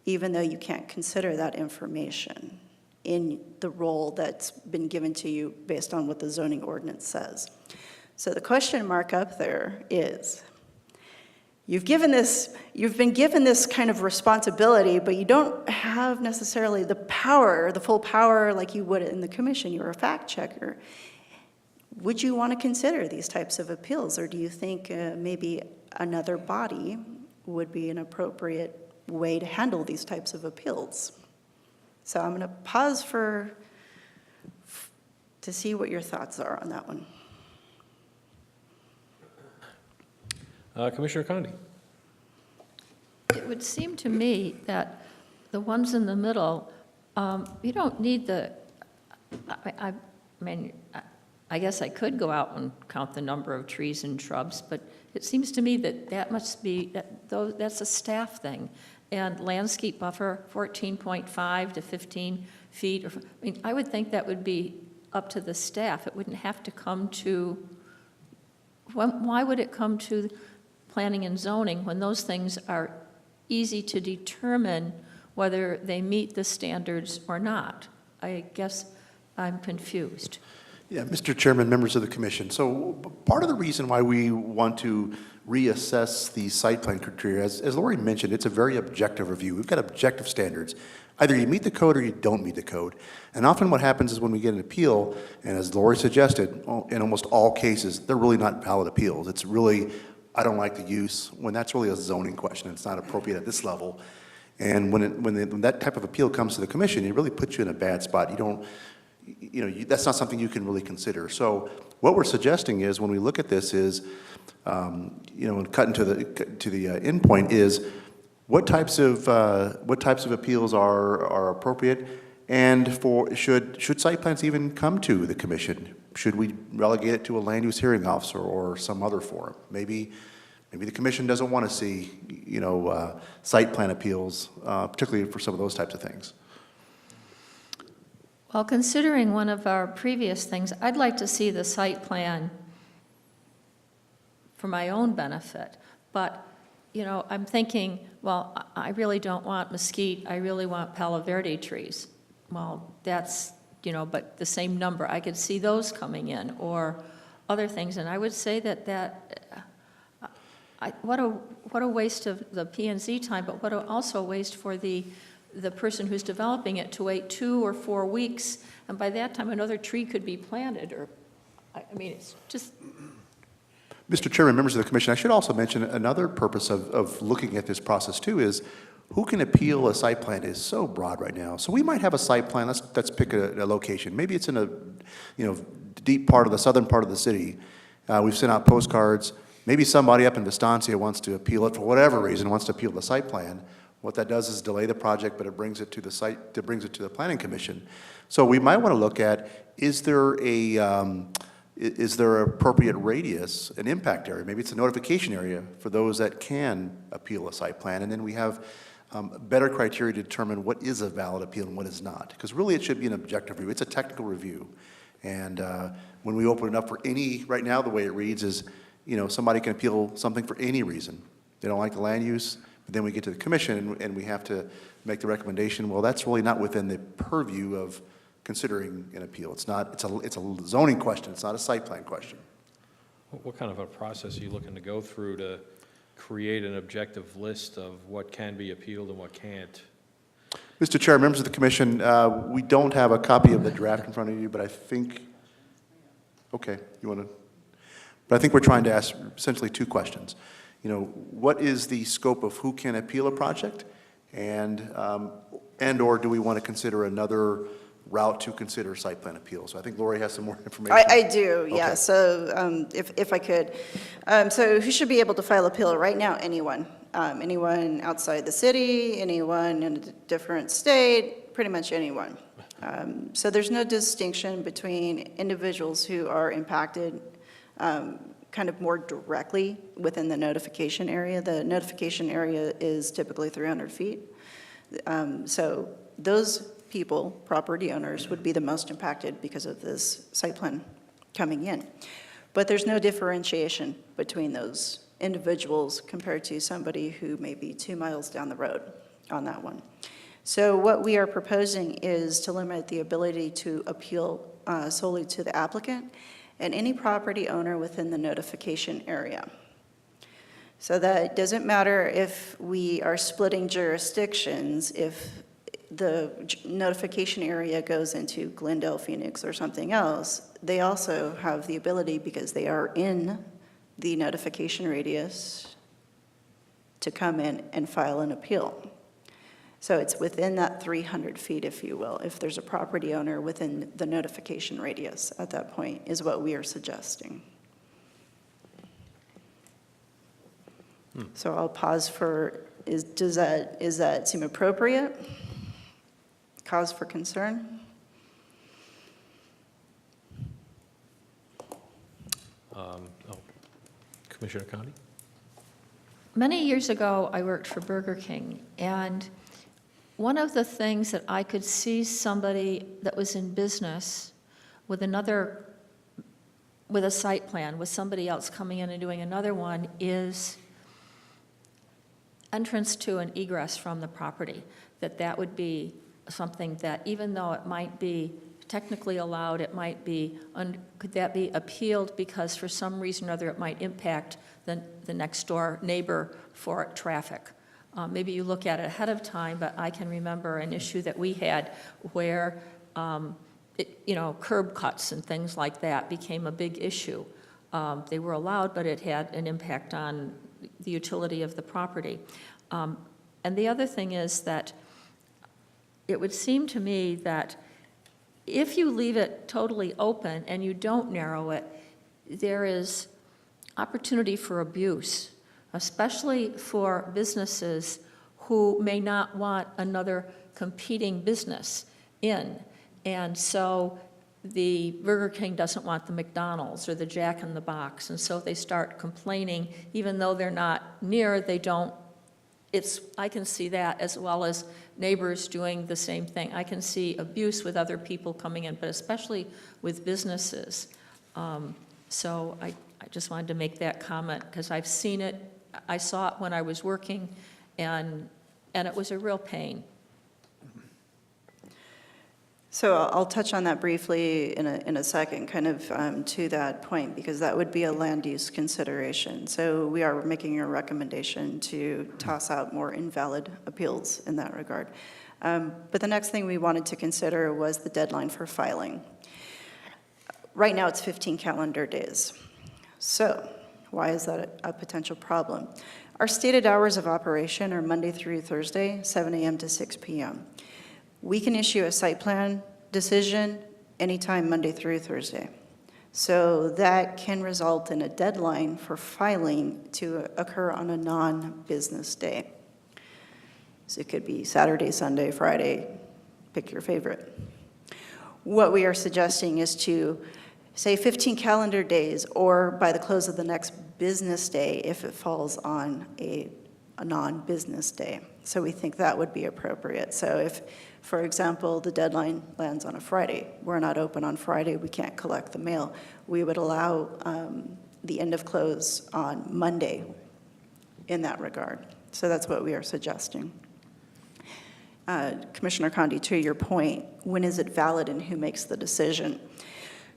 K: even though you can't consider that information in the role that's been given to you based on what the zoning ordinance says. So the question mark up there is, you've been given this kind of responsibility, but you don't have necessarily the power, the full power like you would in the commission. You're a fact checker. Would you want to consider these types of appeals, or do you think maybe another body would be an appropriate way to handle these types of appeals? So I'm going to pause to see what your thoughts are on that one.
A: Commissioner Condi.
D: It would seem to me that the ones in the middle, you don't need I guess I could go out and count the number of trees and shrubs, but it seems to me that must be, that's a staff thing. And landscape buffer, 14.5 to 15 feet. I would think that would be up to the staff. It wouldn't have to come to, why would it come to planning and zoning when those things are easy to determine whether they meet the standards or not? I guess I'm confused.
C: Yeah, Mr. Chairman, members of the commission. So part of the reason why we want to reassess the site plan criteria, as Lori mentioned, it's a very objective review. We've got objective standards. Either you meet the code or you don't meet the code. And often what happens is when we get an appeal, and as Lori suggested, in almost all cases, they're really not valid appeals. It's really, I don't like the use, when that's really a zoning question, it's not appropriate at this level. And when that type of appeal comes to the commission, it really puts you in a bad spot. You don't, that's not something you can really consider. So what we're suggesting is, when we look at this is, and cutting to the end point is, what types of appeals are appropriate, and should site plans even come to the commission? Should we relegate it to a land use hearing officer or some other forum? Maybe the commission doesn't want to see, site plan appeals, particularly for some of those types of things.
D: Well, considering one of our previous things, I'd like to see the site plan for my own benefit. But, I'm thinking, well, I really don't want mesquite, I really want Palo Verde trees. Well, that's, but the same number, I could see those coming in, or other things. And I would say what a waste of the P&Z time, but what also a waste for the person who's developing it to wait 2 or 4 weeks, and by that time, another tree could be planted, or, it's just...
C: Mr. Chairman, members of the commission, I should also mention another purpose of looking at this process too is, who can appeal a site plan is so broad right now. So we might have a site plan, let's pick a location. Maybe it's in a deep part of the southern part of the city. We've sent out postcards. Maybe somebody up in Vistancia wants to appeal it for whatever reason, wants to appeal the site plan. What that does is delay the project, but it brings it to the site, it brings it to the planning commission. So we might want to look at, is there an appropriate radius, an impact area? Maybe it's a notification area for those that can appeal a site plan, and then we have better criteria to determine what is a valid appeal and what is not. Because really it should be an objective review. It's a technical review. And when we open it up for any, right now the way it reads is, somebody can appeal something for any reason. They don't like the land use, but then we get to the commission and we have to make the recommendation. Well, that's really not within the purview of considering an appeal. It's a zoning question. It's not a site plan question.
A: What kind of a process are you looking to go through to create an objective list of what can be appealed and what can't?
C: Mr. Chair, members of the commission, we don't have a copy of the draft in front of you, but I think, okay, but I think we're trying to ask essentially 2 questions. What is the scope of who can appeal a project, and or do we want to consider another route to consider site plan appeals? So I think Lori has some more information.
K: I do, yeah.
C: Okay.
K: So if I could. So who should be able to file appeal? Right now, anyone. Anyone outside the city, anyone in a different state, pretty much anyone. So there's no distinction between individuals who are impacted kind of more directly within the notification area. The notification area is typically 300 feet. So those people, property owners, would be the most impacted because of this site plan coming in. But there's no differentiation between those individuals compared to somebody who may be 2 miles down the road on that one. So what we are proposing is to limit the ability to appeal solely to the applicant and any property owner within the notification area. So that doesn't matter if we are splitting jurisdictions, if the notification area goes into Glendale, Phoenix, or something else, they also have the ability, because they are in the notification radius, to come in and file an appeal. So it's within that 300 feet, if you will, if there's a property owner within the notification radius at that point, is what we are suggesting. So I'll pause for, does that seem appropriate? Cause for concern?
A: Commissioner Conti?
D: Many years ago, I worked for Burger King, and one of the things that I could see somebody that was in business with a site plan, with somebody else coming in and doing another one, is entrance to an egress from the property, that would be something that, even though it might be technically allowed, it might be, could that be appealed because for some reason or other it might impact the next door neighbor for traffic? Maybe you look at it ahead of time, but I can remember an issue that we had where, curb cuts and things like that became a big issue. They were allowed, but it had an impact on the utility of the property. And the other thing is that it would seem to me that if you leave it totally open and you don't narrow it, there is opportunity for abuse, especially for businesses who may not want another competing business in. And so the Burger King doesn't want the McDonald's or the Jack in the Box, and so they start complaining, even though they're not near, they don't. I can see that, as well as neighbors doing the same thing. I can see abuse with other people coming in, but especially with businesses. So I just wanted to make that comment, because I've seen it. I saw it when I was working, and it was a real pain.
K: So I'll touch on that briefly in a second, kind of to that point, because that would be a land use consideration. So we are making a recommendation to toss out more invalid appeals in that regard. But the next thing we wanted to consider was the deadline for filing. Right now, it's 15 calendar days. So why is that a potential problem? Our stated hours of operation are Monday through Thursday, 7 a.m. to 6 p.m. We can issue a site plan decision anytime Monday through Thursday. So that can result in a deadline for filing to occur on a non-business day. So it could be Saturday, Sunday, Friday, pick your favorite. What we are suggesting is to say 15 calendar days, or by the close of the next business day if it falls on a non-business day. So we think that would be appropriate. So if, for example, the deadline lands on a Friday, we're not open on Friday, we can't collect the mail, we would allow the end of close on Monday in that regard. So that's what we are suggesting. Commissioner Condi, to your point, when is it valid and who makes the decision?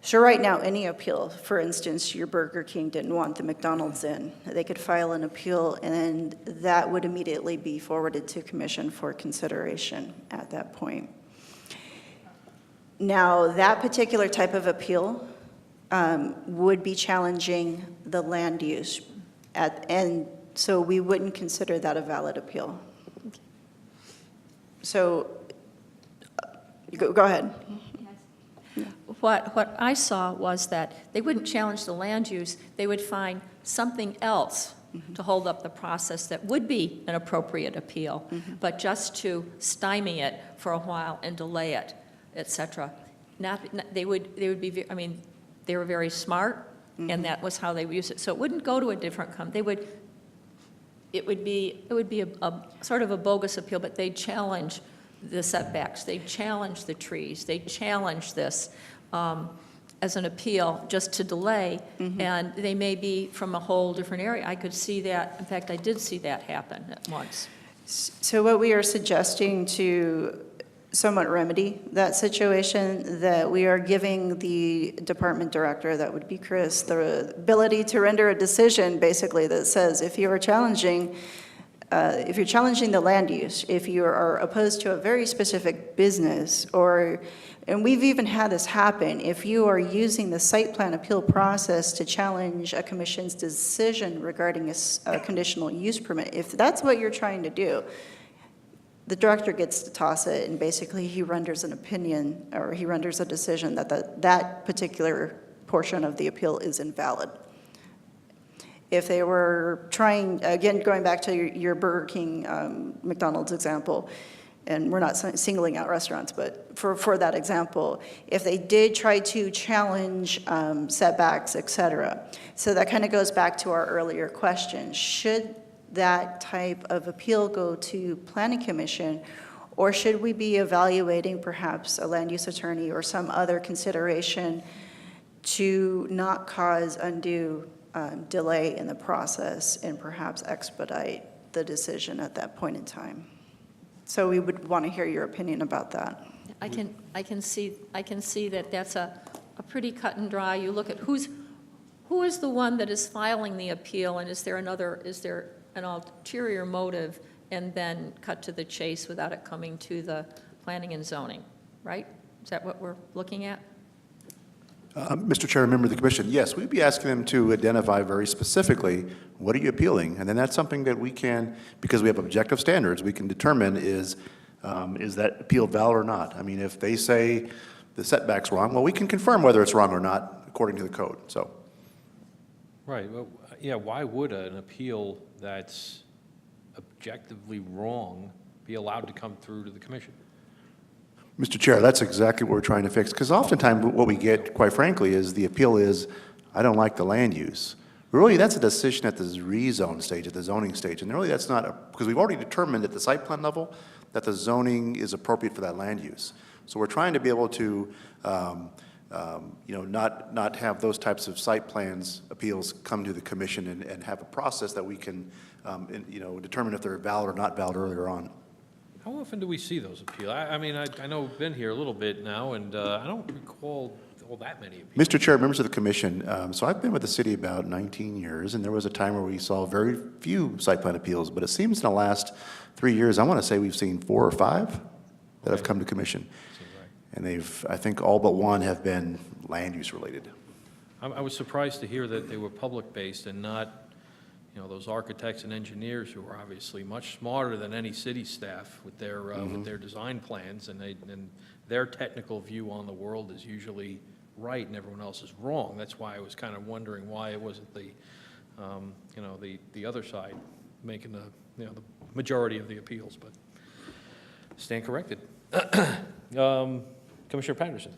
K: So right now, any appeal, for instance, your Burger King didn't want the McDonald's in, they could file an appeal, and that would immediately be forwarded to commission for consideration at that point. Now, that particular type of appeal would be challenging the land use, and so we wouldn't consider that a valid appeal. So, go ahead.
D: What I saw was that they wouldn't challenge the land use, they would find something else to hold up the process that would be an appropriate appeal, but just to stymie it for a while and delay it, et cetera. They would be, I mean, they were very smart, and that was how they would use it. So it wouldn't go to a different it would be a sort of a bogus appeal, but they'd challenge the setbacks, they challenge the trees, they challenge this as an appeal just to delay, and they may be from a whole different area. I could see that, in fact, I did see that happen at once.
K: So what we are suggesting to somewhat remedy that situation, that we are giving the department director, that would be Chris, the ability to render a decision basically that says if you're challenging the land use, if you are opposed to a very specific business, and we've even had this happen, if you are using the site plan appeal process to challenge a commission's decision regarding a conditional use permit, if that's what you're trying to do, the director gets to toss it, and basically he renders an opinion, or he renders a decision that that particular portion of the appeal is invalid. If they were trying, again, going back to your Burger King, McDonald's example, and we're not singling out restaurants, but for that example, if they did try to challenge setbacks, et cetera. So that kind of goes back to our earlier question. Should that type of appeal go to Planning Commission, or should we be evaluating perhaps a land use attorney or some other consideration to not cause undue delay in the process and perhaps expedite the decision at that point in time? So we would want to hear your opinion about that.
D: I can see that that's a pretty cut and dry. You look at who is the one that is filing the appeal, and is there an ulterior motive, and then cut to the chase without it coming to the planning and zoning, right? Is that what we're looking at?
C: Mr. Chair, member of the commission, yes, we'd be asking them to identify very specifically, what are you appealing? And then that's something that we can, because we have objective standards, we can determine is that appeal valid or not? I mean, if they say the setback's wrong, well, we can confirm whether it's wrong or not according to the code, so.
A: Right, well, yeah, why would an appeal that's objectively wrong be allowed to come through to the commission?
C: Mr. Chair, that's exactly what we're trying to fix, because oftentimes what we get, quite frankly, is the appeal is, I don't like the land use. Really, that's a decision at the rezone stage, at the zoning stage, and really that's not, because we've already determined at the site plan level that the zoning is appropriate for that land use. So we're trying to be able to, not have those types of site plans appeals come to the commission and have a process that we can, determine if they're valid or not valid earlier on.
A: How often do we see those appeals? I mean, I know I've been here a little bit now, and I don't recall all that many appeals.
C: Mr. Chair, members of the commission, so I've been with the city about 19 years, and there was a time where we saw very few site plan appeals, but it seems in the last 3 years, I want to say we've seen 4 or 5 that have come to commission.
A: Seems right.
C: And they've, I think all but one have been land use related.
A: I was surprised to hear that they were public-based and not, those architects and engineers who are obviously much smarter than any city staff with their design plans, and their technical view on the world is usually right and everyone else is wrong. That's why I was kind of wondering why it wasn't the other side making the majority of the appeals, but stand corrected. Commissioner Patterson.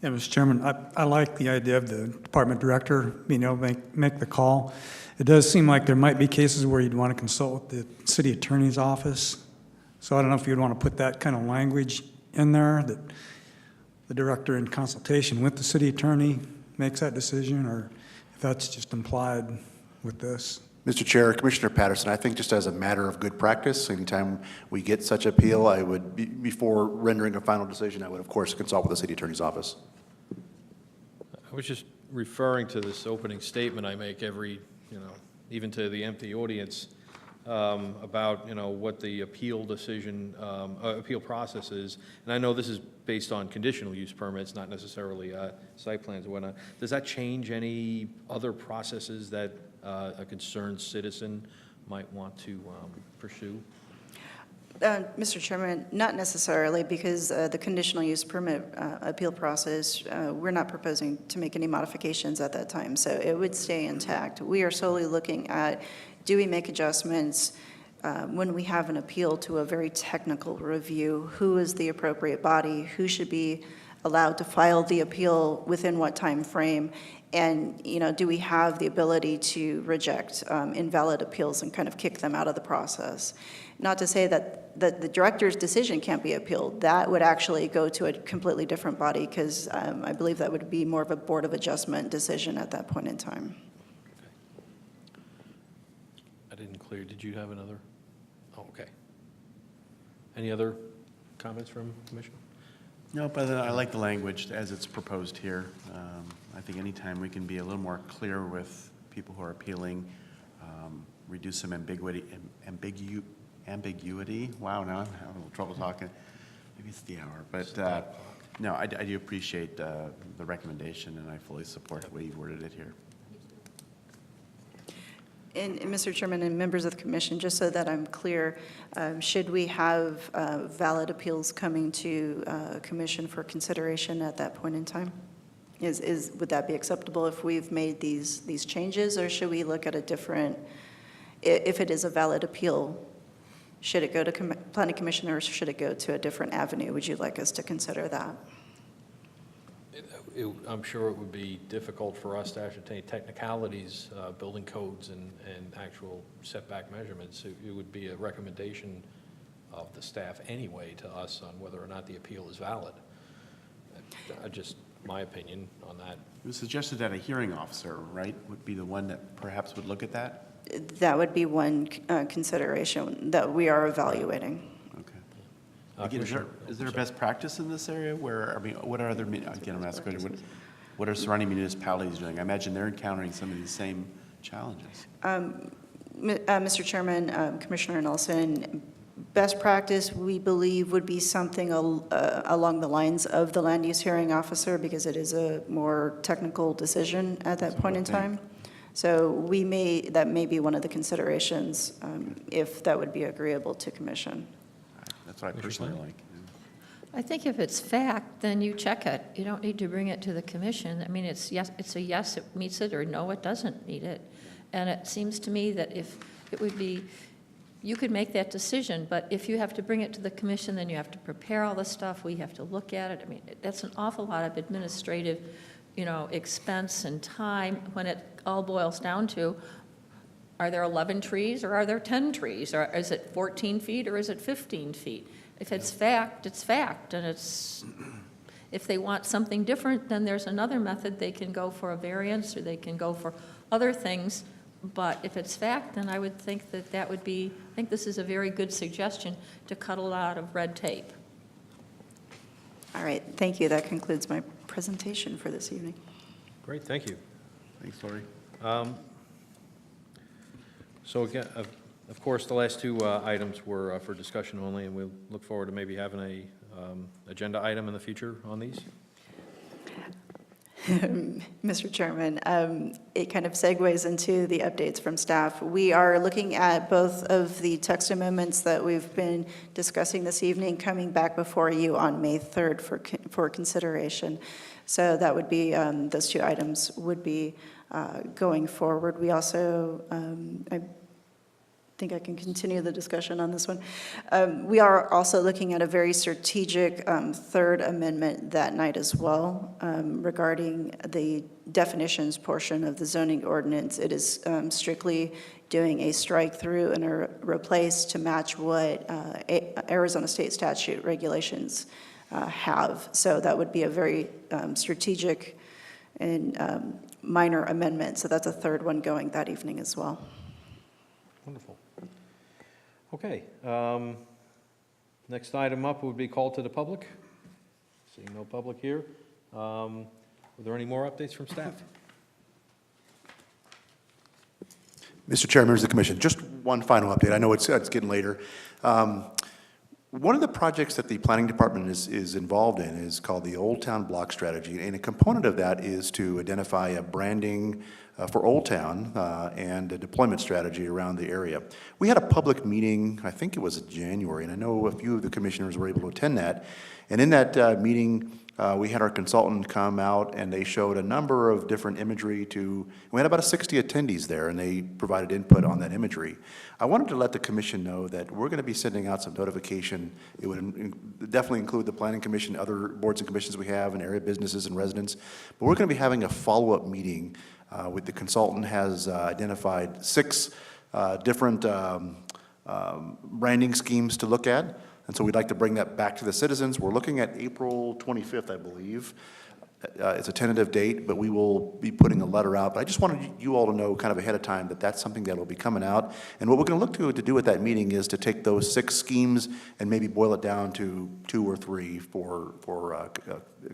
B: Yeah, Mr. Chairman, I like the idea of the department director being able to make the call. It does seem like there might be cases where you'd want to consult with the city attorney's office. So I don't know if you'd want to put that kind of language in there, that the director in consultation with the city attorney makes that decision, or if that's just implied with this.
C: Mr. Chair, Commissioner Patterson, I think just as a matter of good practice, anytime we get such appeal, I would, before rendering a final decision, I would, of course, consult with the city attorney's office.
A: I was just referring to this opening statement I make every, even to the empty audience, about, what the appeal decision, appeal process is. And I know this is based on conditional use permits, not necessarily site plans or whatnot. Does that change any other processes that a concerned citizen might want to pursue?
K: Mr. Chairman, not necessarily, because the conditional use permit appeal process, we're not proposing to make any modifications at that time, so it would stay intact. We are solely looking at, do we make adjustments when we have an appeal to a very technical review? Who is the appropriate body? Who should be allowed to file the appeal within what time frame? And, do we have the ability to reject invalid appeals and kind of kick them out of the process? Not to say that the director's decision can't be appealed. That would actually go to a completely different body, because I believe that would be more of a Board of Adjustment decision at that point in time.
A: I didn't clear. Did you have another? Oh, okay. Any other comments from Commission?
F: No, but I like the language as it's proposed here. I think anytime we can be a little more clear with people who are appealing, reduce some ambiguity. Wow, now I'm having a little trouble talking. Maybe it's the hour, but no, I do appreciate the recommendation, and I fully support the way you've worded it here.
K: And Mr. Chairman and members of the commission, just so that I'm clear, should we have valid appeals coming to commission for consideration at that point in time? Would that be acceptable if we've made these changes, or should we look at a different, if it is a valid appeal, should it go to planning commission, or should it go to a different avenue? Would you like us to consider that?
A: I'm sure it would be difficult for us to ascertain technicalities, building codes and actual setback measurements. It would be a recommendation of the staff anyway to us on whether or not the appeal is valid. Just my opinion on that.
F: It was suggested that a hearing officer, right, would be the one that perhaps would look at that?
K: That would be one consideration that we are evaluating.
F: Okay. Again, is there a best practice in this area where, what are other, again, I'm asking, what are surrounding municipalities doing? I imagine they're encountering some of these same challenges.
K: Mr. Chairman, Commissioner Nelson, best practice, we believe, would be something along the lines of the land use hearing officer, because it is a more technical decision at that point in time. So that may be one of the considerations, if that would be agreeable to commission.
F: That's what I personally like.
D: I think if it's fact, then you check it. You don't need to bring it to the commission. I mean, it's a yes, it meets it, or no, it doesn't meet it. And it seems to me that if it would be, you could make that decision, but if you have to bring it to the commission, then you have to prepare all the stuff, we have to look at it. I mean, that's an awful lot of administrative, expense and time when it all boils down to, are there 11 trees or are there 10 trees? Or is it 14 feet or is it 15 feet? If it's fact, it's fact, and if they want something different, then there's another method. They can go for a variance or they can go for other things. But if it's fact, then I would think that would be, I think this is a very good suggestion to cut a lot of red tape.
K: All right, thank you. That concludes my presentation for this evening.
A: Great, thank you.
F: Thanks, Lori.
A: So again, of course, the last two items were for discussion only, and we'll look forward to maybe having a agenda item in the future on these.
K: Mr. Chairman, it kind of segues into the updates from staff. We are looking at both of the text amendments that we've been discussing this evening coming back before you on May 3rd for consideration. So that would be, those two items would be going forward. We also, I think I can continue the discussion on this one. We are also looking at a very strategic third amendment that night as well regarding the definitions portion of the zoning ordinance. It is strictly doing a strike through and a replace to match what Arizona state statute regulations have. So that would be a very strategic and minor amendment. So that's a third one going that evening as well.
A: Wonderful. Okay. Next item up would be called to the public. Seeing no public here. Were there any more updates from staff?
C: Mr. Chair, members of the commission, just one final update. I know it's getting later. One of the projects that the planning department is involved in is called the Old Town Block Strategy, and a component of that is to identify a branding for Old Town and a deployment strategy around the area. We had a public meeting, I think it was in January, and I know a few of the commissioners were able to attend that. And in that meeting, we had our consultant come out and they showed a number of different imagery we had about 60 attendees there, and they provided input on that imagery. I wanted to let the commission know that we're going to be sending out some notification. It would definitely include the planning commission, other boards and commissions we have, and area businesses and residents. But we're going to be having a follow-up meeting with the consultant has identified 6 different branding schemes to look at. And so we'd like to bring that back to the citizens. We're looking at April 25th, I believe. It's a tentative date, but we will be putting a letter out. But I just wanted you all to know kind of ahead of time that that's something that will be coming out. And what we're going to look to do at that meeting is to take those 6 schemes and maybe boil it down to 2 or 3 for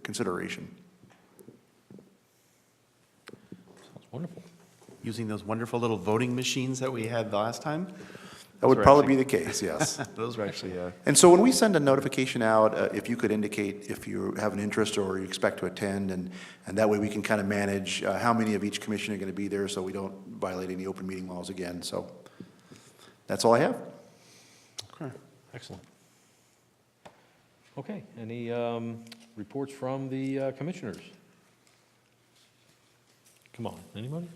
C: consideration.
A: Sounds wonderful.
F: Using those wonderful little voting machines that we had the last time?
C: That would probably be the case, yes.
F: Those were actually,
C: And so when we send a notification out, if you could indicate if you have an interest or you expect to attend, and that way we can kind of manage how many of each commission are going to be there so we don't violate any open meeting laws again. So that's all I have.
A: Okay, excellent. Okay, any reports from the commissioners? Come on, anybody?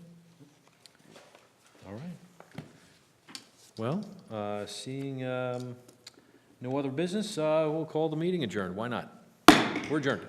A: All right. Well, seeing no other business, we'll call the meeting adjourned. Why not? We're adjourned.